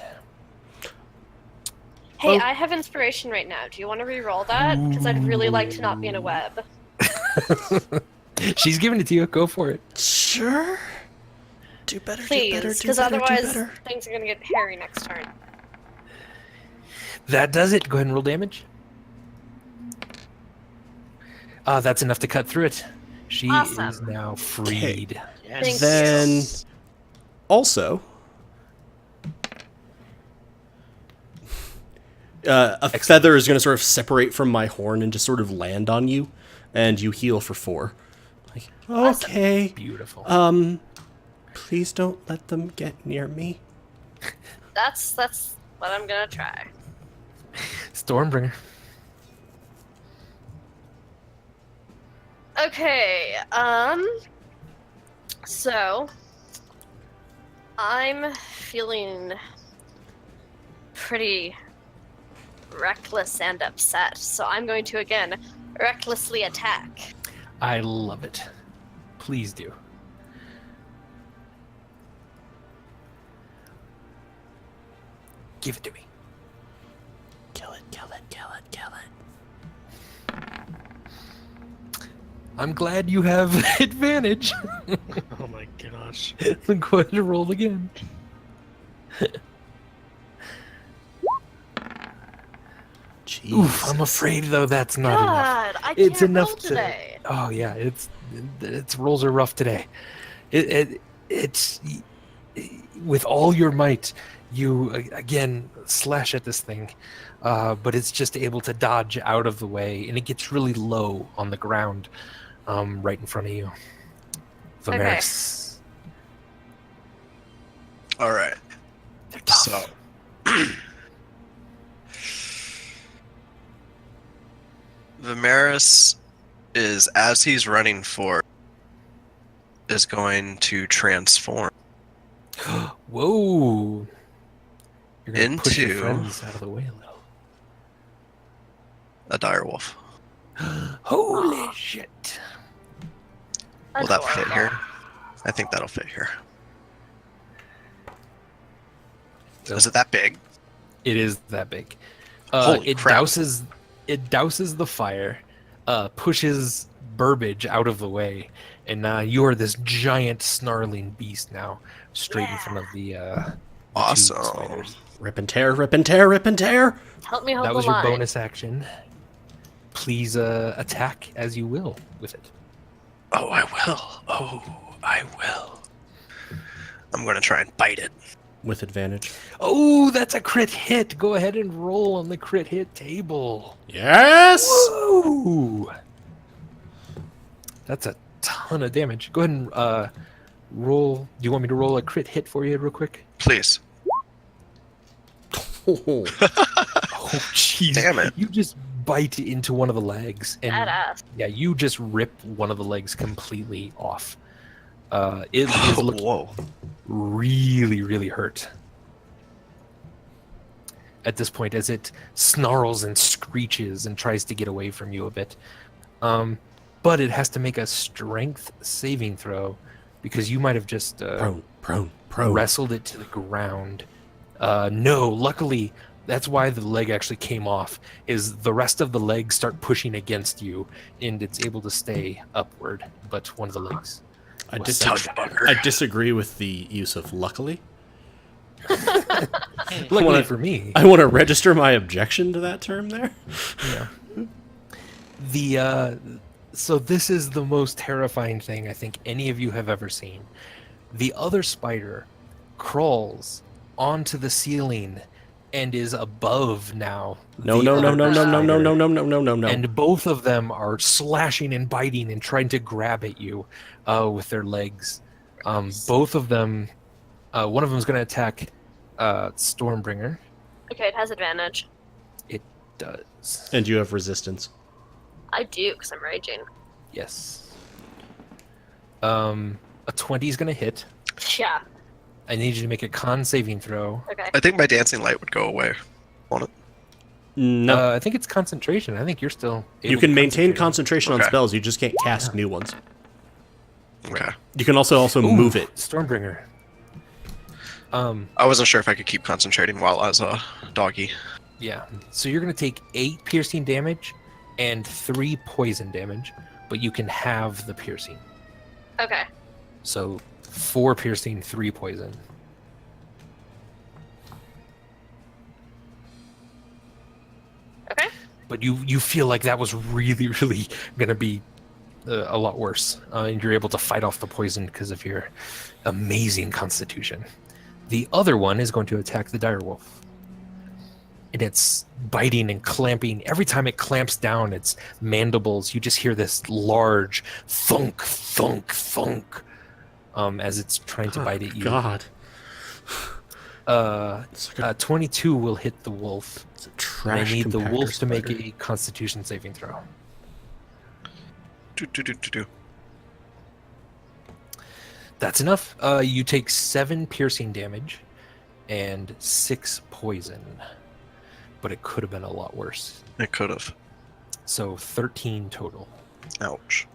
Hey, I have inspiration right now. Do you want to re-roll that? Because I'd really like to not be in a web. She's giving it to you. Go for it. Sure. Do better. Please, because otherwise things are going to get hairy next turn. That does it. Go ahead and roll damage. That's enough to cut through it. She Awesome. is now freed. Yes. Thank Then you. also, a feather is going to sort of separate from my horn and just sort of land on you, and you heal for 4. Okay. Beautiful. Please don't let them get near me. That's what I'm going to try. Stormbringer. Okay, so I'm feeling pretty reckless and upset, so I'm going to again recklessly attack. I love it. Please do. Give it to me. Kill it. I'm glad you have advantage. Oh my gosh. Go ahead and roll again. Jeez. Oof, I'm afraid though that's not enough. God, I It's can't enough roll to. today. Oh yeah, its rolls are rough today. It's with all your might, you again slash at this thing, but it's just able to dodge out of the way, and it gets really low on the ground, right in front of you. Vamaris. So, Vamaris is, as he's running for, is going to transform Whoa! You're gonna push your into friends out of the way a little. a direwolf. Holy shit! Will that fit Adorable. here? I think that'll fit here. Is it that big? It is that big. Holy it crap. douses the fire, pushes Burbage out of the way, and you are this giant snarling beast now, straight in front of the two Awesome. spiders. Rip and tear, rip and tear, rip and tear. Help me hold That the was your line. bonus action. Please attack as you will with it. Oh, I will. Oh, I will. I'm going to try and bite it. With advantage. Oh, that's a crit hit. Go ahead and roll on the crit hit table. Yes! Woo! That's a ton of damage. Go ahead and roll. Do you want me to roll a crit hit for you real quick? Please. Oh, jeez. Damn it. You just bite into one of the legs. And Badass. yeah, you just rip one of the legs completely off. It is looking Whoa. really, really hurt at this point as it snarls and screeches and tries to get away from you a bit. But it has to make a strength saving throw because you might have just Prone. wrestled it to the ground. No, luckily, that's why the leg actually came off, is the rest of the legs start pushing against you, and it's able to stay upward, but one of the legs... I was disagree with the use of luckily. Luckily wanna- for me. I want to register my objection to that term there. Yeah. So this is the most terrifying thing I think any of you have ever seen. The other spider crawls onto the ceiling and is above now. No. And both of them are slashing and biting and trying to grab at you with their legs. Both of them, one of them is going to attack Stormbringer. Okay, it has advantage. It does. And you have resistance. I do, because I'm raging. Yes. A 20 is going to hit. Yeah. I need you to make a con saving throw. Okay. I think my dancing light would go away. Won't it? No. I think it's concentration. I think you're still able You can to maintain concentrate concentration on Okay. spells, you just can't cast new ones. Okay. You can also on it. move Ooh, it. Stormbringer. I wasn't sure if I could keep concentrating while I was a doggy. Yeah. So you're going to take 8 piercing damage and 3 poison damage, but you can have the piercing. Okay. So 4 piercing, 3 poison. Okay. But you feel like that was really, really going to be a lot worse. And you're able to fight off the poison because of your amazing constitution. The other one is going to attack the direwolf. And it's biting and clamping. Every time it clamps down its mandibles, you just hear this large thunk, thunk, thunk as it's trying to bite at you. God. It's like a, 22 will hit the wolf. it's a And trash I need the compactor wolf to make spider. a constitution saving throw. Do. That's enough. You take 7 piercing damage and 6 poison. But it could have been a lot worse. It could have. So 13 total. Ouch.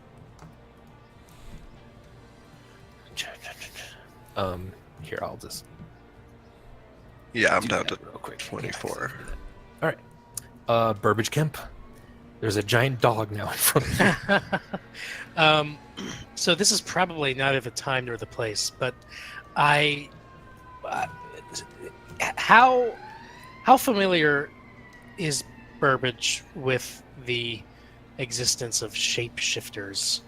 Here, I'll just Yeah, I'm do down that to real quick. 24. All right. Burbage Kemp. There's a giant dog now in front of you. So this is probably neither the time nor the place, but how familiar is Burbage with the existence of shapeshifters?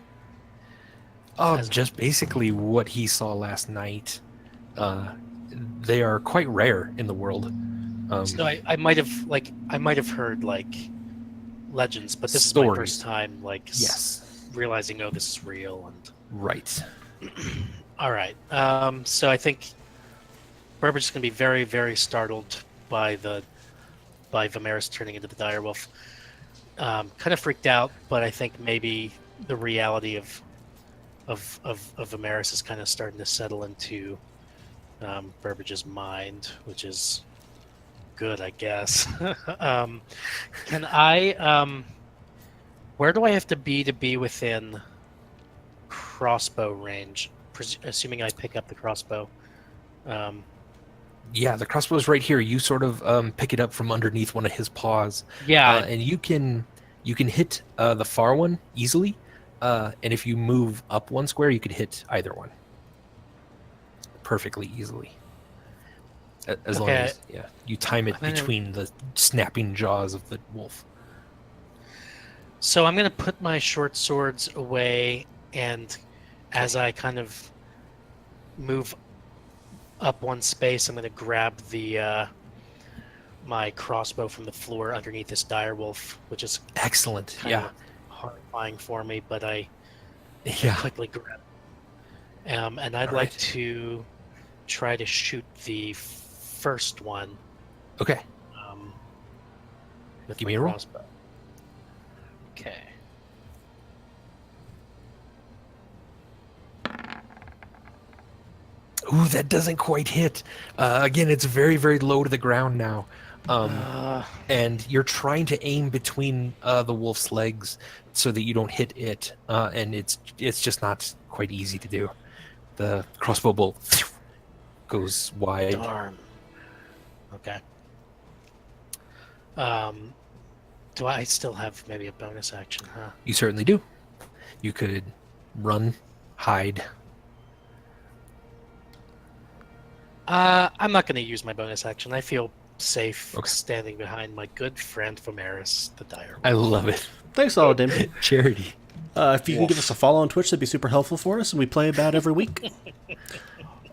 Just basically what he saw last night. They are quite rare in the world. So I might have heard like legends, but this is my Stories. first time Yes. realizing this is real. And Right. all right, so I think Burbage is going to be very, very startled by Vamaris turning into the direwolf. Kind of freaked out, but I think maybe the reality of Vamaris is kind of starting to settle into Burbage's mind, which is good, I guess. Can I? Where do I have to be within crossbow range? Assuming I pick up the crossbow. Yeah, the crossbow's right here. You sort of pick it up from underneath one of his paws. Yeah, and you can hit the far one easily. And if you move up one square, you could hit either one perfectly easily. As long as you time it between the snapping jaws of the wolf. So I'm going to put my short swords away, and as I kind of move up one space, I'm going to grab the my crossbow from the floor underneath this direwolf, which is Excellent. kind of horrifying for me, but I quickly grab it. And I'd like to try to shoot the first one. Okay. With Give my me a roll. crossbow. Okay. Ooh, that doesn't quite hit. Again, it's very, very low to the ground now. And you're trying to aim between the wolf's legs so that you don't hit it. And it's just not quite easy to do. The crossbow bolt goes wide. Darn. Okay. Do I still have maybe a bonus action, huh? You certainly do. You could run, hide. I'm not going to use my bonus action. I feel safe Okay. standing behind my good friend Vamaris, the dire. I love it. Thanks, Aladdin. Charity. If you can give us a follow on Twitch, that'd be super helpful for us, and we play about every week.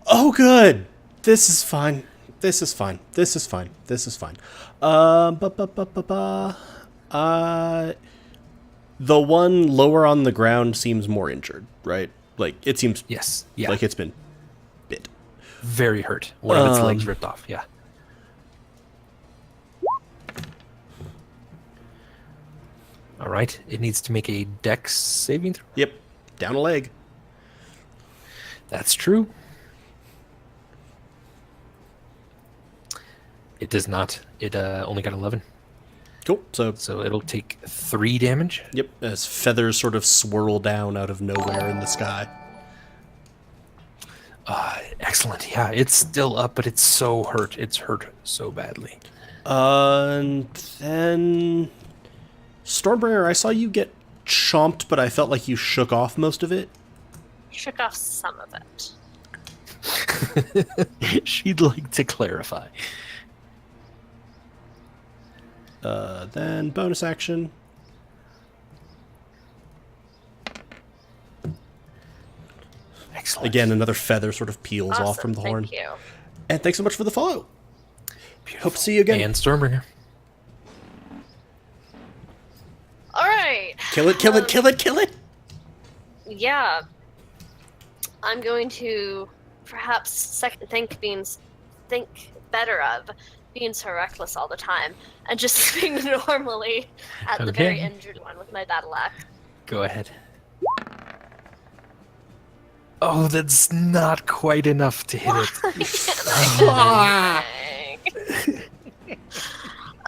Oh, good. This is fine. This is fine. This is fine. This is fine. The one lower on the ground seems more injured, right? Like, it seems Yes. Yeah. like it's been bit. Very hurt. One of its legs ripped off. Yeah. All right. It needs to make a dex saving throw. Yep. Down a leg. That's true. It does not. It only got 11. Cool. So, So it'll take 3 damage. yep, as feathers sort of swirl down out of nowhere in the sky. Excellent. Yeah, it's still up, but it's so hurt. It's hurt so badly. And then Stormbringer, I saw you get chomped, but I felt like you shook off most of it. Shook off some of it. She'd like to clarify. Then bonus action. Excellent. Again, another feather sort of peels off from the horn. Thank you. And thanks so much for the follow. Hope to see you again. And Stormbringer. All right. Kill it, kill it, kill it, kill it! Yeah. I'm going to perhaps think better of being so reckless all the time and just swing normally at the very Okay. injured one with my battle axe. Go ahead. Oh, that's not quite enough to hit it.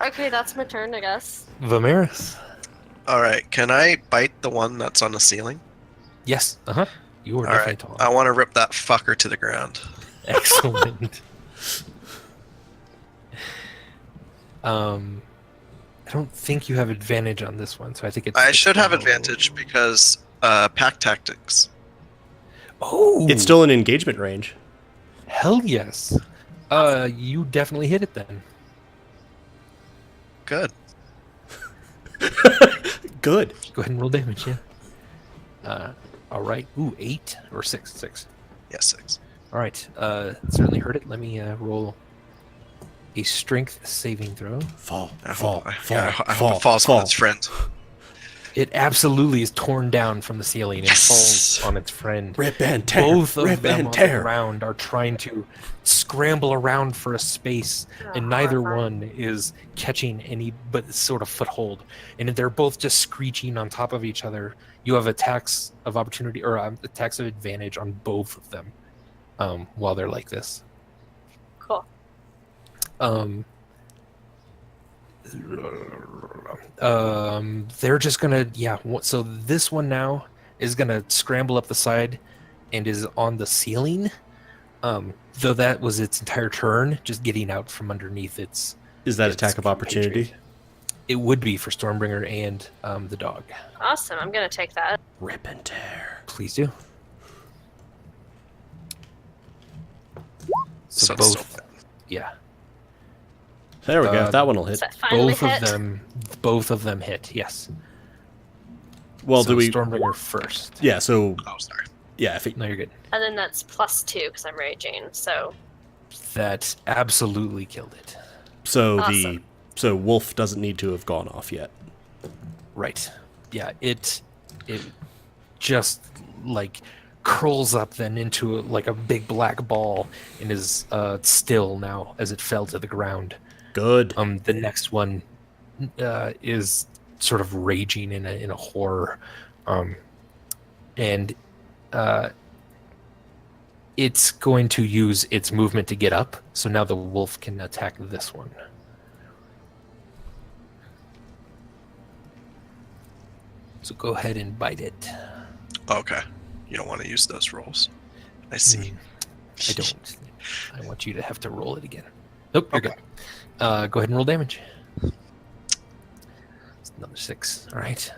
Okay, that's my turn, I guess. Vamaris. All right, can I bite the one that's on the ceiling? Yes. Uh-huh. You are All definitely right, tall. I want to rip that fucker to the ground. Excellent. I don't think you have advantage on this one, so I think it's... I should have advantage because pack tactics. Oh! It's still in engagement range. Hell yes. You definitely hit it then. Good. Good. Go ahead and roll damage, yeah. All right. Ooh, 8 or 6? 6. Yes, 6. All right. Certainly hurt it. Let me roll a strength saving throw. Fall, I fall, hope, fall, I hope fall, it falls fall. on its friend. It absolutely is torn down from the ceiling and falls on its friend. Rip and tear. Both of Rip them and on tear. the ground are trying to scramble around for a space, and neither one is catching any but sort of foothold. And they're both just screeching on top of each other. You have attacks of opportunity or attacks of advantage on both of them while they're like this. Cool. They're just gonna so this one now is gonna scramble up the side and is on the ceiling, though that was its entire turn, just getting out from underneath its attack of opportunity? It would be for Stormbringer and the dog. Awesome. I'm gonna take that. Rip and tear. Please do. So So it's both still- yeah, There we go. That one will hit. Does that finally hit? both of them hit, yes. Well, So do we? Stormbringer first? Yeah. So Oh, sorry. yeah, if it, No, you're good. And then that's +2 because I'm raging. So That absolutely killed it. so Awesome. so Wolf doesn't need to have gone off yet. Right. Yeah, it just like curls up then into like a big black ball and is still now as it fell to the ground. Good. The next one is sort of raging in a horror, and it's going to use its movement to get up. So now the wolf can attack this one. So go ahead and bite it. Okay. You don't want to use those rolls. I see. I don't. I want you to have to roll it again. Nope, you're Okay. good. Go ahead and roll damage. It's another 6. All right.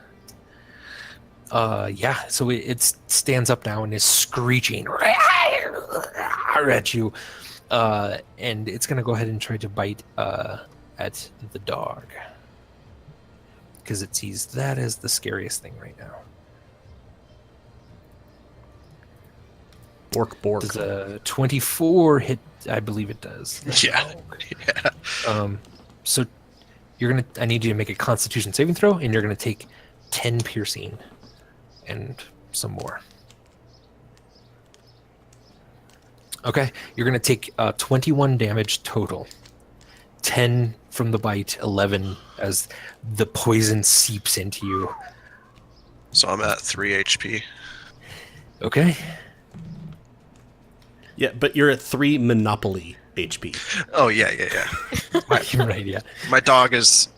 Yeah. So it stands up now and is screeching at you, and it's gonna go ahead and try to bite at the dog because it sees that as the scariest thing right now. Bork bork. Does a 24 hit? I believe it does. Yeah. Yeah. So you're gonna. I need you to make a Constitution saving throw, and you're gonna take 10 piercing, and some more. Okay, you're gonna take 21 damage total. 10 from the bite, 11 as the poison seeps into you. So I'm at 3 HP. Okay. Yeah, but you're at 3 Monopoly HP. Oh, yeah. Right. Yeah. My dog is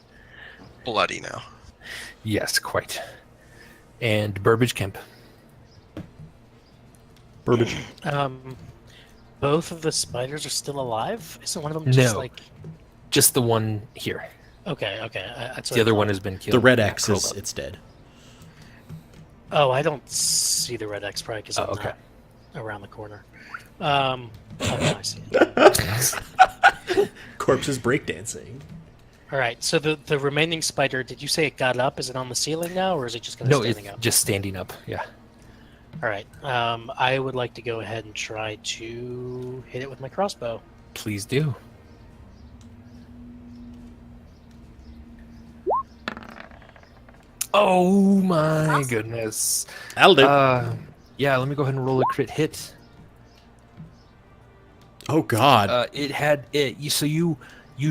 bloody now. Yes, quite. And Burbage Kemp. Burbage. Both of the spiders are still alive? Isn't one of them just No. like... Just the one here. Okay. That's what The I other one thought. has been killed. The red Yeah, X curled is up. it's dead. Oh, I don't see the red X probably because I'm okay. not around the corner. Oh, no, I see it. Corpses breakdancing. All right, so the remaining spider, did you say it got up? Is it on the ceiling now, or is it just going to No, be it's standing up? just standing up. Yeah. All right, I would like to go ahead and try to hit it with my crossbow. Please do. Oh my goodness. That'll do. Yeah, let me go ahead and roll a crit hit. Oh God. It had it. So you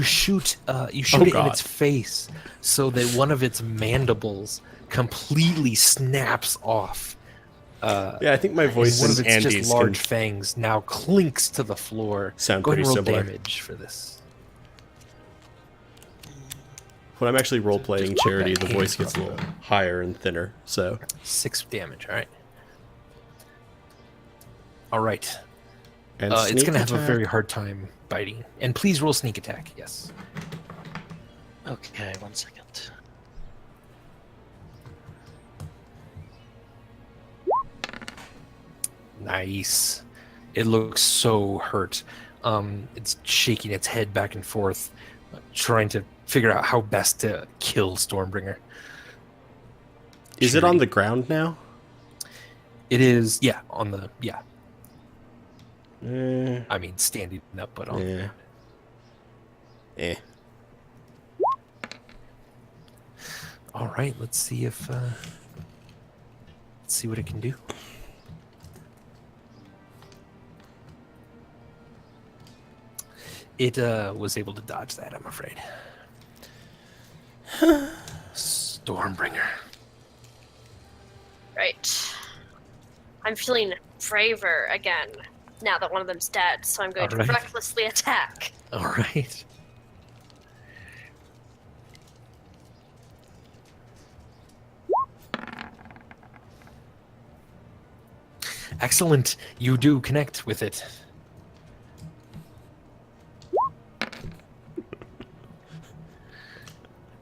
shoot it in God. its face, so that one of its mandibles completely snaps off. Yeah, I think my voice One of and its Andy's just can large fangs now clinks to the floor. sound Go ahead pretty and roll similar. damage for this. When I'm actually role playing Just Charity, that the voice hand gets a little higher and thinner. So 6 damage. All right. All right. and It's sneak going to have a attack. very hard time biting. And please roll sneak attack. Yes. Okay, 1 second. Nice. It looks so hurt. It's shaking its head back and forth, trying to figure out how best to kill Stormbringer. Is it on the ground now? It is, yeah, on the, yeah. Eh, I mean, standing up, but on. eh. All right, let's see if let's see what it can do. It was able to dodge that, I'm afraid. Stormbringer. Right. I'm feeling braver again now that one of them's dead, so I'm going All right. to recklessly attack. All right. Excellent. You do connect with it.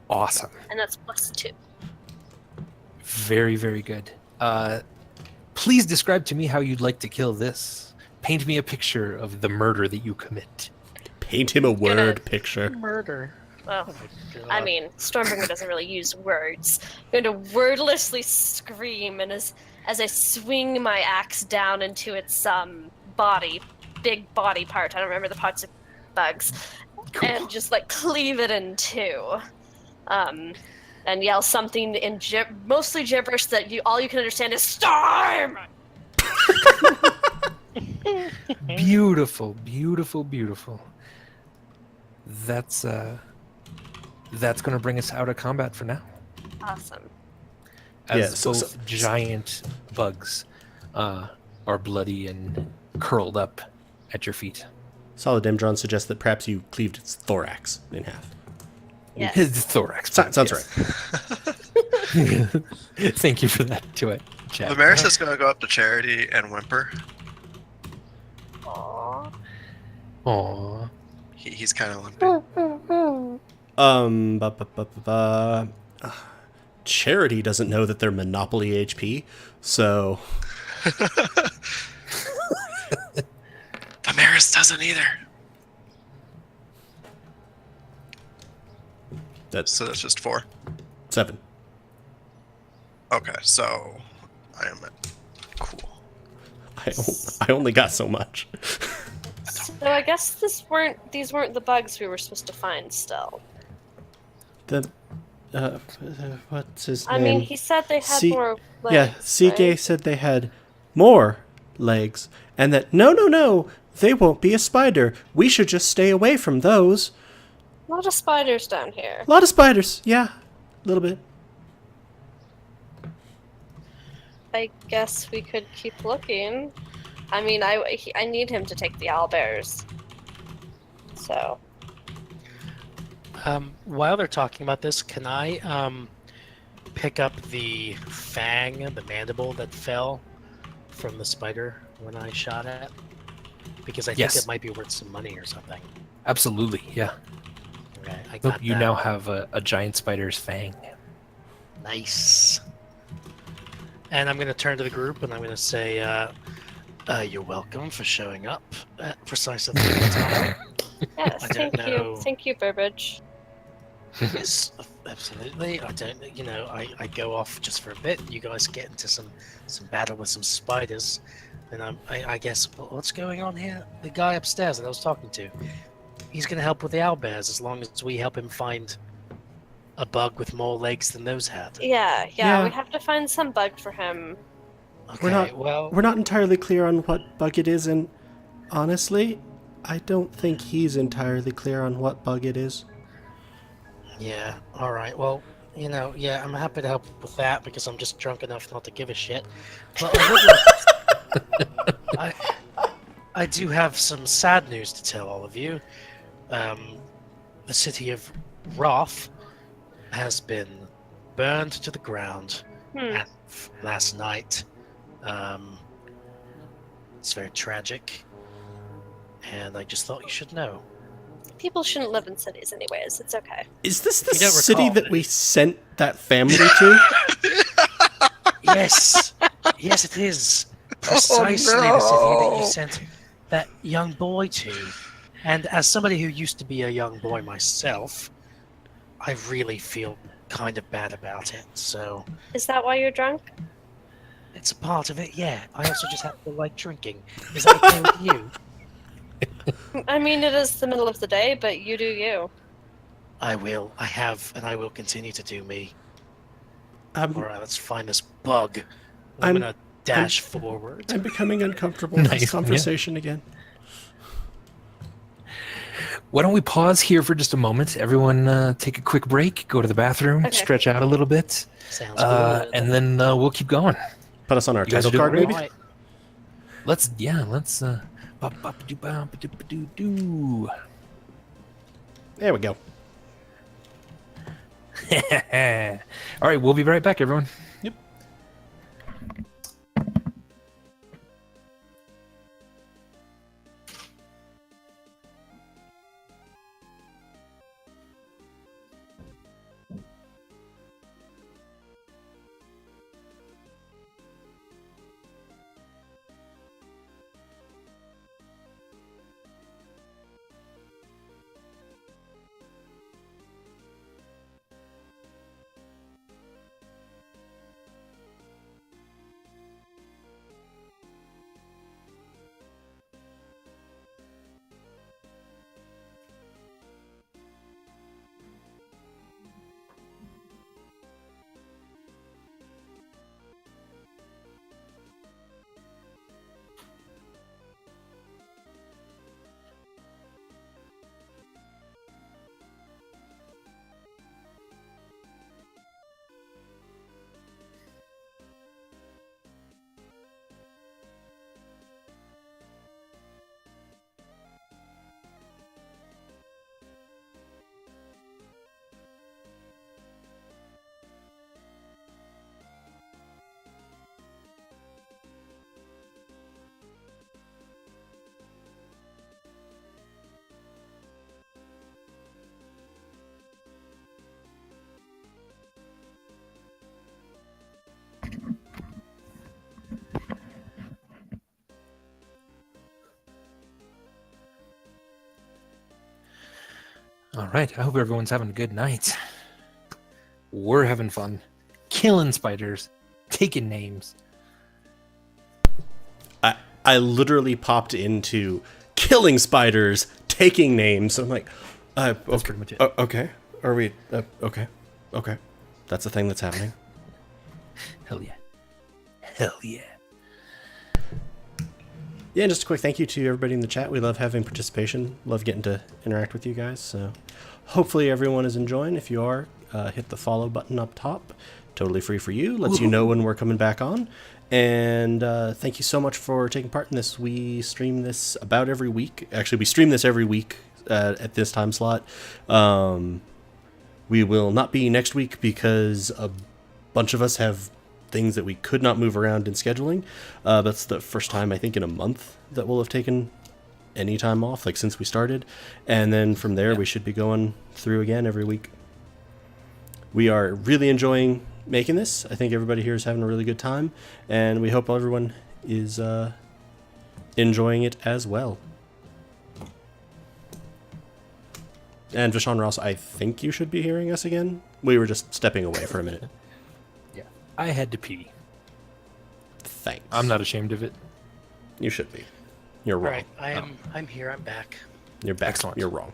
Awesome. And that's +2. Very, very good. Please describe to me how you'd like to kill this. Paint me a picture of the murder that you commit. Paint him a word picture. Murder. Well, Oh my God. I mean, Stormbringer doesn't really use words. I'm going to wordlessly scream, and as I swing my axe down into its big body part, I don't remember the parts of bugs, Cool. and just like cleave it in two, and yell something in mostly gibberish that all you can understand is "Storm!" Beautiful, beautiful, beautiful. That's going to bring us out of combat for now. Awesome. As Yeah, so- both giant bugs are bloody and curled up at your feet. Solid Demdron suggests that perhaps you cleaved its thorax in half. Yes. His thorax. Sounds yes. right. Thank you for that, Chad. Vamaris is going to go up to Charity and whimper. Aww. Aww. He's kind of limping. Charity doesn't know that they're Monopoly HP, so Vamaris doesn't either. that's So that's just 4. 7. Okay, so I am at cool. I only got so much. So I guess these weren't the bugs we were supposed to find still. The what's his I name? mean, he said they had See- more legs. Yeah, Seagay right? said they had more legs, and that no, they won't be a spider. We should just stay away from those. A lot of spiders down here. A lot of spiders, yeah, a little bit. I guess we could keep looking. I mean, I need him to take the owlbears. So, While they're talking about this, can I pick up the fang, the mandible that fell from the spider when I shot it? Because I think Yes. it might be worth some money or something. Absolutely, yeah. Okay, I Nope, got you that. now have a giant spider's fang. Nice. And I'm going to turn to the group and I'm going to say, you're welcome for showing up at precisely the right time. yes, I don't know. Thank you, Burbage. Yes, absolutely. I don't, I go off just for a bit. You guys get into some battle with some spiders. And I guess, what's going on here? The guy upstairs that I was talking to, he's going to help with the owlbears as long as we help him find a bug with more legs than those had. Yeah, Yeah. we have to find some bug for him. Okay, We're not entirely clear on what bug it is, and honestly, I don't think he's entirely clear on what bug it is. Yeah, alright, well, yeah, I'm happy to help with that because I'm just drunk enough not to give a shit. But I do have some sad news to tell all of you. The city of Wrath has been burned to the ground last night. It's very tragic, and I just thought you should know. People shouldn't live in cities anyways. It's okay. Is this the You don't city recall. that we sent that family to? Yes, yes, it is precisely the city that you sent that young boy to. And as somebody who used to be a young boy myself, I really feel kind of bad about it. So Is that why you're drunk? it's a part of it. Yeah, I also just happen to like drinking. Is that okay with you? I mean, it is the middle of the day, but you do you. I will. I have, and I will continue to do me. I'm, All right, let's find this bug. I'm- I'm gonna dash forward. I'm becoming uncomfortable with Nice, this yeah. conversation again. Why don't we pause here for just a moment? Everyone take a quick break, go to the bathroom, Okay. stretch out a little bit, Sounds good. and then we'll keep going. Put us on our You guys title do card, it maybe? Right. Let's bop-bop-a-doo-bop-a-doo-ba-doo-doo. There we go. All right, we'll be right back, everyone. Yep. All right, I hope everyone's having a good night. We're having fun. Killing spiders, taking names. I literally popped into killing spiders, taking names. I'm like, That's okay, pretty much it. okay. Are we? Okay. That's the thing that's happening. Hell yeah. Hell yeah. Yeah, and just a quick thank you to everybody in the chat. We love having participation. Love getting to interact with you guys. So hopefully everyone is enjoying. If you are, hit the follow button up top. Totally free for you. Lets you know when we're coming back on. And thank you so much for taking part in this. We stream this about every week. Actually, we stream this every week at this time slot. We will not be next week because a bunch of us have things that we could not move around in scheduling. That's the first time, I think, in a month that we'll have taken any time off, like since we started. And then from there, we should be going through again every week. We are really enjoying making this. I think everybody here is having a really good time, and we hope everyone is enjoying it as well. And Vishon Ross, I think you should be hearing us again. We were just stepping away for a minute. Yeah. I had to pee. Thanks. I'm not ashamed of it. You should be. You're All wrong. right, I'm here. I'm back. You're back. Excellent. You're wrong.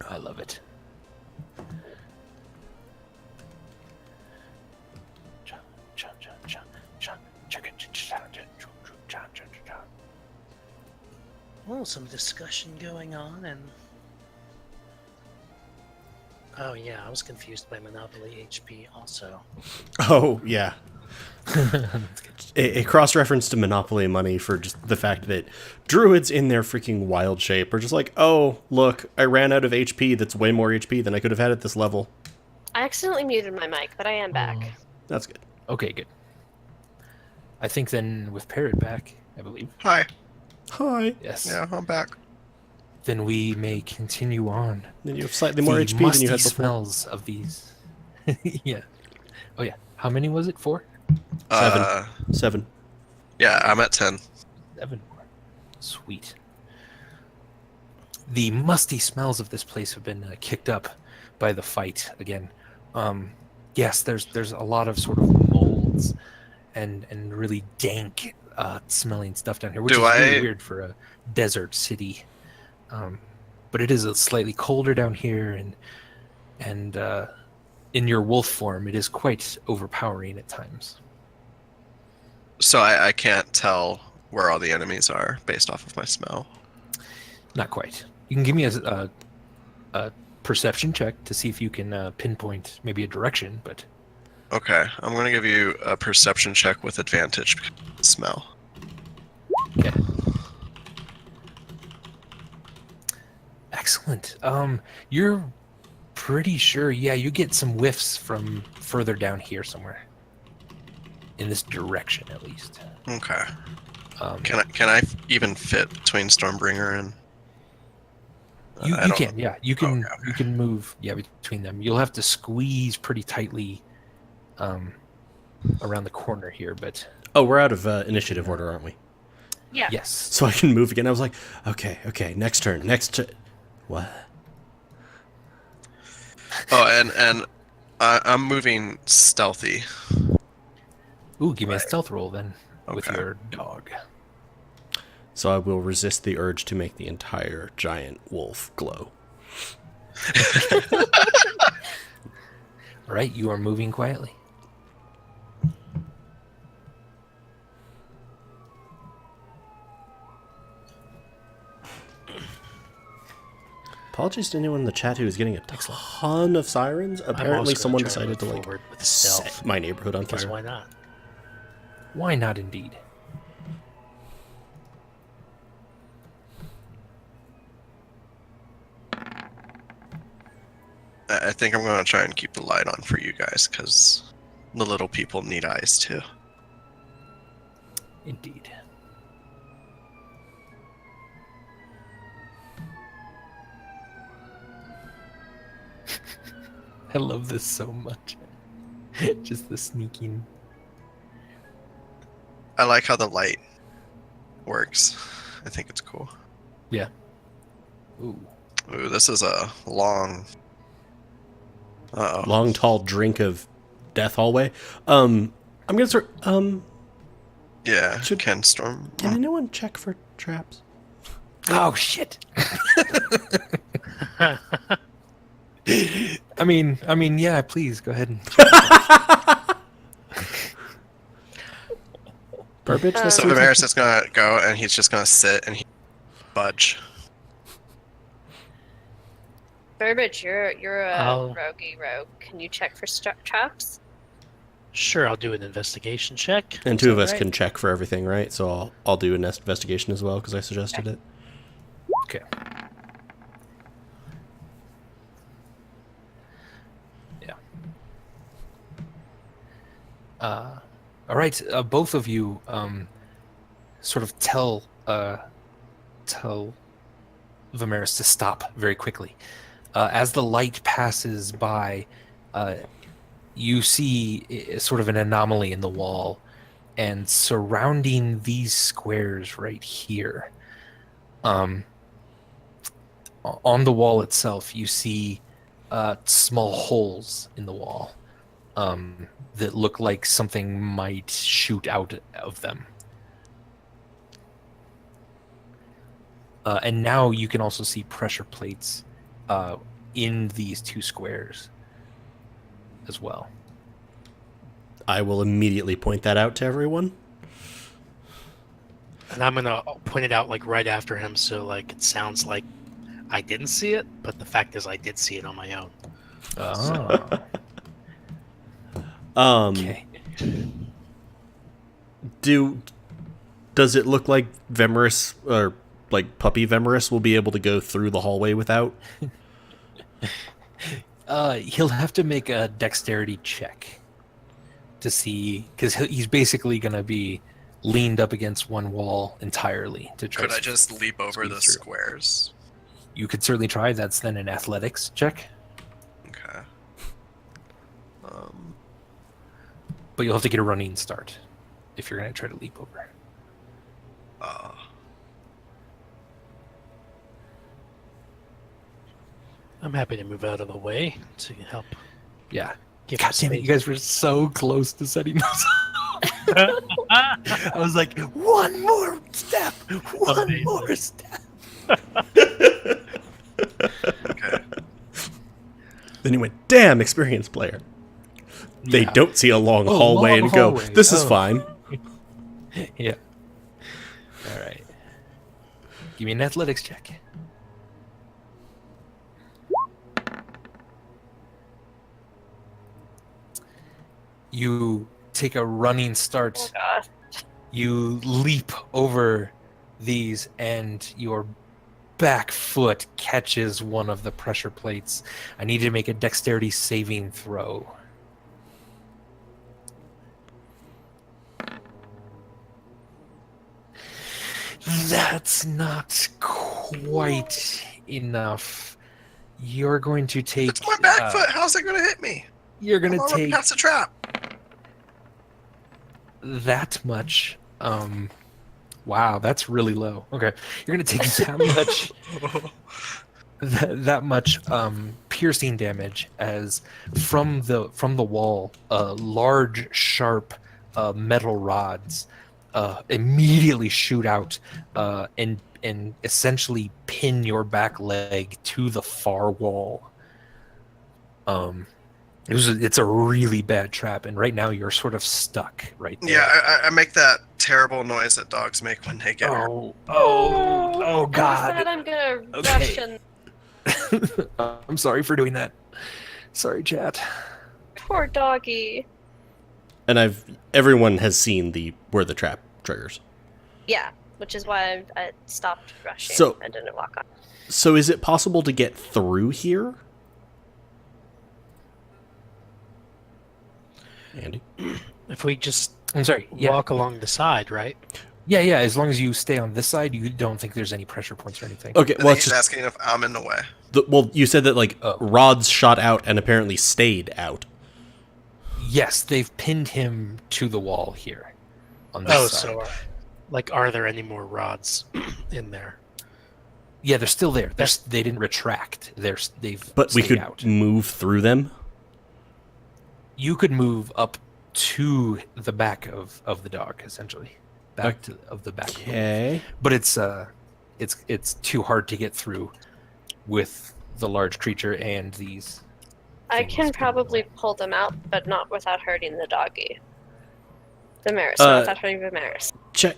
I love it. Well, some discussion going on, and oh yeah, I was confused by Monopoly HP also. Oh, yeah. a cross-reference to Monopoly money for just the fact that druids in their freaking wild shape are just like, oh, look, I ran out of HP that's way more HP than I could have had at this level. I accidentally muted my mic, but I am back. That's good. Okay, good. I think then with Parrot back, I believe. Hi. Hi. Yes. Yeah, I'm back. Then we may continue on. Then you have slightly more The HP than you musty had before. smells of these. Yeah. Oh yeah. How many was it? 4? 7. Yeah, I'm at 10. 7 more. Sweet. The musty smells of this place have been kicked up by the fight again. Yes, there's a lot of sort of molds and really dank smelling stuff down here, which Do is really I- weird for a desert city. but it is slightly colder down here, and in your wolf form, it is quite overpowering at times. So I can't tell where all the enemies are based off of my smell. Not quite. You can give me a perception check to see if you can pinpoint maybe a direction, but Okay, I'm gonna give you a perception check with advantage because of the smell. okay. Excellent. You're pretty sure, yeah, you get some whiffs from further down here somewhere. In this direction, at least. Okay. Can I even fit between Stormbringer and? You I don't- can, yeah. You can Okay. you can move, yeah, between them. You'll have to squeeze pretty tightly, around the corner here, but Oh, we're out of initiative order, aren't we? Yeah. yes. So I can move again. I was like, okay, next turn. What? Oh, and I'm moving stealthy. Ooh, give me a stealth roll then with Okay. your dog. So I will resist the urge to make the entire giant wolf glow. All right, you are moving quietly. Apologies to anyone in the chat who is getting a ton of sirens. I'm Apparently also someone gonna try to decided to move like forward with stealth. set my neighborhood on Because fire. why not? Why not, indeed? I think I'm gonna try and keep the light on for you guys because the little people need eyes too. Indeed. I love this so much. Just the sneaking. I like how the light works. I think it's cool. Yeah. Ooh. Ooh, this is a long. Uh oh. Long, tall drink of death hallway. I'm gonna start. Yeah. Should- Can Storm. Can anyone check for traps? Oh shit. I mean, yeah. Please go ahead and. Burbage. That So seems like- Vamaris is gonna go and he's just gonna sit and budge. Burbage, you're a I'll- roguey rogue. Can you check for traps? Sure, I'll do an investigation check. And two of us Right. can check for everything, right? So I'll do an investigation as well because I suggested it. Okay. Yeah. All right. Both of you sort of tell Vamaris to stop very quickly. As the light passes by, you see sort of an anomaly in the wall, and surrounding these squares right here, on the wall itself, you see small holes in the wall that look like something might shoot out of them. And now you can also see pressure plates in these two squares as well. I will immediately point that out to everyone. And I'm gonna point it out like right after him, so like it sounds like I didn't see it, but the fact is I did see it on my own. Okay. Does it look like Vamaris or like puppy Vamaris will be able to go through the hallway without? He'll have to make a dexterity check to see, because he's basically going to be leaned up against one wall entirely to try. Could I just leap over squeeze the through. squares? You could certainly try. That's then an athletics check, Okay. but you'll have to get a running start if you're going to try to leap over. I'm happy to move out of the way to help. Yeah. Give God damn it! You guys were so close to setting those up. I was like, one more step. One Amazing. more step. Okay. Then you went, damn, experienced player. They Yeah. don't see a long Oh, hallway long and go, hallway. this is Oh. fine. Yeah. All right. Give me an athletics check. You take a running start. Oh god. You leap over these, and your back foot catches one of the pressure plates. I need you to make a dexterity saving throw. That's not quite enough. You're going to take. It's my back foot. How's it going to hit me? You're going I'm to already take past the trap. that much. Wow, that's really low. Okay, you're going to take that much. That much piercing damage as from the wall, large, sharp metal rods immediately shoot out and essentially pin your back leg to the far wall. It's a really bad trap, and right now you're sort of stuck right there. Yeah, I make that terrible noise that dogs make when they get hurt. Oh God! Instead, I'm gonna Okay. rush and I'm sorry for doing that. Sorry, chat. poor doggy. And everyone has seen where the trap triggers. Yeah, which is why I stopped rushing So- and didn't walk on. So is it possible to get through here? Andy? If we just I'm sorry. Yeah, walk along the side, right? yeah. As long as you stay on this side, you don't think there's any pressure points or anything. Okay, I well, think it's he's just... asking if I'm in the way. Well, you said that, Oh. rods shot out and apparently stayed out. Yes, they've pinned him to the wall here. On this Oh, side. so are there any more rods in there? Yeah, they're still there. They didn't retract. They've But we stayed could out. move through them? You could move up to the back of the dog, essentially, back of the back. Okay. But it's too hard to get through with the large creature and these. I things can in the probably way. pull them out, but not without hurting the doggy. Vamaris, Uh, not without hurting Vamaris.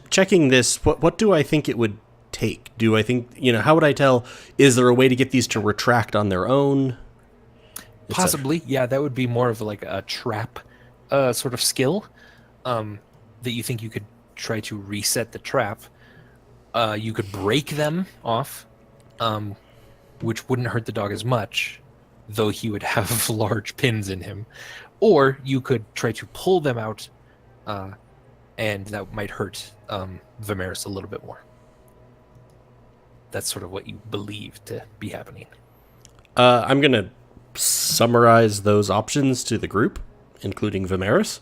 Checking this, what do I think it would take? Do I think, how would I tell? Is there a way to get these to retract on their own? Et cetera. Possibly, yeah. That would be more of like a trap, sort of skill, that you think you could try to reset the trap. You could break them off, which wouldn't hurt the dog as much, though he would have large pins in him. Or you could try to pull them out, and that might hurt Vamaris a little bit more. That's sort of what you believe to be happening. I'm going to summarize those options to the group, including Vamaris.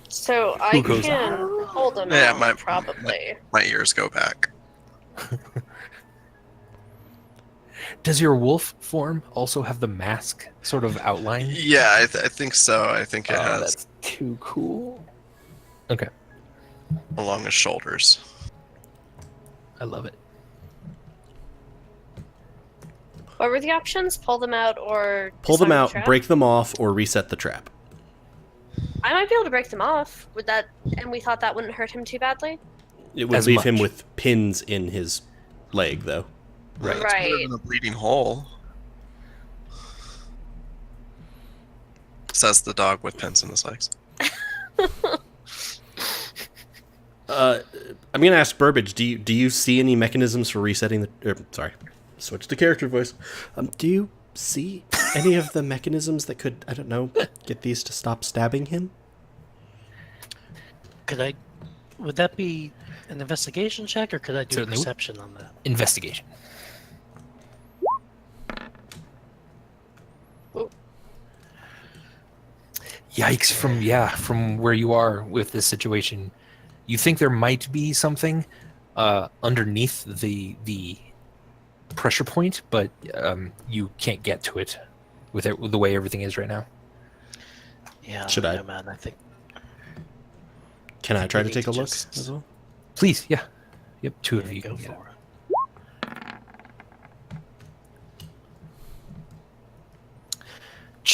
So I Who goes can hold them Yeah, out, my- probably. My ears go back. Does your wolf form also have the mask sort of outline? Yeah, I think so. I think it Oh, has that's too cool. Okay, along his shoulders. I love it. What were the options? Pull them out or Pull them disarm the out, trap? break them off, or reset the trap. I might be able to break them off. Would that? And we thought that wouldn't hurt him too badly. It would As leave him much. with pins in his leg, though. Right. It's better Right. than a bleeding hole. Says the dog with pins in his legs. I'm going to ask Burbage, do you see any mechanisms for resetting sorry, switch to character voice. Do you see any of the mechanisms that could, I don't know, get these to stop stabbing him? Would that be an investigation check, or could I do Certainly. perception on that? Investigation. Yikes! From where you are with this situation, you think there might be something underneath the pressure point, but you can't get to it with the way everything is right now. Yeah. Should I- know, man? I think. Can I try to need take a to look just- as well? Please, yeah. Yep, two of Yeah, you. go can get it. for it.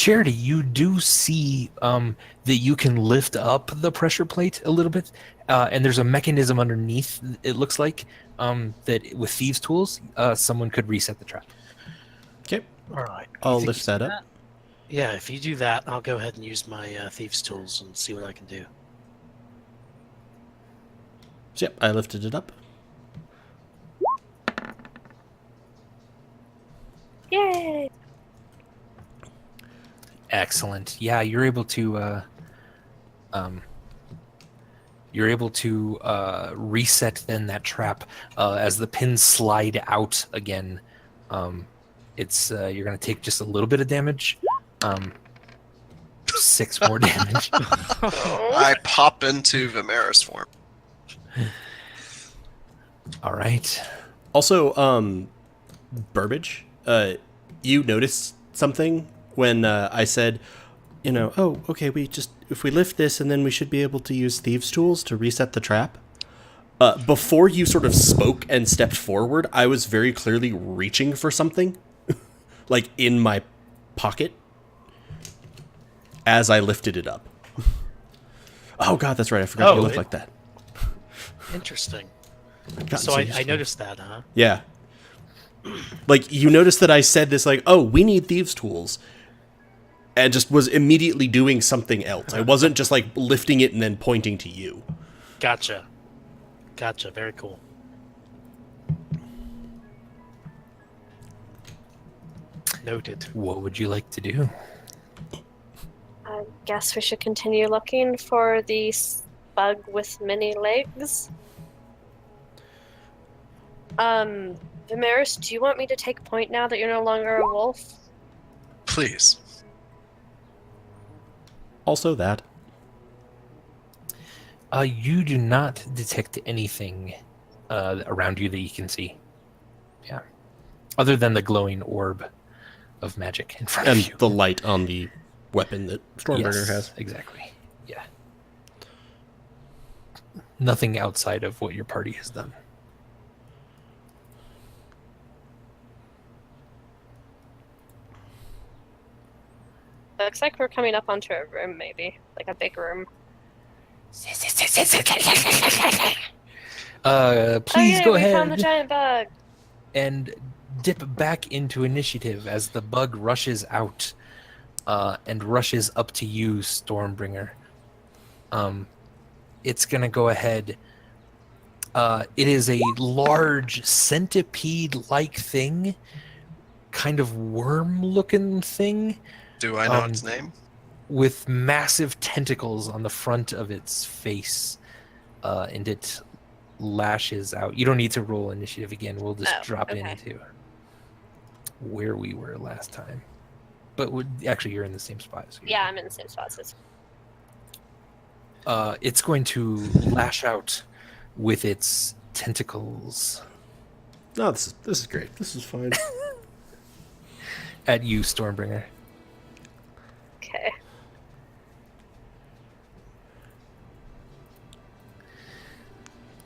Charity, you do see that you can lift up the pressure plate a little bit, and there's a mechanism underneath. It looks like that with thieves' tools, someone could reset the trap. Okay. All right. You I'll think lift you that see up. Yeah, if you do that, I'll go ahead and use my thieves' tools and see what I can do. So, yep, I lifted it up. Yay! Excellent. Yeah, you're able to reset then that trap as the pins slide out again. It's you're gonna take just a little bit of damage. 6 more damage. I pop into Vamaris form. All right. Also, Burbage, you noticed something when I said, oh, okay, if we lift this and then we should be able to use thieves' tools to reset the trap. Before you sort of spoke and stepped forward, I was very clearly reaching for something, like in my pocket, as I lifted it up. Oh God, that's right. I forgot you looked like that. Interesting. Gotten So so I used to it. noticed that, huh? Yeah. Like, you noticed that I said this, like, oh, we need thieves' tools. And just was immediately doing something else. I wasn't just, like, lifting it and then pointing to you. Gotcha. Very cool. Noted. What would you like to do? I guess we should continue looking for the bug with many legs. Vamaris, do you want me to take point now that you're no longer a wolf? Please. Also that. You do not detect anything around you that you can see. Yeah. Other than the glowing orb of magic in front of And you. the light on the weapon that Stormbringer Yes, has. exactly. Yeah. Nothing outside of what your party has done. Looks like we're coming up onto a room, maybe. Like a big room. Please yay, go we ahead found the giant bug! and dip back into initiative as the bug rushes out and rushes up to you, Stormbringer. It's going to go ahead. It is a large centipede-like thing, kind of worm-looking thing. Do I know its name? With massive tentacles on the front of its face, and it lashes out. You don't need to roll initiative again. We'll just drop into where we were last time. But actually, you're in the same spot. So Yeah, I'm in the same spot. So it's going to lash out with its tentacles No, this is great. This is fine. at you, Stormbringer. okay.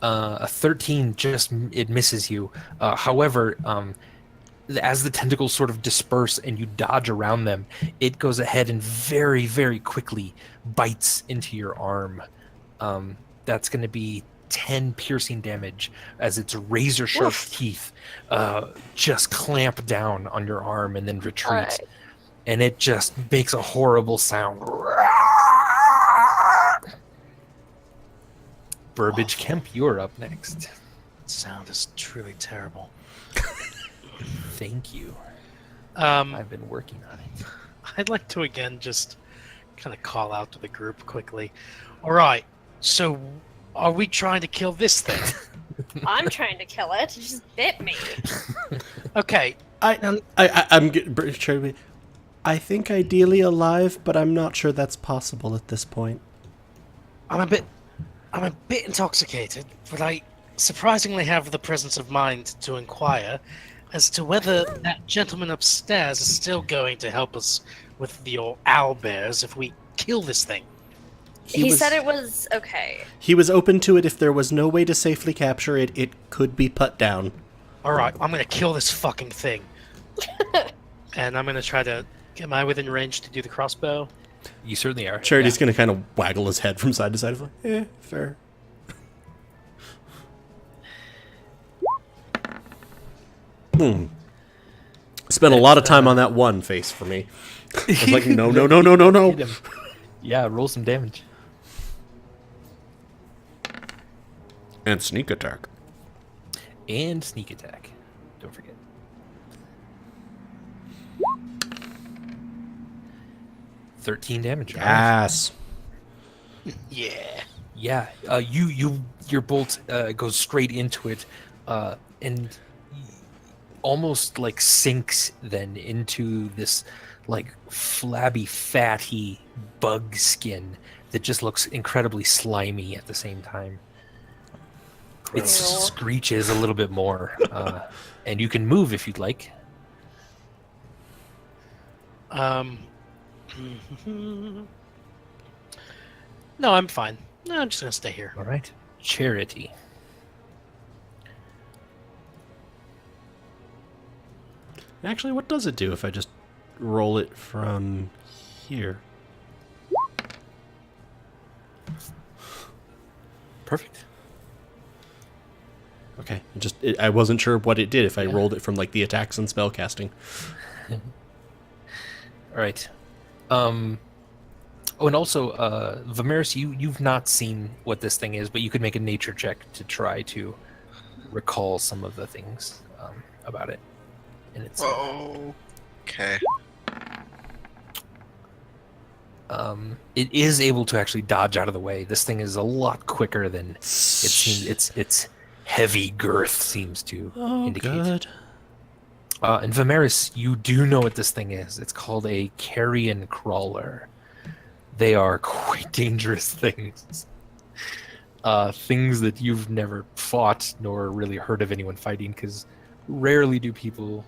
A 13 it misses you. However, as the tentacles sort of disperse and you dodge around them, it goes ahead and very, very quickly bites into your arm. That's going to be 10 piercing damage as its razor sharp teeth just clamp down on your arm and then retreat. Alright. And it just makes a horrible sound. Burbage Kemp, you're up next. That sound is truly terrible. Thank you. Um, I've been working on it. I'd like to again just kind of call out to the group quickly. All right, so are we trying to kill this thing? I'm trying to kill it. It just bit me. Okay. I think ideally alive, but I'm not sure that's possible at this point. I'm a bit intoxicated, but I surprisingly have the presence of mind to inquire as to whether that gentleman upstairs is still going to help us with your owlbears if we kill this thing. He said it was okay. He was open to it if there was no way to safely capture it. It could be put down. All right, I'm going to kill this fucking thing. And I'm going to try to Am I within range to do the crossbow? You certainly are. Charity's yeah. going to kind of waggle his head from side to side. Like, fair. Spent a lot of time on that one face for me. I was like, no. Hit him. Yeah, roll some damage. And sneak attack. And sneak attack. Don't forget. $13 damage. Right? Yes. Yeah. Yeah. Your bolt goes straight into it, and almost like sinks then into this like flabby, fatty bug skin that just looks incredibly slimy at the same time. It screeches a little bit more, and you can move if you'd like. No, I'm fine. No, I'm just gonna stay here. All right. Charity. Actually, what does it do if I just roll it from here? Perfect. Okay, I wasn't sure what it did if I rolled it from like the attacks and spell casting. All right. Oh, and also, Vamaris, you've not seen what this thing is, but you could make a nature check to try to recall some of the things about it. And it's Okay. it is able to actually dodge out of the way. This thing is a lot quicker than it seems. Its heavy girth seems to indicate. Good. And Vamaris, you do know what this thing is. It's called a carrion crawler. They are quite dangerous things. Things that you've never fought nor really heard of anyone fighting, because rarely do people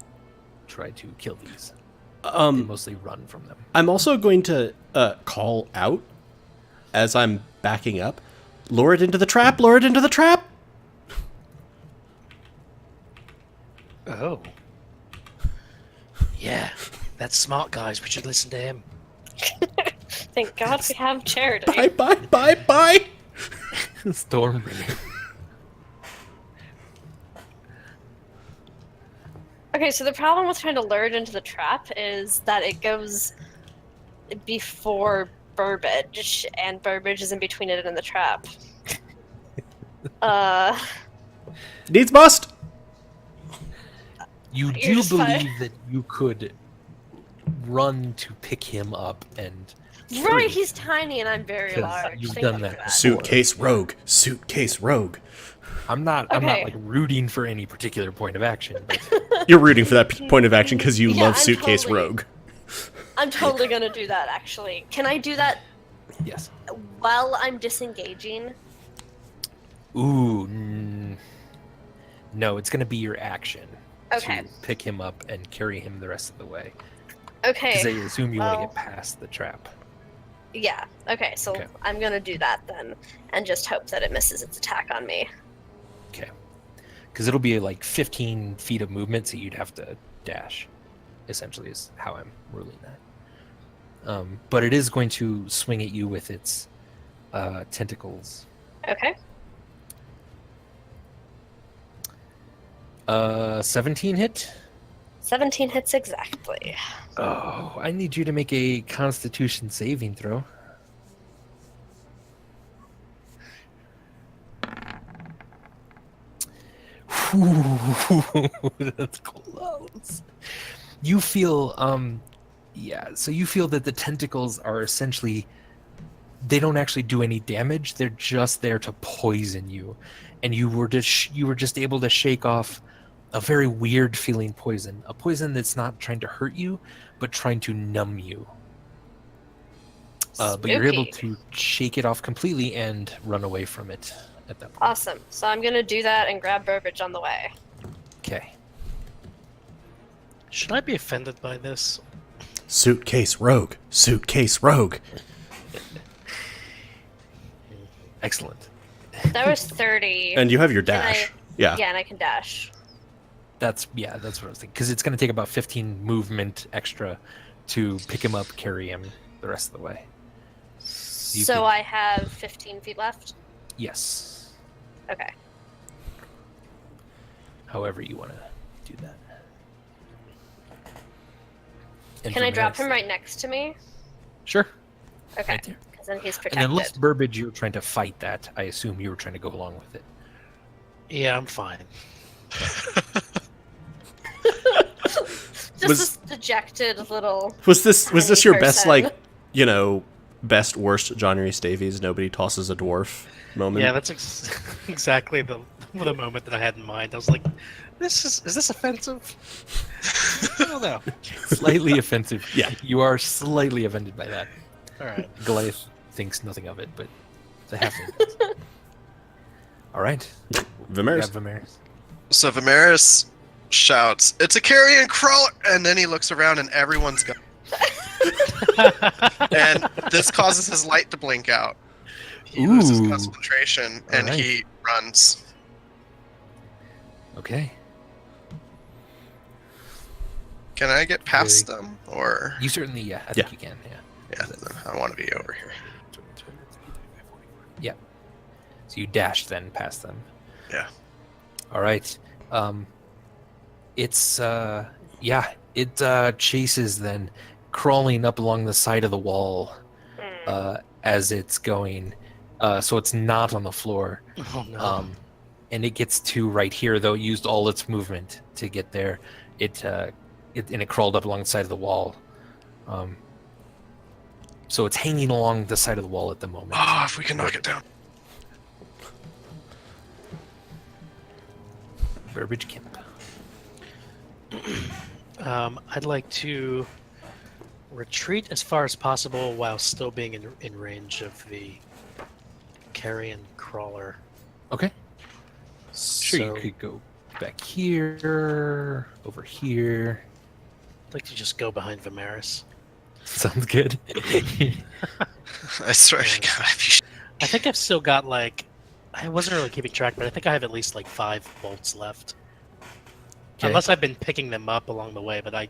try to kill these. They mostly run from them. I'm also going to call out as I'm backing up. Lure it into the trap! Lure it into the trap! Oh. Yeah, that's smart, guys. We should listen to him. Thank God we have charity. Bye! Stormbringer. Okay, so the problem with trying to lure it into the trap is that it goes before Burbage, and Burbage is in between it and the trap. Needs must! You You're do just fine. believe that you could run to pick him up and... Right, he's tiny and I'm very 'Cause large. you've Think done about that. Suitcase rogue. Suitcase rogue. I'm not Okay. like rooting for any particular point of action, but You're rooting for that point of action because you Yeah, love I'm Suitcase totally- rogue. I'm totally gonna do that, actually. Can I do that yes. while I'm disengaging? Ooh, no, it's going to be your action Okay. to pick him up and carry him the rest of the way. Because Okay. they assume you want to well- get past the trap. Yeah. Okay, so Okay. I'm gonna do that then, and just hope that it misses its attack on me. Okay. Because it'll be like 15 feet of movement, so you'd have to dash, essentially, is how I'm ruling that. But it is going to swing at you with its tentacles. Okay. 17 hit? 17 hits exactly. Oh, I need you to make a Constitution saving throw. That's close. You feel, so you feel that the tentacles are essentially, they don't actually do any damage. They're just there to poison you, and you were just able to shake off a very weird feeling poison, a poison that's not trying to hurt you, but trying to numb you. But you're able Spooky. to shake it off completely and run away from it at that point. Awesome. So I'm gonna do that and grab Burbage on the way. Okay. Should I be offended by this? Suitcase rogue. Suitcase rogue. Excellent. That was 30. And you have your Can I- dash. Yeah. Yeah, and I can dash. That's what I was thinking. Because it's going to take about 15 movement extra to pick him up, carry him the rest of the way. You So could- I have 15 feet left. Yes. Okay. However you want to do that. And Can I from drop there- him right next to me? Sure. Okay. Right there. Because then he's And protected. unless Burbage, you were trying to fight that, I assume you were trying to go along with it. Yeah, I'm fine. Just this dejected little. Was this tiny your best, person. like, best worst John Rhys Davies? Nobody tosses a dwarf moment. Yeah, that's exactly the moment that I had in mind. I was like, is this offensive? I don't know. Slightly offensive. Yeah. You are slightly offended by that. All right. Goliath thinks nothing of it, but the halfling does. All right. Vamaris. Vamaris. So Vamaris shouts, "It's a carrion crawler!" And then he looks around and everyone's gone. And this causes his light to blink out. He loses Ooh. concentration and Alright. he runs. Okay. Can I get past them? Or You certainly, I think you can, yeah, I want to be over here. Yeah. So you dash then past them. Yeah. All right. It's it chases then, crawling up along the side of the wall as it's going. So it's not on the floor. Oh no. And it gets to right here, though it used all its movement to get there. It crawled up along the side of the wall. So it's hanging along the side of the wall at the moment. Oh, if we can knock it down. Burbage Kimp. I'd like to retreat as far as possible while still being in range of the carrion crawler. Okay. Sure, So, you could go back here, over here. I'd like to just go behind Vamaris. Sounds good. I swear to God, if you I think I've still got I wasn't really keeping track, but I think I have at least 5 bolts left. Okay. Unless I've been picking them up along the way, but I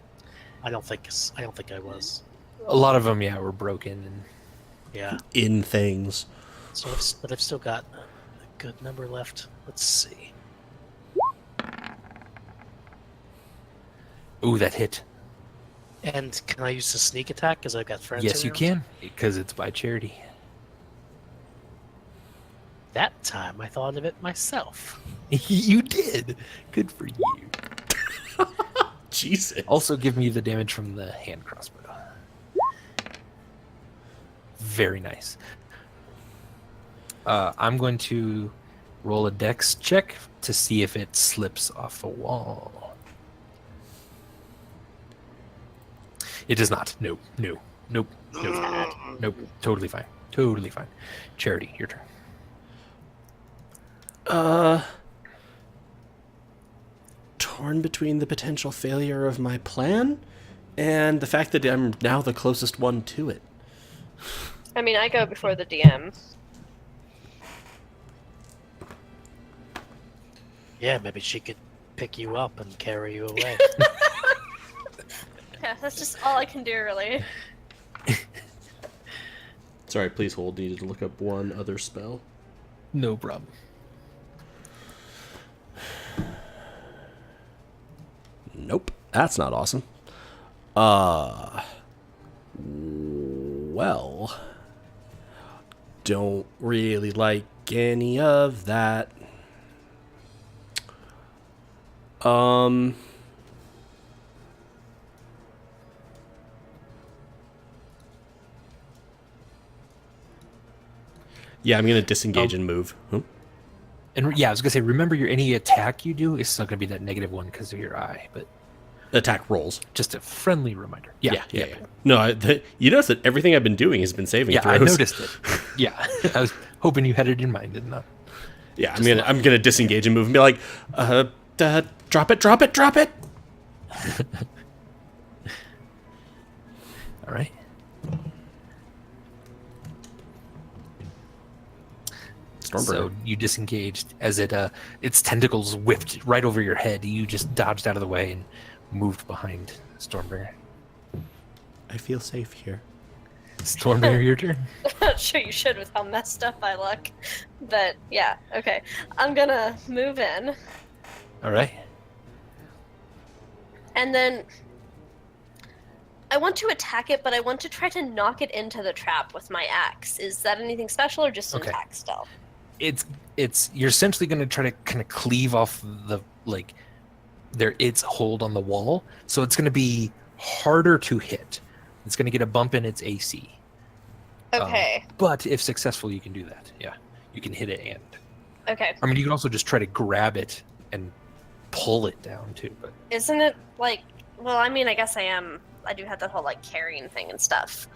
don't think I was. A lot of them, were broken. And Yeah. In things. So, but I've still got a good number left. Let's see. ooh, that hit. And can I use the sneak attack because I've got friends? Yes, you around? can, because it's by charity. That time I thought of it myself. You did. Good for you. Jesus. Also, give me the damage from the hand crossbow. Very nice. I'm going to roll a dex check to see if it slips off the wall. It does not. Nope. Nope. Totally fine. Totally fine. Charity, your turn. Torn between the potential failure of my plan and the fact that I'm now the closest one to it. I mean, I go before the DM. Yeah, maybe she could pick you up and carry you away. Yeah, that's just all I can do, really. Sorry, please hold. Needed to look up one other spell. No problem. Nope, that's not awesome. Well, don't really like any of that. Yeah, I'm gonna disengage and move. Huh? And I was gonna say, remember any attack you do is still gonna be that -1 because of your eye, but Attack rolls. just a friendly reminder. Yeah. No, you notice that everything I've been doing has been saving Yeah, I throws. noticed it. Yeah, I was hoping you had it in mind, didn't I? Yeah, I'm gonna disengage and move and be like, drop it. All right. Stormbringer. So you disengaged as its tentacles whipped right over your head. You just dodged out of the way and moved behind Stormbringer. I feel safe here. Stormbringer, your turn. Not sure you should with how messed up I look. But yeah, okay. I'm gonna move in. All right. And then I want to attack it, but I want to try to knock it into the trap with my axe. Is that anything special or just an Okay. attack stealth? It's you're essentially going to try to kind of cleave off the its hold on the wall, so it's going to be harder to hit. It's going to get a bump in its AC. Okay. But if successful, you can do that. Yeah, you can hit it and. Okay. I mean, you can also just try to grab it and pull it down too. But Isn't it like? Well, I mean, I guess I do have that whole like carrying thing and stuff.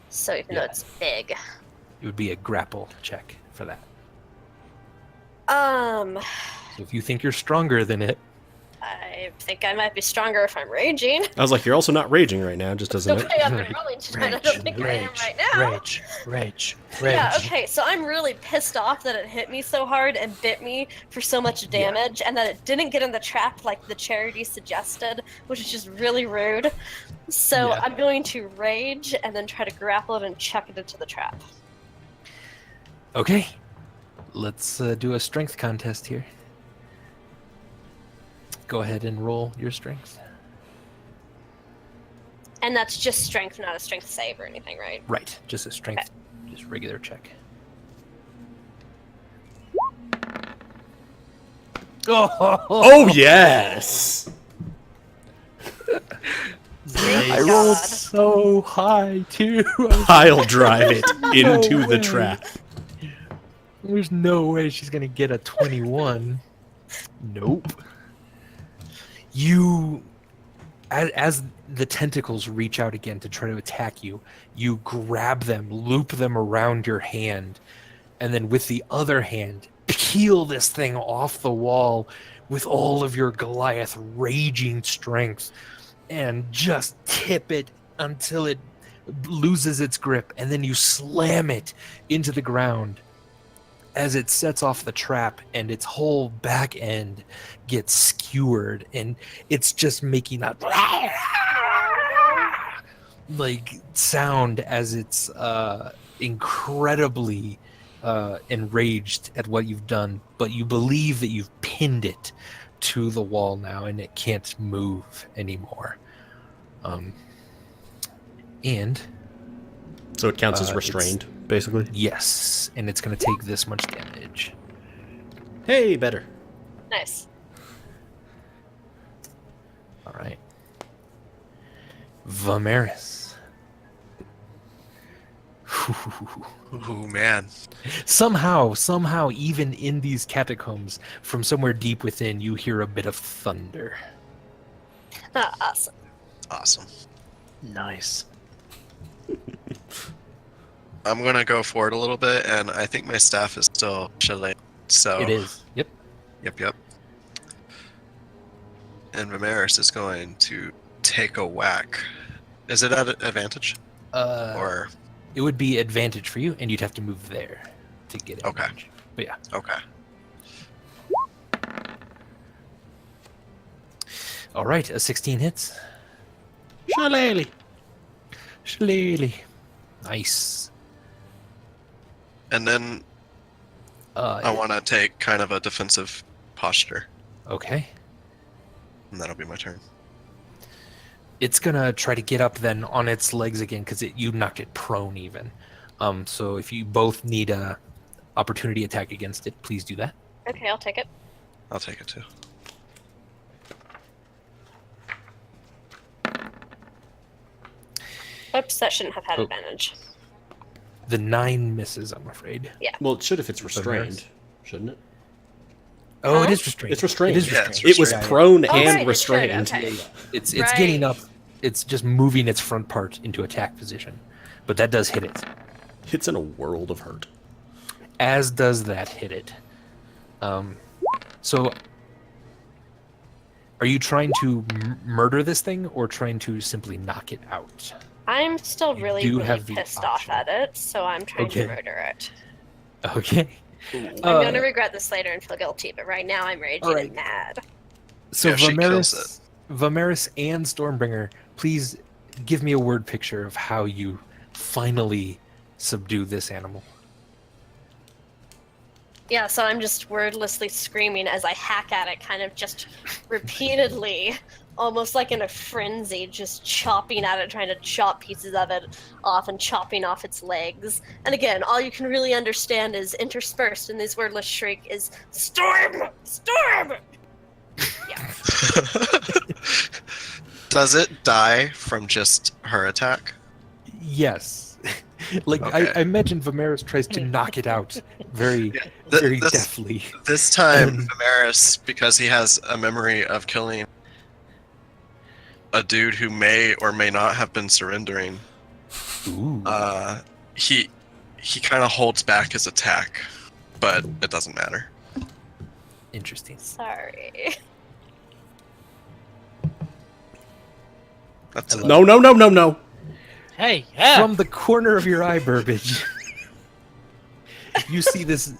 So even though Yeah. it's big. it would be a grapple check for that. So if you think you're stronger than it, I think I might be stronger if I'm raging. I was like, you're also not raging right now, just The doesn't way it? I've been rolling to try, I don't think I am right now. Rage. Yeah, okay, so I'm really pissed off that it hit me so hard and bit me for so much damage, and that it didn't get in the trap like the charity suggested, which is just really rude. So Yeah. I'm going to rage and then try to grapple it and chuck it into the trap. okay. Let's do a strength contest here. Go ahead and roll your strength. And that's just strength, not a strength save or anything, right? Right, just a strength, just regular check. Oh, yes! Thank I rolled God. so high too. I'll drive it into No the way. trap. There's no way she's gonna get a 21. Nope. You, as the tentacles reach out again to try to attack you, you grab them, loop them around your hand, and then with the other hand, peel this thing off the wall with all of your Goliath raging strength, and just tip it until it loses its grip, and then you slam it into the ground as it sets off the trap, and its whole back end gets skewered, and it's just making that like sound as it's incredibly enraged at what you've done, but you believe that you've pinned it to the wall now and it can't move anymore. And So it counts as it's- restrained, basically. yes, and it's going to take this much damage. Hey, better. Nice. All right. Vamaris. Ooh, man. Somehow, even in these catacombs, from somewhere deep within, you hear a bit of thunder. Awesome. Awesome. Nice. I'm gonna go forward a little bit, and I think my staff is still chilling. So It is. Yep. Yep. And Vamaris is going to take a whack. Is it at advantage? Or It would be advantage for you, and you'd have to move there to get it. Okay. But yeah. okay. All right, a 16 hits. Shillelagh. Shillelagh. Nice. And then I want to take kind of a defensive posture, Okay. and that'll be my turn. It's gonna try to get up then on its legs again because you knocked it prone even. So if you both need a opportunity attack against it, please do that. Okay, I'll take it. I'll take it too. Oops, that shouldn't have had Oh. advantage. The 9 misses, I'm afraid. Well, it should if it's restrained, Vamaris. shouldn't it? Oh, Huh? it is restrained. It's restrained. It is Yeah, restrained. it's It was restrained. prone Oh, and right, it should, restrained. okay. It's getting Right. up. It's just moving its front part into attack position, but that does hit it. It's in a world of hurt. As does that hit it. So, are you trying to murder this thing or trying to simply knock it out? I'm still You really, do really have the pissed option. off at it, so I'm trying Okay. to murder it. Okay. I'm gonna regret this later and feel guilty, but right now I'm raging Alright. and mad. So Yeah, she kills Vamaris and Stormbringer, please give me a word picture of how you finally subdue this animal. Yeah, so I'm just wordlessly screaming as I hack at it, kind of just repeatedly, almost like in a frenzy, just chopping at it, trying to chop pieces of it off and chopping off its legs. And again, all you can really understand is interspersed in this wordless shriek is "Storm! Storm!" Yeah. Does it die from just her attack? Yes. Like, Okay. I imagine Vamaris tries to knock it out very, Th- very this- deftly. This time, Vamaris, because he has a memory of killing a dude who may or may not have been surrendering, Ooh. he kind of holds back his attack, but it doesn't matter. Interesting. Sorry. That's it. No. Hey, yeah. From the corner of your eye, Burbage, you see this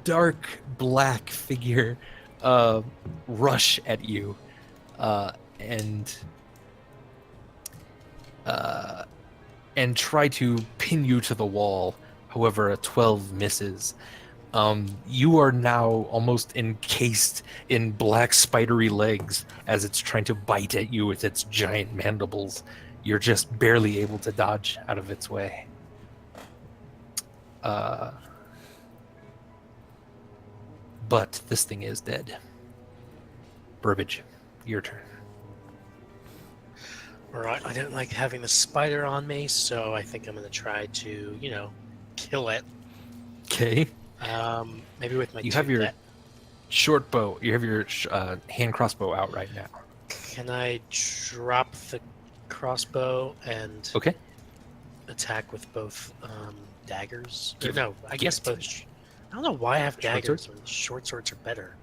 dark black figure rush at you and try to pin you to the wall. However, a 12 misses. You are now almost encased in black spidery legs as it's trying to bite at you with its giant mandibles. You're just barely able to dodge out of its way. But this thing is dead. Burbage, your turn. Alright, I don't like having the spider on me, so I think I'm going to try to, kill it. Okay. Maybe with my You have your short bow. You have your hand crossbow out right now. Can I drop the crossbow and Okay. attack with both daggers? Or Give- no, I give guess it to both. I don't know why I have Short daggers when short swords are better.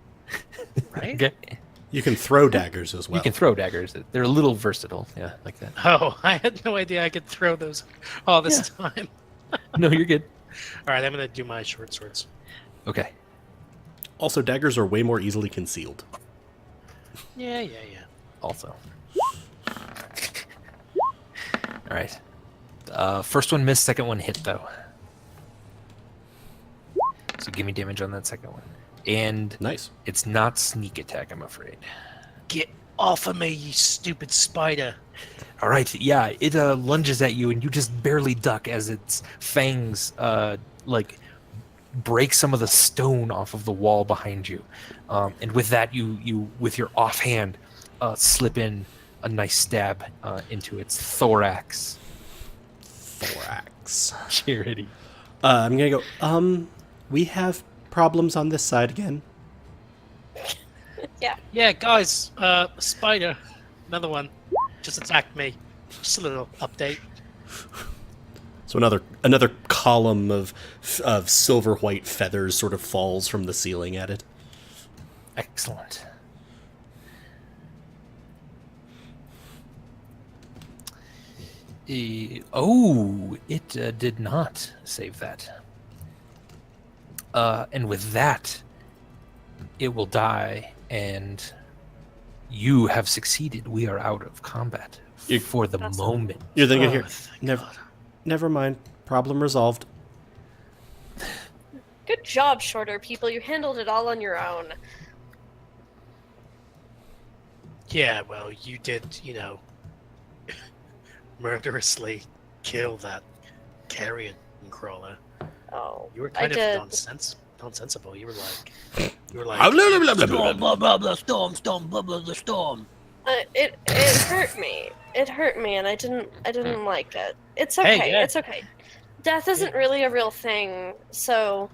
Right? Okay. You can throw daggers as well. You can throw daggers. They're a little versatile. Yeah, like that. Oh, I had no idea I could throw those all this time. No, you're good. All right, I'm going to do my short swords. Okay. Also, daggers are way more easily concealed. Yeah. Also. All right. First one missed. Second one hit though. So give me damage on that second one. And Nice. it's not sneak attack, I'm afraid. Get off of me, you stupid spider. All right. Yeah, it lunges at you, and you just barely duck as its fangs break some of the stone off of the wall behind you. And with that, you with your offhand slip in a nice stab into its thorax. Thorax. Charity. I'm gonna go. We have problems on this side again. Yeah, guys, spider, another one, just attacked me. Just a little update. So another column of silver white feathers sort of falls from the ceiling at it. Excellent. It did not save that. And with that, it will die, and you have succeeded. We are out of combat for the That's- moment. You're thinking Oh, here. thank Never, God. never mind. Problem resolved. Good job, shorter people. You handled it all on your own. Yeah, well, you did, murderously kill that carrion crawler. Oh, You were I kind of did. nonsensical. You were like, Blah, blah, blah, blah, blah, blah. blah blah storm blah blah the storm. It hurt me. It hurt me, and I didn't like it. It's okay. Hey, yeah. It's okay. Death isn't really a real thing, so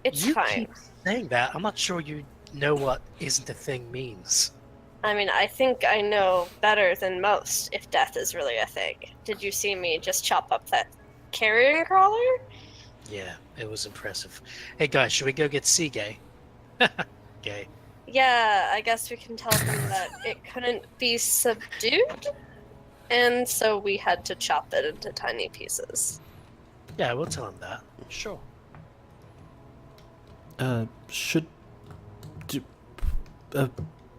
it's you fine. keep saying that. I'm not sure you know what "isn't a thing" means. I mean, I think I know better than most if death is really a thing. Did you see me just chop up that carrion crawler? Yeah, it was impressive. Hey guys, should we go get Seagay? Gay. Yeah, I guess we can tell him that it couldn't be subdued, and so we had to chop it into tiny pieces. Yeah, we'll tell him that. Sure. Should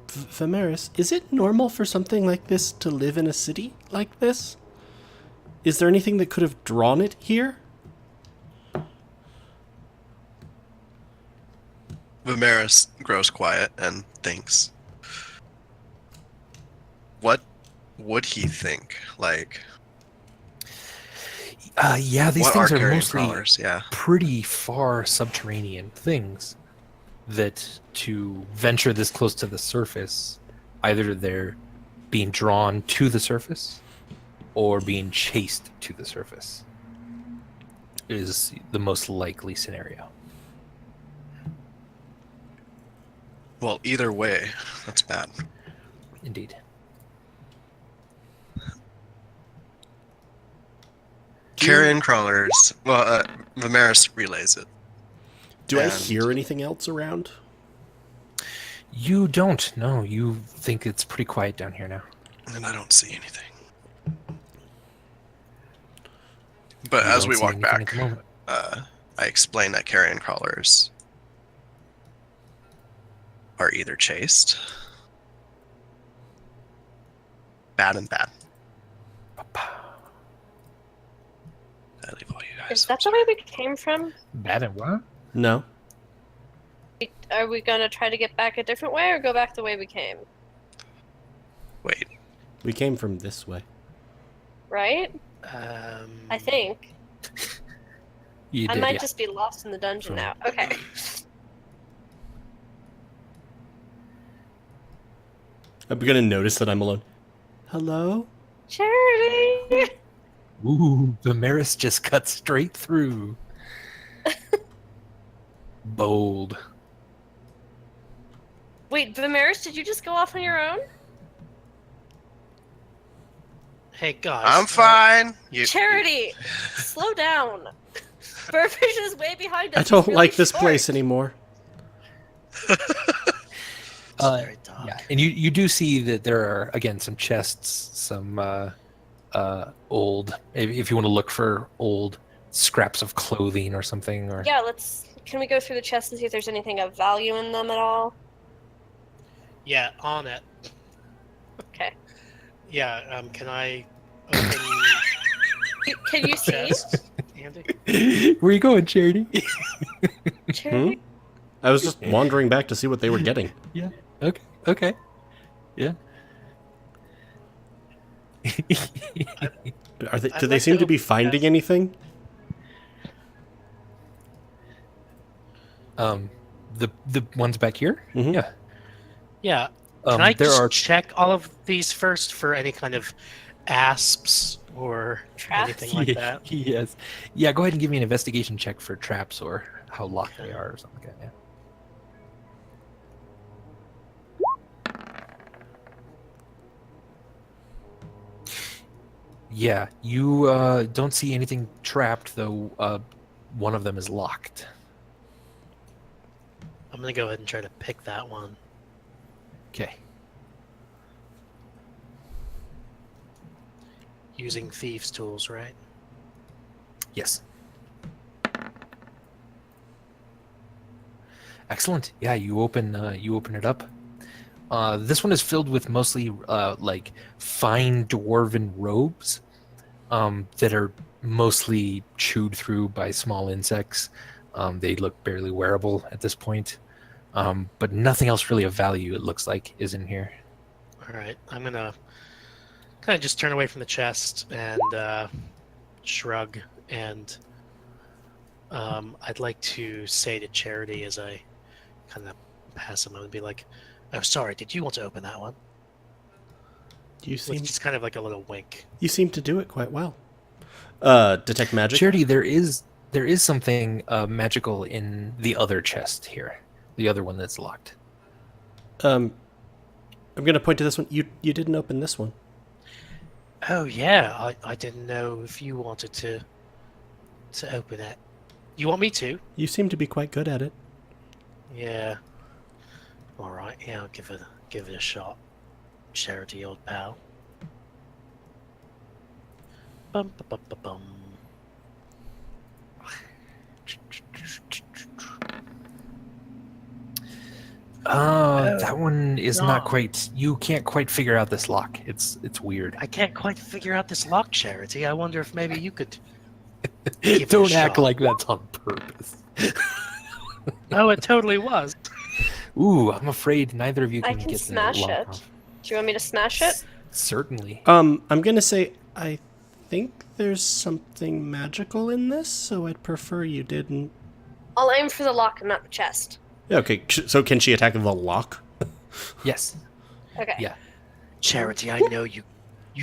Vamaris, is it normal for something like this to live in a city like this? Is there anything that could have drawn it here? Vamaris grows quiet and thinks. What would he think? Like, Yeah, these what things are carrion mostly crawlers? Yeah. pretty far subterranean things that to venture this close to the surface, either they're being drawn to the surface or being chased to the surface is the most likely scenario. Well, either way, that's bad. Indeed. Carrion crawlers. Well, Vamaris relays it. Do I And- hear anything else around? You don't. No, you think it's pretty quiet down here now. And I don't see anything. But You as don't we see walk anything at back, the moment. I explain that carrion crawlers are either chased, bad and bad. I leave all you guys. Is that the way we came from? Bad and what? No. Are we gonna try to get back a different way or go back the way we came? Wait. We came from this way. Right? I think. You I did, might yeah. just be lost in the dungeon now. Okay. I'm gonna notice that I'm alone. Hello? Charity! Ooh, the Maris just cut straight through. Bold. Wait, Vamaris, did you just go off on your own? Hey guys. I'm fine. Charity! Slow down. Burbage is way behind us. I don't He's really like this short. place anymore. Very dark. Yeah, and you do see that there are again some chests, some old. If you want to look for old scraps of clothing or something, or Yeah, can we go through the chest and see if there's anything of value in them at all? Yeah, on it. Okay. Yeah, can I open Can you see? chest, Andy? where you going, Charity? Charity? I was just wandering back to see what they were getting. Yeah. Okay. Yeah. Are they, I'd do they like seem to to be open finding chest. anything? The ones back here. Mhm. Yeah. Yeah. Can I there just are check all of these first for any kind of asps or Traps? anything like that? Yes. Yeah. Go ahead and give me an investigation check for traps or how locked they are or something like that. Yeah. Yeah, you don't see anything trapped, though one of them is locked. I'm gonna go ahead and try to pick that one. Okay. Using thieves' tools, right? Yes. Excellent. Yeah, you open it up. This one is filled with mostly like fine dwarven robes that are mostly chewed through by small insects. They look barely wearable at this point, but nothing else really of value, it looks like, is in here. All right, I'm gonna kind of just turn away from the chest and shrug, and I'd like to say to Charity as I kind of pass him and be like, "Oh, sorry, did you want to open that one?" You With seem just kind of like a little wink. you seem to do it quite well. Detect magic. Charity, there is something magical in the other chest here, the other one that's locked. I'm gonna point to this one. You didn't open this one. Oh yeah, I didn't know if you wanted to open it. You want me to? You seem to be quite good at it. Yeah. All right. Yeah, I'll give it a shot. Charity, old pal. Bum bum bum bum bum. That one is not no. quite. You can't quite figure out this lock. It's weird. I can't quite figure out this lock, Charity. I wonder if maybe you could give it a Don't act shot. like that's on purpose. Oh, it totally was. Ooh, I'm afraid neither of you I can can get smash the lock it. off. Do you want me to smash it? Certainly. I'm gonna say I think there's something magical in this, so I'd prefer you didn't. I'll aim for the lock and not the chest. Yeah, okay, so can she attack the lock? Yes. Okay. Yeah. Charity, I know you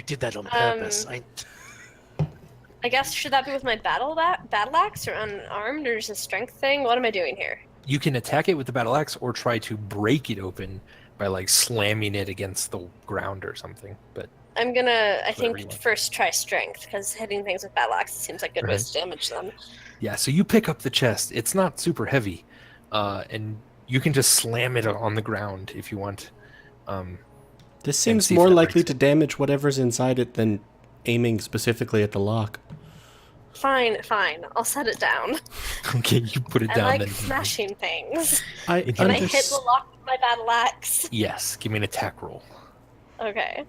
did that on purpose. I guess, should that be with my battle axe or unarmed, or is it a strength thing? What am I doing here? You can attack it with the battle axe or try to break it open by like slamming it against the ground or something. But I'm gonna, I Whatever you think, want. first try strength, because hitting things with battle axe seems like good ways to damage them. yeah, so you pick up the chest. It's not super heavy, and you can just slam it on the ground if you want. This seems see if more that likely breaks to damage whatever's inside it than aiming specifically at the lock. Fine. I'll set it down. Okay, you put it I down. like Then smashing things. I Can I hit the lock with my battle axe? yes, give me an attack roll. Okay.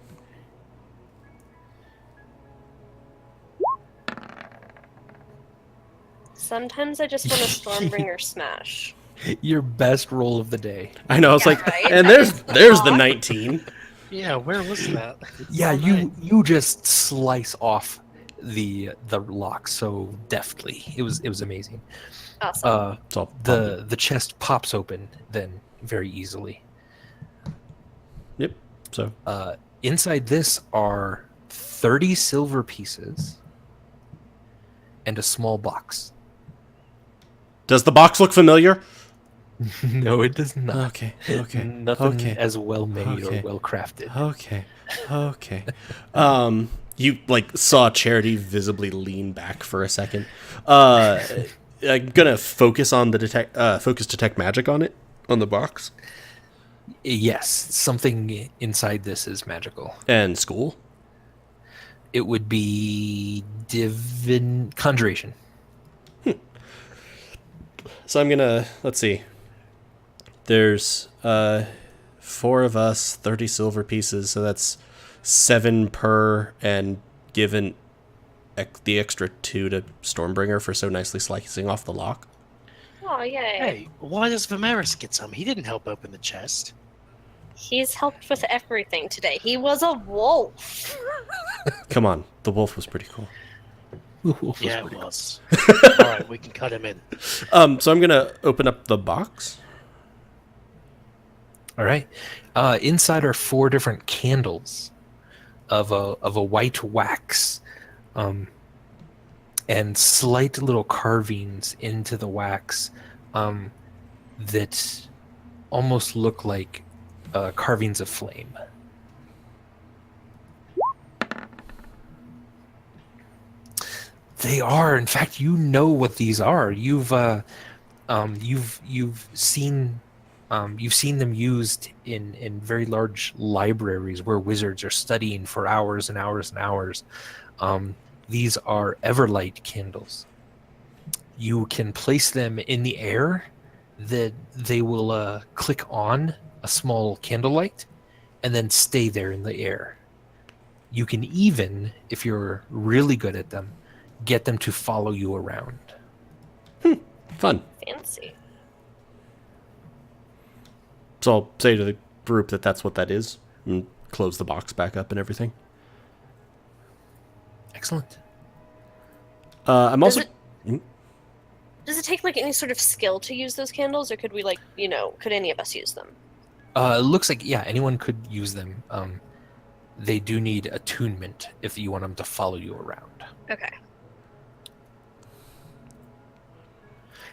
Sometimes I just want a Stormbringer smash. Your best roll of the day. I know. I was Yeah, like, right? and That there's is the there's the lock. 19. Yeah, where was that? Yeah, Oh, you just slice off the lock so deftly. It was amazing. Awesome. It's all The chest pops open then very easily. Yep. So Inside this are 30 silver pieces and a small box. does the box look familiar? No, it does not. Okay. Okay. Nothing Okay. as well made Okay. or well crafted. Okay. You like saw Charity visibly lean back for a second. I'm gonna focus on the detect magic on it on the box Yes, something inside this is magical. and school. It would be conjuration. So I'm gonna let's see. There's 4 of us, 30 silver pieces, so that's 7 per, and given the extra 2 to Stormbringer for so nicely slicing off the lock. Oh, yay. Hey, why does Vamaris get some? He didn't help open the chest. He's helped with everything today. He was a wolf. Come on, the wolf was pretty cool. Yeah, it was. All right, we can cut him in. So I'm gonna open up the box. All right. Inside are 4 different candles of a white wax, and slight little carvings into the wax that almost look like carvings of flame. They are, in fact, you know what these are. You've seen them used in very large libraries where wizards are studying for hours and hours and hours. These are Everlight candles. You can place them in the air, that they will click on a small candlelight and then stay there in the air. You can even, if you're really good at them, get them to follow you around. Fun. Fancy. So I'll say to the group that that's what that is, and close the box back up and everything. Excellent. I'm also. Does it take like any sort of skill to use those candles, or could we could any of us use them? It looks like, yeah, anyone could use them. They do need attunement if you want them to follow you around. Okay.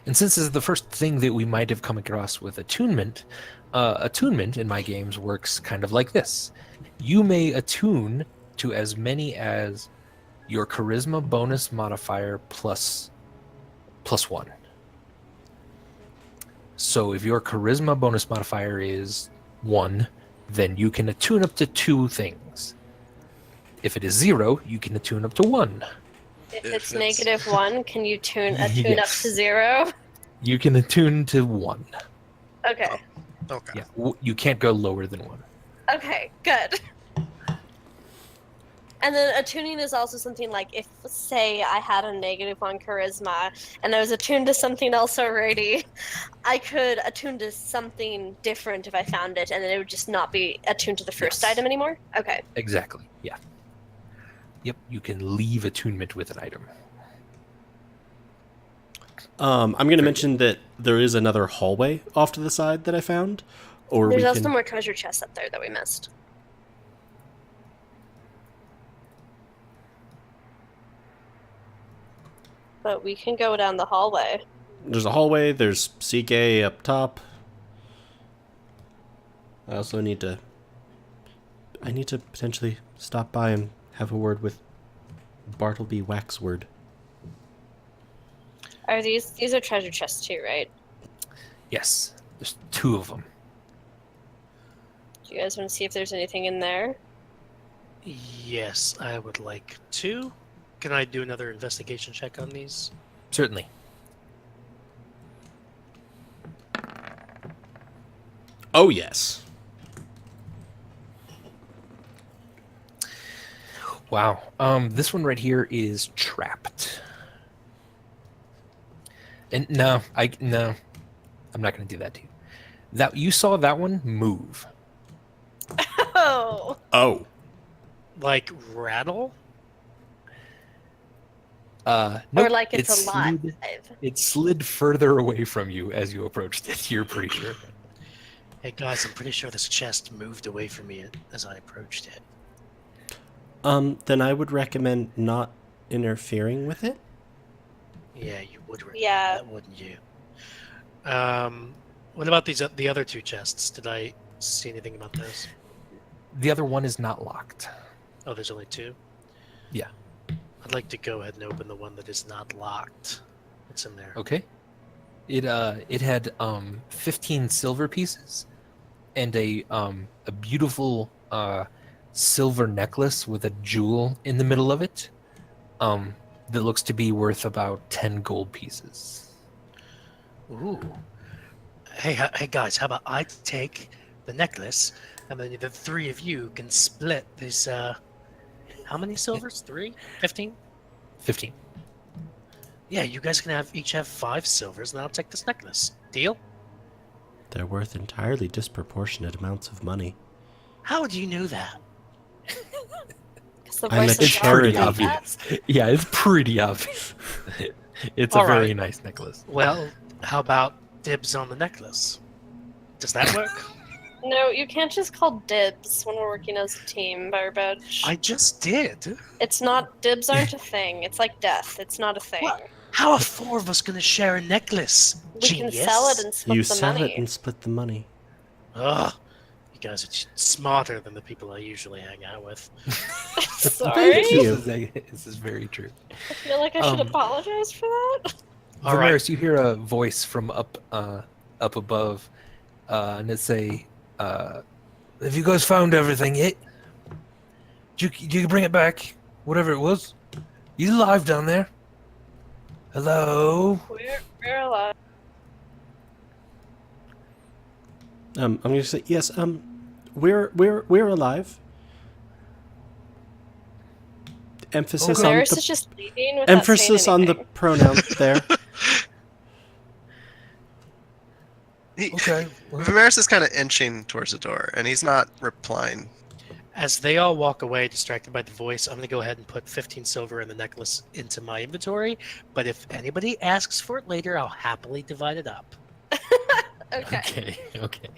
And since this is the first thing that we might have come across with attunement, attunement in my games works kind of like this. You may attune to as many as your charisma bonus modifier plus 1. So if your charisma bonus modifier is 1, then you can attune up to 2 things. If it is 0, you can attune up to 1. If If it's it's- -1, can you attune up Yes. to 0? You can attune to 1. Okay. Okay. Yeah, you can't go lower than 1. Okay, good. And then attuning is also something like if, say, I had a negative on charisma and I was attuned to something else already, I could attune to something different if I found it, and then it would just not be attuned to the first Yes. item anymore? Okay. Exactly. Yeah. Yep. You can leave attunement with an item. I'm going to mention that there is another hallway off to the side that I found, or There's we also can. more treasure chests up there that we missed. But we can go down the hallway. There's a hallway. There's CK up top. I also need to. I need to potentially stop by and have a word with Bartleby Waxword. Are these are treasure chests too, right? Yes. There's 2 of them. Do you guys want to see if there's anything in there? Yes, I would like to. Can I do another investigation check on these? Certainly. Oh yes. Wow. This one right here is trapped. And no, I'm not going to do that to you. That you saw that one move. Oh! Oh. Like rattle? Nope, Or like it's it alive. slid, it slid further away from you as you approached it. You're pretty sure. Hey guys, I'm pretty sure this chest moved away from me as I approached it. Then I would recommend not interfering with it. Yeah, you would recommend Yeah. that, wouldn't you? What about the other 2 chests? Did I see anything about those? The other one is not locked. Oh, there's only 2? Yeah. I'd like to go ahead and open the one that is not locked. What's in there? Okay. It had 15 silver pieces and a beautiful silver necklace with a jewel in the middle of it. That looks to be worth about 10 gold pieces. Ooh. Hey guys, how about I take the necklace, and then the 3 of you can split this, how many silvers? 3? 15? 15. Yeah, you guys can each have 5 silvers, and I'll take this necklace. Deal? They're worth entirely disproportionate amounts of money. How do you know that? 'Cause the I'm voice a of It's God pretty charity. said that. obvious. Yeah, it's pretty obvious. It's a All very right. nice necklace. Well, how about dibs on the necklace? Does that work? No, you can't just call dibs when we're working as a team, Burbage. I just did. It's not, dibs aren't a thing. It's like death. It's not a thing. What? How are 4 of us going to share a necklace? We Genius. can sell it and split You the sell money. it and split the money. Ugh. You guys are smarter than the people I usually hang out with. Sorry? Thank you. This is very true. I feel like I should Um, apologize for that. All right. Vamaris, you hear a voice from up above, and it say, "Have you guys found everything yet? Did you bring it back? Whatever it was. You alive down there? Hello? We're alive. I'm gonna say yes. We're alive. Emphasis on Maris the is just leaving without emphasis saying on the anything. pronoun there. Okay. well, Vamaris is kind of inching towards the door, and he's not replying. As they all walk away, distracted by the voice, I'm going to go ahead and put 15 silver in the necklace into my inventory. But if anybody asks for it later, I'll happily divide it up. Okay. Okay.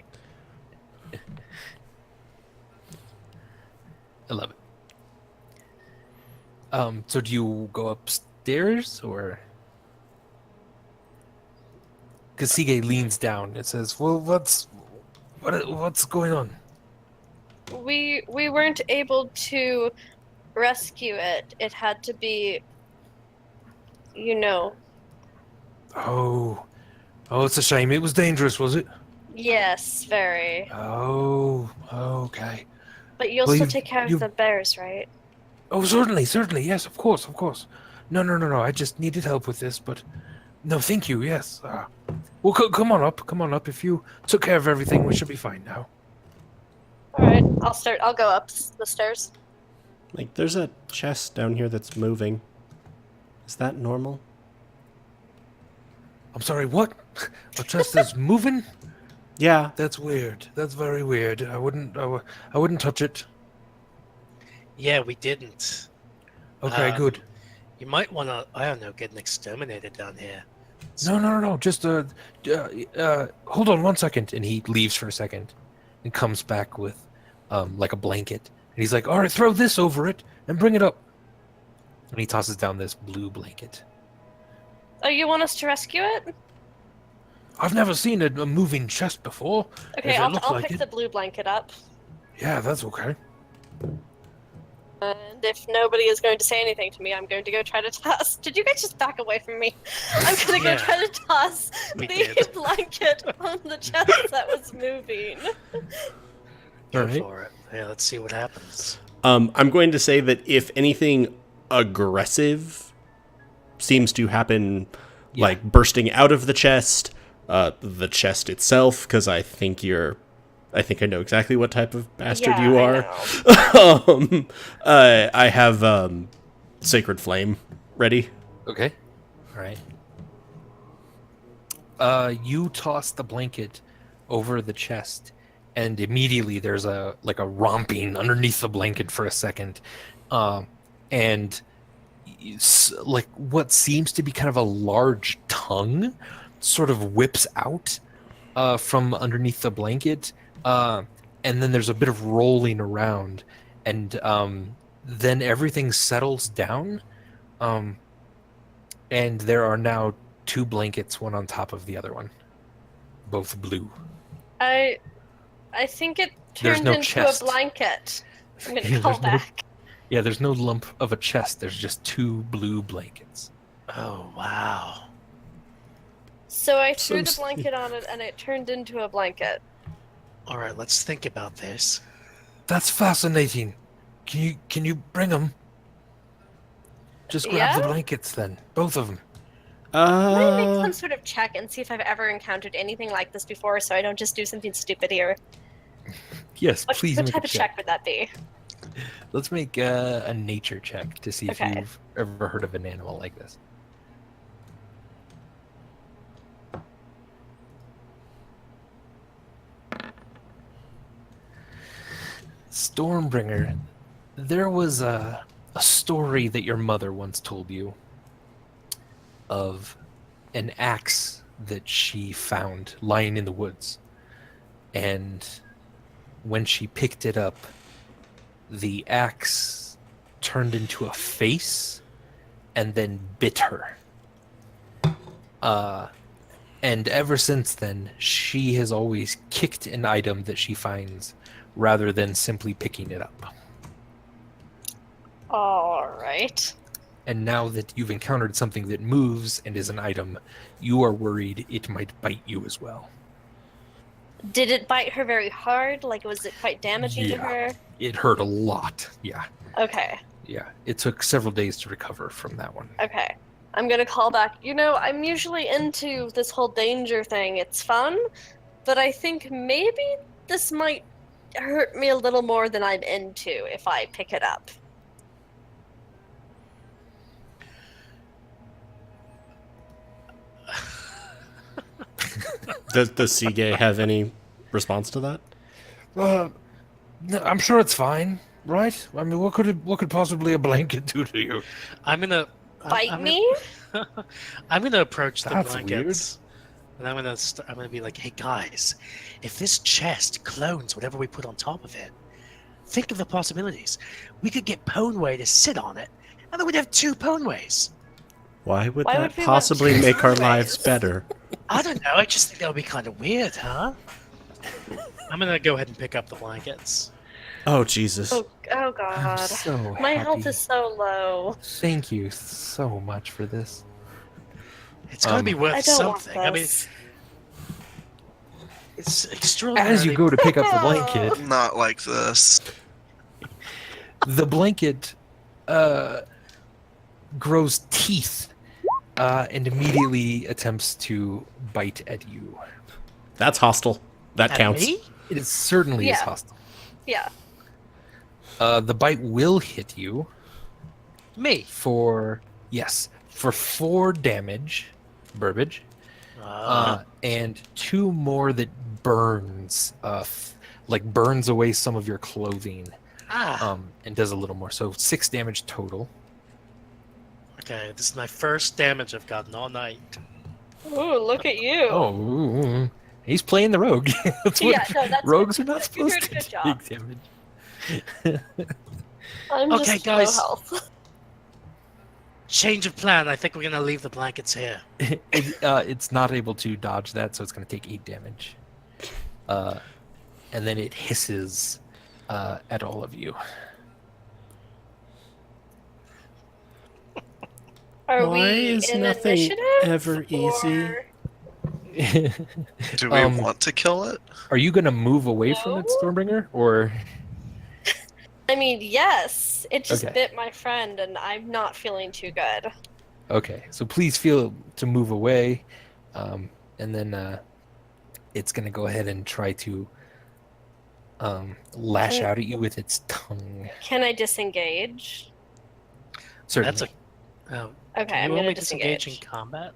I love it. So do you go upstairs or? Because Sige leans down and says, "Well, what's going on?" We weren't able to rescue it. It had to be, you know. Oh, it's a shame. It was dangerous, was it? Yes, very. Oh, okay. But you'll Well, still you- take care you- of the bears, right? Oh, certainly. Yes, of course. No. I just needed help with this, but No, thank you. Yes. Well, come on up. Come on up. If you took care of everything, we should be fine now. All right, I'll go up the stairs. Like, there's a chest down here that's moving. Is that normal? I'm sorry. What? A chest that's moving? Yeah. That's weird. That's very weird. I wouldn't touch it. Yeah, we didn't. Okay, good. You might want to, I don't know, get an exterminator down here. No. Just hold on 1 second. And he leaves for a second, and comes back with like a blanket. And he's like, "All right, throw this over it and bring it up." And he tosses down this blue blanket. Oh, you want us to rescue it? I've never seen a moving chest before. Okay, If it I'll looks like pick it. the blue blanket up. Yeah, that's okay. And if nobody is going to say anything to me, I'm going to go try to toss. Did you guys just back away from me? I'm going to go Yeah. try to toss We the did. blanket on the chest that was moving. Go Alright. for it. Yeah, let's see what happens. I'm going to say that if anything aggressive seems to happen, like bursting out of the chest itself, because I think I know exactly what type of bastard you are. I have Sacred Flame ready. Okay. All right. You toss the blanket over the chest, and immediately there's a romping underneath the blanket for a second, and like what seems to be kind of a large tongue sort of whips out from underneath the blanket, and then there's a bit of rolling around, and then everything settles down, and there are now two blankets, one on top of the other one, both blue. I think it There's turned no into chest. a blanket. I'm going Yeah, to call there's no- back. Yeah, there's no lump of a chest. There's just two blue blankets. Oh, wow. So I threw the So- blanket on it, and it turned into a blanket. All right, let's think about this. That's fascinating. Can you bring them? Just grab the Yeah? blankets then, both of them. Can I make some sort of check and see if I've ever encountered anything like this before, so I don't just do something stupid here? Yes, What, please what make type a of check. check would that be? Let's make a nature check to see if Okay. you've ever heard of an animal like this. Stormbringer, there was a story that your mother once told you of an axe that she found lying in the woods. And when she picked it up, the axe turned into a face and then bit her. And ever since then, she has always kicked an item that she finds rather than simply picking it up. Alright. And now that you've encountered something that moves and is an item, you are worried it might bite you as well. Did it bite her very hard? Like, was it quite damaging to Yeah. her? It hurt a lot. Yeah. Okay. Yeah. It took several days to recover from that one. Okay. I'm gonna call back. You know, I'm usually into this whole danger thing. It's fun, but I think maybe this might hurt me a little more than I'm into if I pick it up. Does Seagay have any response to that? No, I'm sure it's fine, right? I mean, what could possibly a blanket do to you? I'm gonna Bite I'm me? I'm gonna approach the That's blankets, and I'm gonna be like, "Hey guys, if this chest clones whatever we put on top of it, think of the possibilities. We could get Poneway to sit on it, and then we'd have two Poneways. Why would Why that would we want possibly two make our Poneways? lives better? I don't know. I just think that would be kind of weird, huh? I'm gonna go ahead and pick up the blankets. Oh, Jesus. Oh I'm god. so My happy. health is so low. Thank you so much for this. It's gotta be I worth I don't something. want I mean, this. it's extraordinary. As you go to pick up the blanket, Not like this. the blanket grows teeth and immediately attempts to bite at you. That's hostile. That At counts. me? It certainly is Yeah. hostile. Yeah. The bite will hit you Me. for 4 damage, Burbage, and 2 more that burns, burns away some of your clothing, and does a little more. So 6 damage total. Okay, this is my first damage I've gotten all night. Ooh, look at you. Oh, he's playing the rogue. That's what Yeah, no, that's rogues good. are not You're supposed doing a to good job. take damage. I'm Okay, just guys. low health. Change of plan. I think we're gonna leave the blankets here. It's not able to dodge that, so it's going to take 8 damage. And then it hisses at all of you. Are Why we is in nothing initiative? ever easy? or- Do we Um, want to kill it? Are you going to move away from it, No. Stormbringer? Or I mean, yes. It just Okay. bit my friend, and I'm not feeling too good. okay, so please feel to move away, and then it's going to go ahead and try to lash out at you with its tongue. Can I disengage? Certainly. That's a. Oh, Okay, can I'm you gonna only disengage in disengage. combat?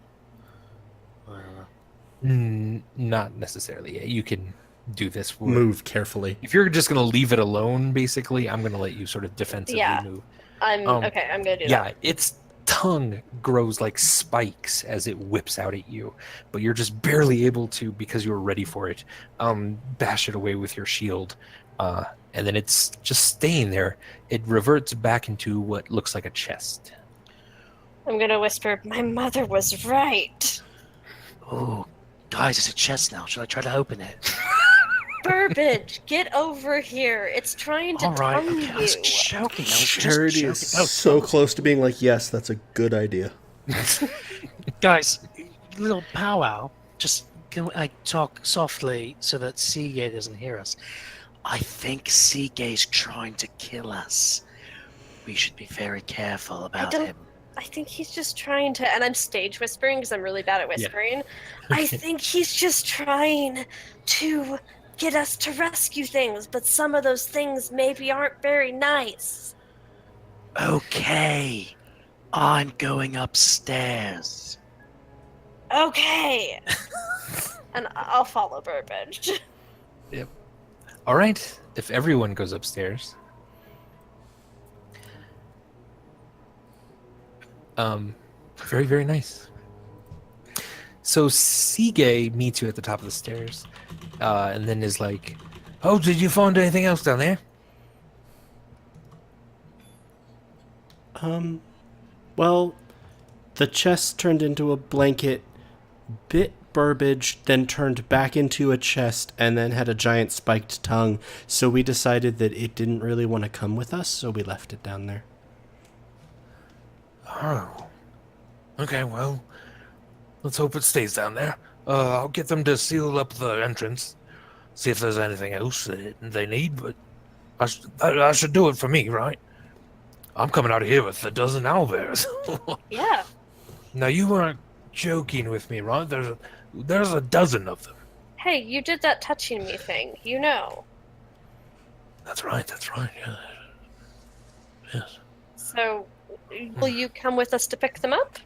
Not necessarily. You can do this. For, Move carefully. If you're just going to leave it alone, basically, I'm going to let you sort of defensively Yeah. move. Okay. I'm gonna do Yeah, that. its tongue grows like spikes as it whips out at you, but you're just barely able to, because you were ready for it, bash it away with your shield. And then it's just staying there. It reverts back into what looks like a chest. I'm gonna whisper, "My mother was right." Oh, guys, it's a chest now. Should I try to open it? Burbage, get over here. It's trying to All right. tongue Okay, I was you. joking. I was Charity just is joking. so close to being like, yes, that's a good idea. Guys, little powwow. Just can I talk softly so that Seagate doesn't hear us? I think Seagate's trying to kill us. We should be very careful about don't- him. I think he's just trying to, and I'm stage whispering because I'm really bad at whispering. I think he's just trying to get us to rescue things, but some of those things maybe aren't very nice. Okay, I'm going upstairs. Okay. And I'll follow Burbage. All right, if everyone goes upstairs. Very, very nice. So Sige meets you at the top of the stairs, and then is like, "Oh, did you find anything else down there?" Well, the chest turned into a blanket, bit Burbage, then turned back into a chest, and then had a giant spiked tongue. So we decided that it didn't really want to come with us, so we left it down there. Oh. Okay, well, let's hope it stays down there. I'll get them to seal up the entrance, see if there's anything else that they need, but I should do it for me, right? I'm coming out of here with a dozen owlbears. Yeah. Now, you weren't joking with me, right? There's a dozen of them. Hey, you did that touching me thing. You know. That's right, yeah. Yes. So, will you come with us to pick them up?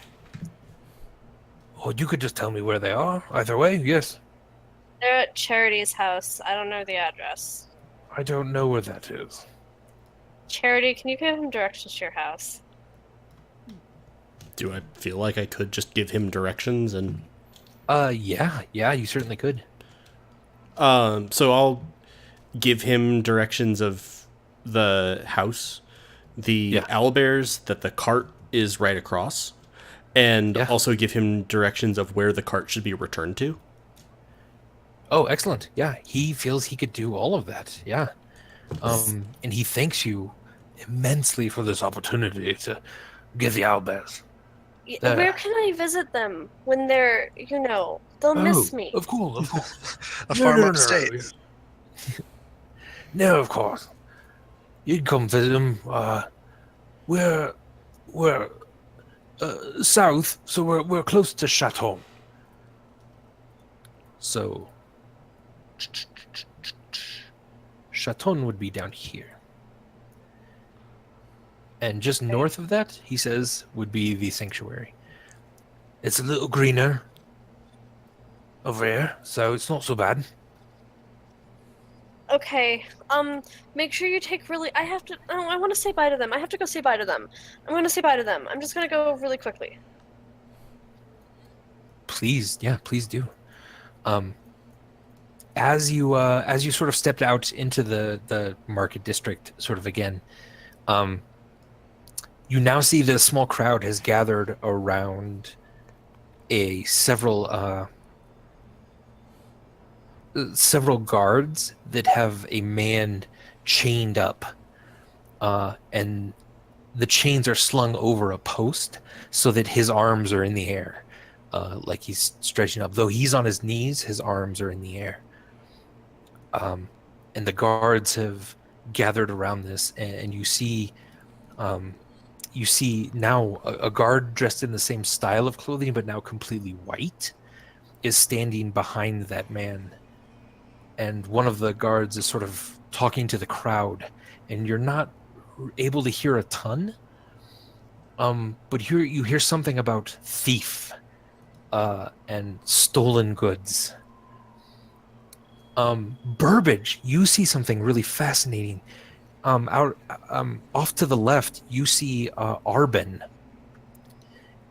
Or you could just tell me where they are. Either way, yes. They're at Charity's house. I don't know the address. I don't know where that is. Charity, can you give him directions to your house? Do I feel like I could just give him directions and... Yeah, you certainly could. So I'll give him directions of the house, the owlbears, that the cart is right across, and also give him directions of where the cart should be returned to. Oh, excellent. Yeah, he feels he could do all of that. Yeah. And he thanks you immensely for this opportunity to get the owlbears. Where can I visit them when they're, they'll miss me? Of course. A farm upstate. No, of course. You'd come visit them. We're South, so we're close to Chateau. So Chateau would be down here. And just north of that, he says, would be the sanctuary. It's a little greener over here, so it's not so bad. Okay. Make sure you take really. I have to. Oh, I want to say bye to them. I have to go say bye to them. I'm going to say bye to them. I'm just going to go really quickly. Please, yeah, please do. As you sort of stepped out into the market district, sort of again, you now see that a small crowd has gathered around several guards that have a man chained up, and the chains are slung over a post so that his arms are in the air, like he's stretching up. Though he's on his knees, his arms are in the air. And the guards have gathered around this, and you see now a guard dressed in the same style of clothing, but now completely white, is standing behind that man. And one of the guards is sort of talking to the crowd, and you're not able to hear a ton. But you hear something about thief, and stolen goods. Burbage, you see something really fascinating. Off to the left, you see Arben,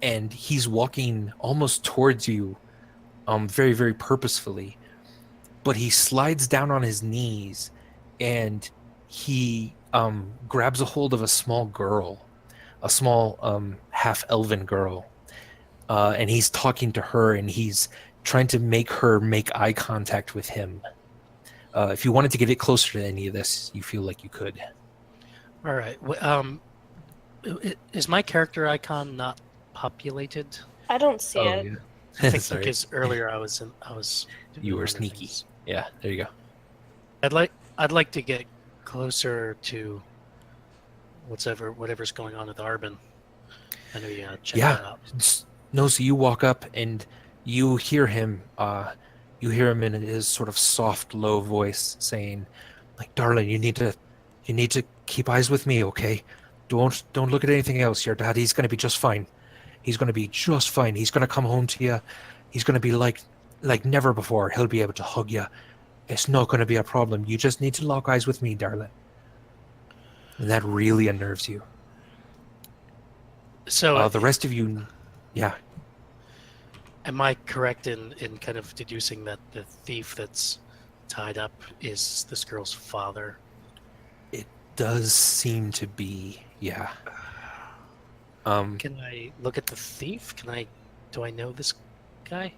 and he's walking almost towards you, very, very purposefully. But he slides down on his knees, and he grabs a hold of a small girl, a small half-elven girl, and he's talking to her, and he's trying to make her make eye contact with him. If you wanted to get it closer to any of this, you feel like you could. All right. Is my character icon not populated? I don't see it. Yeah. I think Sorry. because earlier I was doing You were other sneaky. things. Yeah, there you go. I'd like to get closer to whatever's going on with Arben. I know you check that out. No, so you walk up and you hear him. You hear him in his sort of soft, low voice saying, "Like, darling, you need to keep eyes with me, okay? Don't look at anything else. Your daddy's gonna be just fine. He's gonna be just fine. He's gonna come home to you. He's gonna be like never before. He'll be able to hug you. It's not gonna be a problem. You just need to lock eyes with me, darling." And that really unnerves you. So The rest of you, yeah. am I correct in kind of deducing that the thief that's tied up is this girl's father? It does seem to be, yeah. Can I look at the thief? Do I know this guy?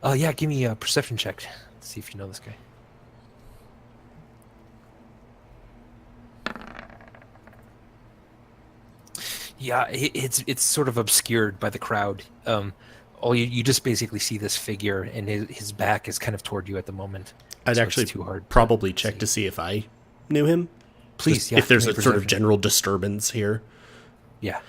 Yeah, give me a perception check. Let's see if you know this guy. Yeah, it's sort of obscured by the crowd. All you just basically see this figure, and his back is kind of toward you at the moment. I'd so actually it's too hard. probably check to see if I knew him. Please, Just yeah. if there's give a me sort of perception. general disturbance here. Yeah.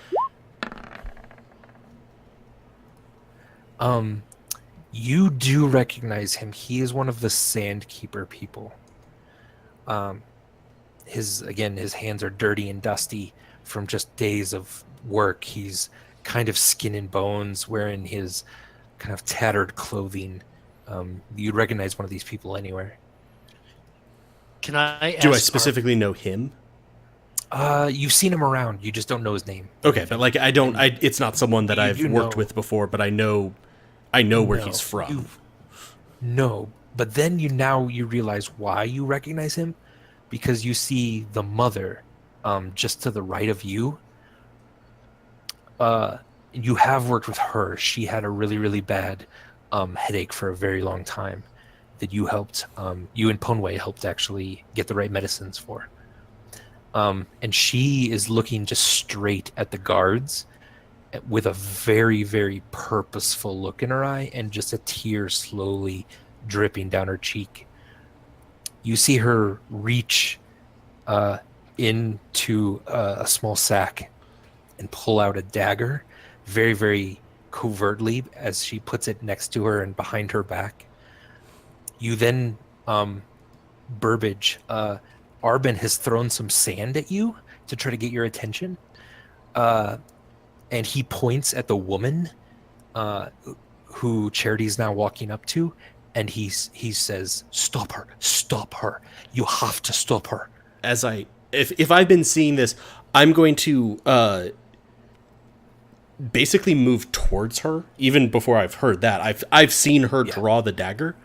You do recognize him. He is one of the Sandkeeper people. His hands are dirty and dusty from just days of work. He's kind of skin and bones, wearing his kind of tattered clothing. You'd recognize one of these people anywhere. Can I ask Do I specifically know him? You've seen him around. You just don't know his name. Okay, but like it's not someone that I've You worked know. with before, but I know where he's from. No, but then you realize why you recognize him, because you see the mother just to the right of you. You have worked with her. She had a really, really bad headache for a very long time that you helped. You and Ponway helped actually get the right medicines for. And she is looking just straight at the guards with a very, very purposeful look in her eye, and just a tear slowly dripping down her cheek. You see her reach into a small sack and pull out a dagger, very, very covertly, as she puts it next to her and behind her back. You then, Burbage, Arbin has thrown some sand at you to try to get your attention. And he points at the woman who Charity's now walking up to, and he says, "Stop her! Stop her! You have to stop her!" If I've been seeing this, I'm going to basically move towards her. Even before I've heard that, I've seen her draw the dagger.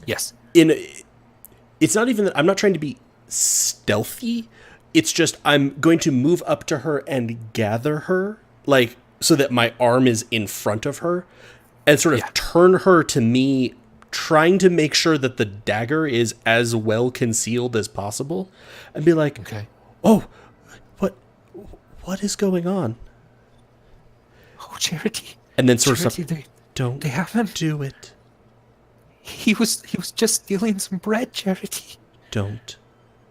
Yes. It's not even that I'm not trying to be stealthy. It's just I'm going to move up to her and gather her, like, so that my arm is in front of her, and sort of turn her to me, trying to make sure that the dagger is as well concealed as possible, and be like, "Okay, oh, what is going on?" "Oh, Charity." And then sort Charity, of don't they have him. do it. He was just stealing some bread, Charity. Don't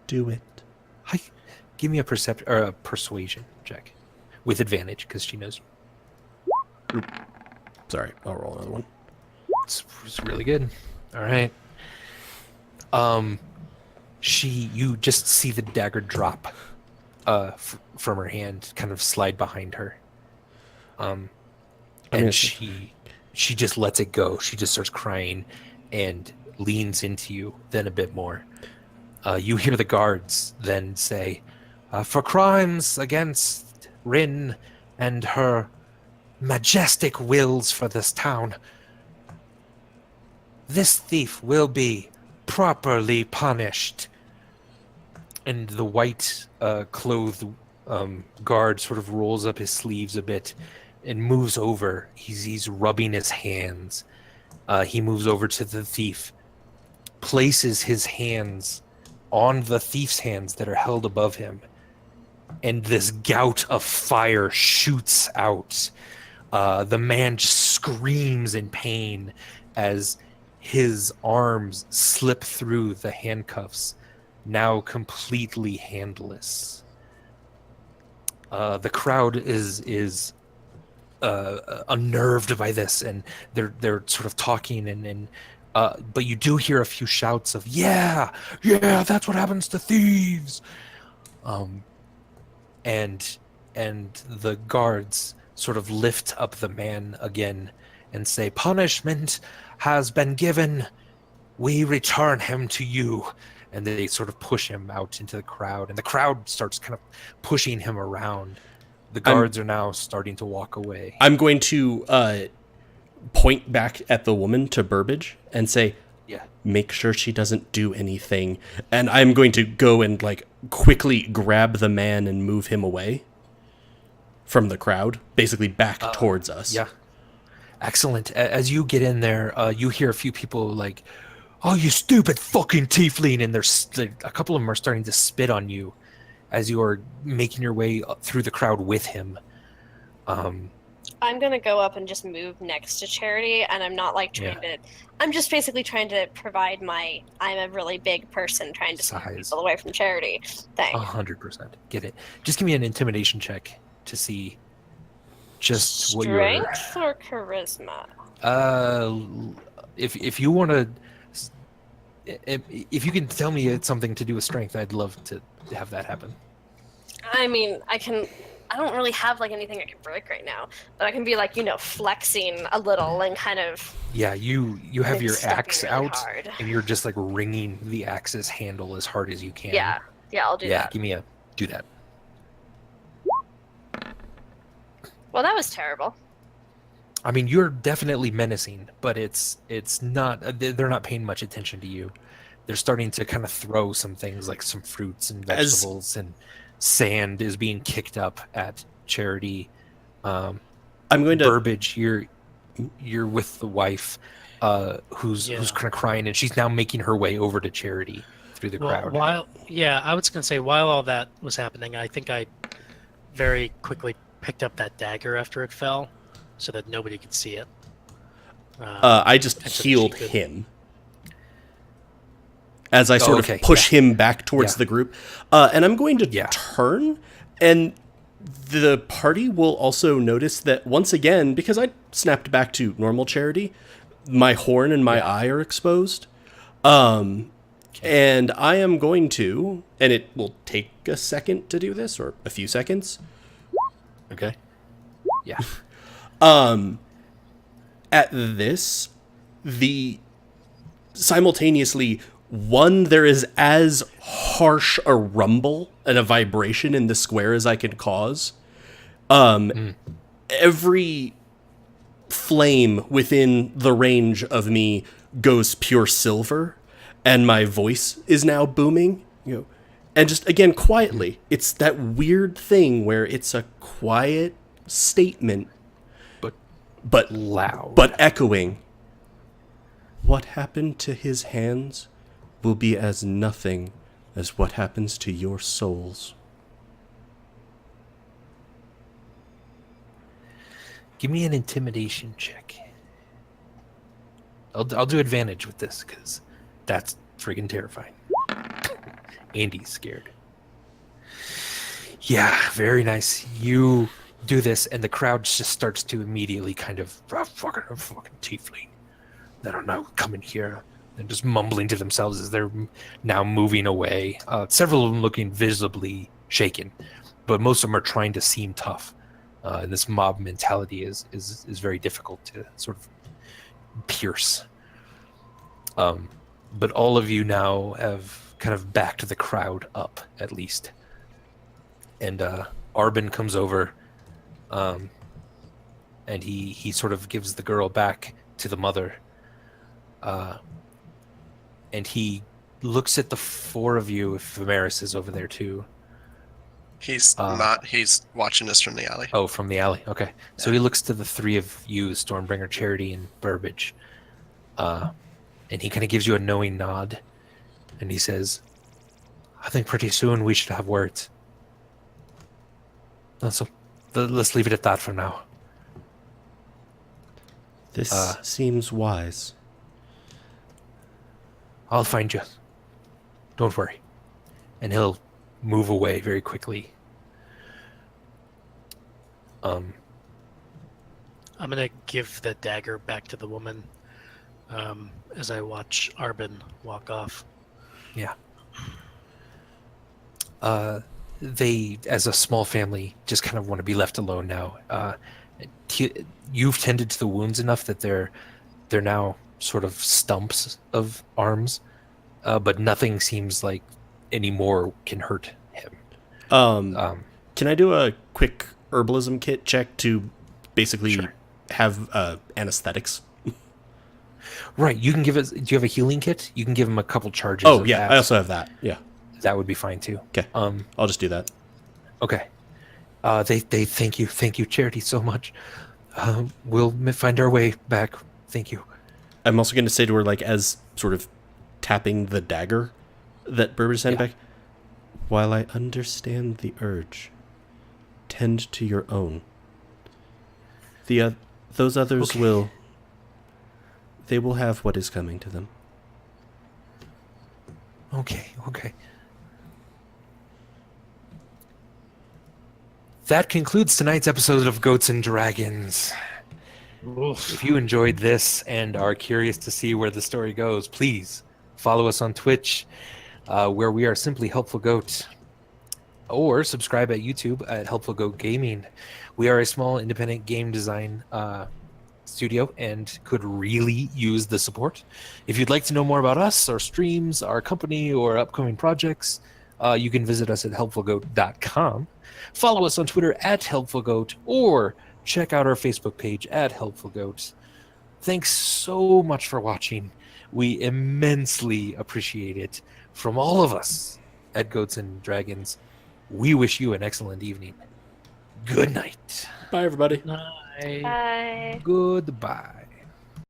do it. Give me a persuasion check with advantage because she knows. Sorry, I'll roll another one. It's really good. All right. You just see the dagger drop from her hand, kind of slide behind her. And she just lets it go. She just starts crying and leans into you then a bit more. You hear the guards then say, "For crimes against Rin and her majestic wills for this town, this thief will be properly punished." And the white clothed guard sort of rolls up his sleeves a bit and moves over. He's rubbing his hands. He moves over to the thief, places his hands on the thief's hands that are held above him, and this gout of fire shoots out. The man just screams in pain as his arms slip through the handcuffs, now completely handless. The crowd is unnerved by this, and they're sort of talking, and but you do hear a few shouts of yeah, that's what happens to thieves. And the guards sort of lift up the man again and say, "Punishment has been given. We return him to you." And they sort of push him out into the crowd, and the crowd starts kind of pushing him around. The guards are now starting to walk away. I'm going to point back at the woman, to Burbage, and say, make sure she doesn't do anything. And I'm going to go and like quickly grab the man and move him away from the crowd, basically back towards us. Yeah. Excellent. As you get in there, you hear a few people like, "Oh, you stupid fucking tiefling," and there's a couple of them are starting to spit on you as you are making your way through the crowd with him. I'm gonna go up and just move next to Charity, and I'm not like trying to. I'm just basically trying to provide my. I'm a really big person trying to scare people away from Charity thing. 100%. Get it. Just give me an intimidation check to see just what your strength or charisma. If you want to, if you can tell me it's something to do with strength, I'd love to have that happen. I mean, I don't really have like anything I can break right now, but I can be like, flexing a little and kind of. Yeah, you have your axe really out, hard. and you're just like wringing the axe's handle as hard as you can. Yeah, I'll do that. Yeah, do that. Well, that was terrible. I mean, you're definitely menacing, but it's not. They're not paying much attention to you. They're starting to kind of throw some things like some fruits and vegetables, and sand is being kicked up at Charity. I'm going to Burbage. You're with the wife, who's kind of crying, and she's now making her way over to Charity through the crowd. I was going to say, while all that was happening, I think I very quickly picked up that dagger after it fell, so that nobody could see it. I just healed him as I sort of push him back towards the group. And I'm going to turn and The party will also notice that once again, because I snapped back to normal Charity, my horn and my eye are exposed. And I am going to, and it will take a second to do this, or a few seconds. Okay. Yeah. At this, simultaneously, one, there is as harsh a rumble and a vibration in the square as I can cause. Every flame within the range of me goes pure silver, and my voice is now booming. And just again quietly, it's that weird thing where it's a quiet statement, but Loud. but echoing. What happened to his hands will be as nothing as what happens to your souls. Give me an intimidation check. I'll do advantage with this because that's freaking terrifying. Andy's scared. Yeah, very nice. You do this, and the crowd just starts to immediately kind of fucking tiefling. I don't know, come in here. They're just mumbling to themselves as they're now moving away. Several of them looking visibly shaken, but most of them are trying to seem tough. And this mob mentality is very difficult to sort of pierce. But all of you now have kind of backed the crowd up, at least. And Arbin comes over, and he sort of gives the girl back to the mother. And he looks at the four of you, if Vamaris is over there too. He's not. He's watching us from the alley. Oh, from the alley. Okay. So he looks to the three of you, Stormbringer, Charity, and Burbage. And he kind of gives you a knowing nod. And he says, I think pretty soon we should have words. So let's leave it at that for now. This seems wise. I'll find you. Don't worry. And he'll move away very quickly. I'm gonna give the dagger back to the woman as I watch Arbin walk off. Yeah. They, as a small family, just kind of want to be left alone now. You've tended to the wounds enough that they're now sort of stumps of arms, but nothing seems like any more can hurt him. Can I do a quick herbalism kit check to basically have anesthetics? Right, you can give it. Do you have a healing kit? You can give him a couple charges. Oh of yeah, that. I also have that. Yeah, That would be fine too. okay. I'll just do that. Okay. They thank you, Charity, so much. We'll find our way back. Thank you. I'm also going to say to her, like, as sort of tapping the dagger that Burbage sent back, while I understand the urge, tend to your own. Those others will have what is coming to them. Okay. That concludes tonight's episode of Goats and Dragons. If you enjoyed this and are curious to see where the story goes, please follow us on Twitch, where we are simply Helpful Goat, or subscribe at YouTube at Helpful Goat Gaming. We are a small independent game design studio and could really use the support. If you'd like to know more about us, our streams, our company, or upcoming projects, you can visit us at helpfulgoat.com. Follow us on Twitter at HelpfulGoat, or check out our Facebook page at Helpful Goat. Thanks so much for watching. We immensely appreciate it. From all of us at Goats and Dragons, we wish you an excellent evening. Good night. Bye, everybody. Night. Bye. Goodbye.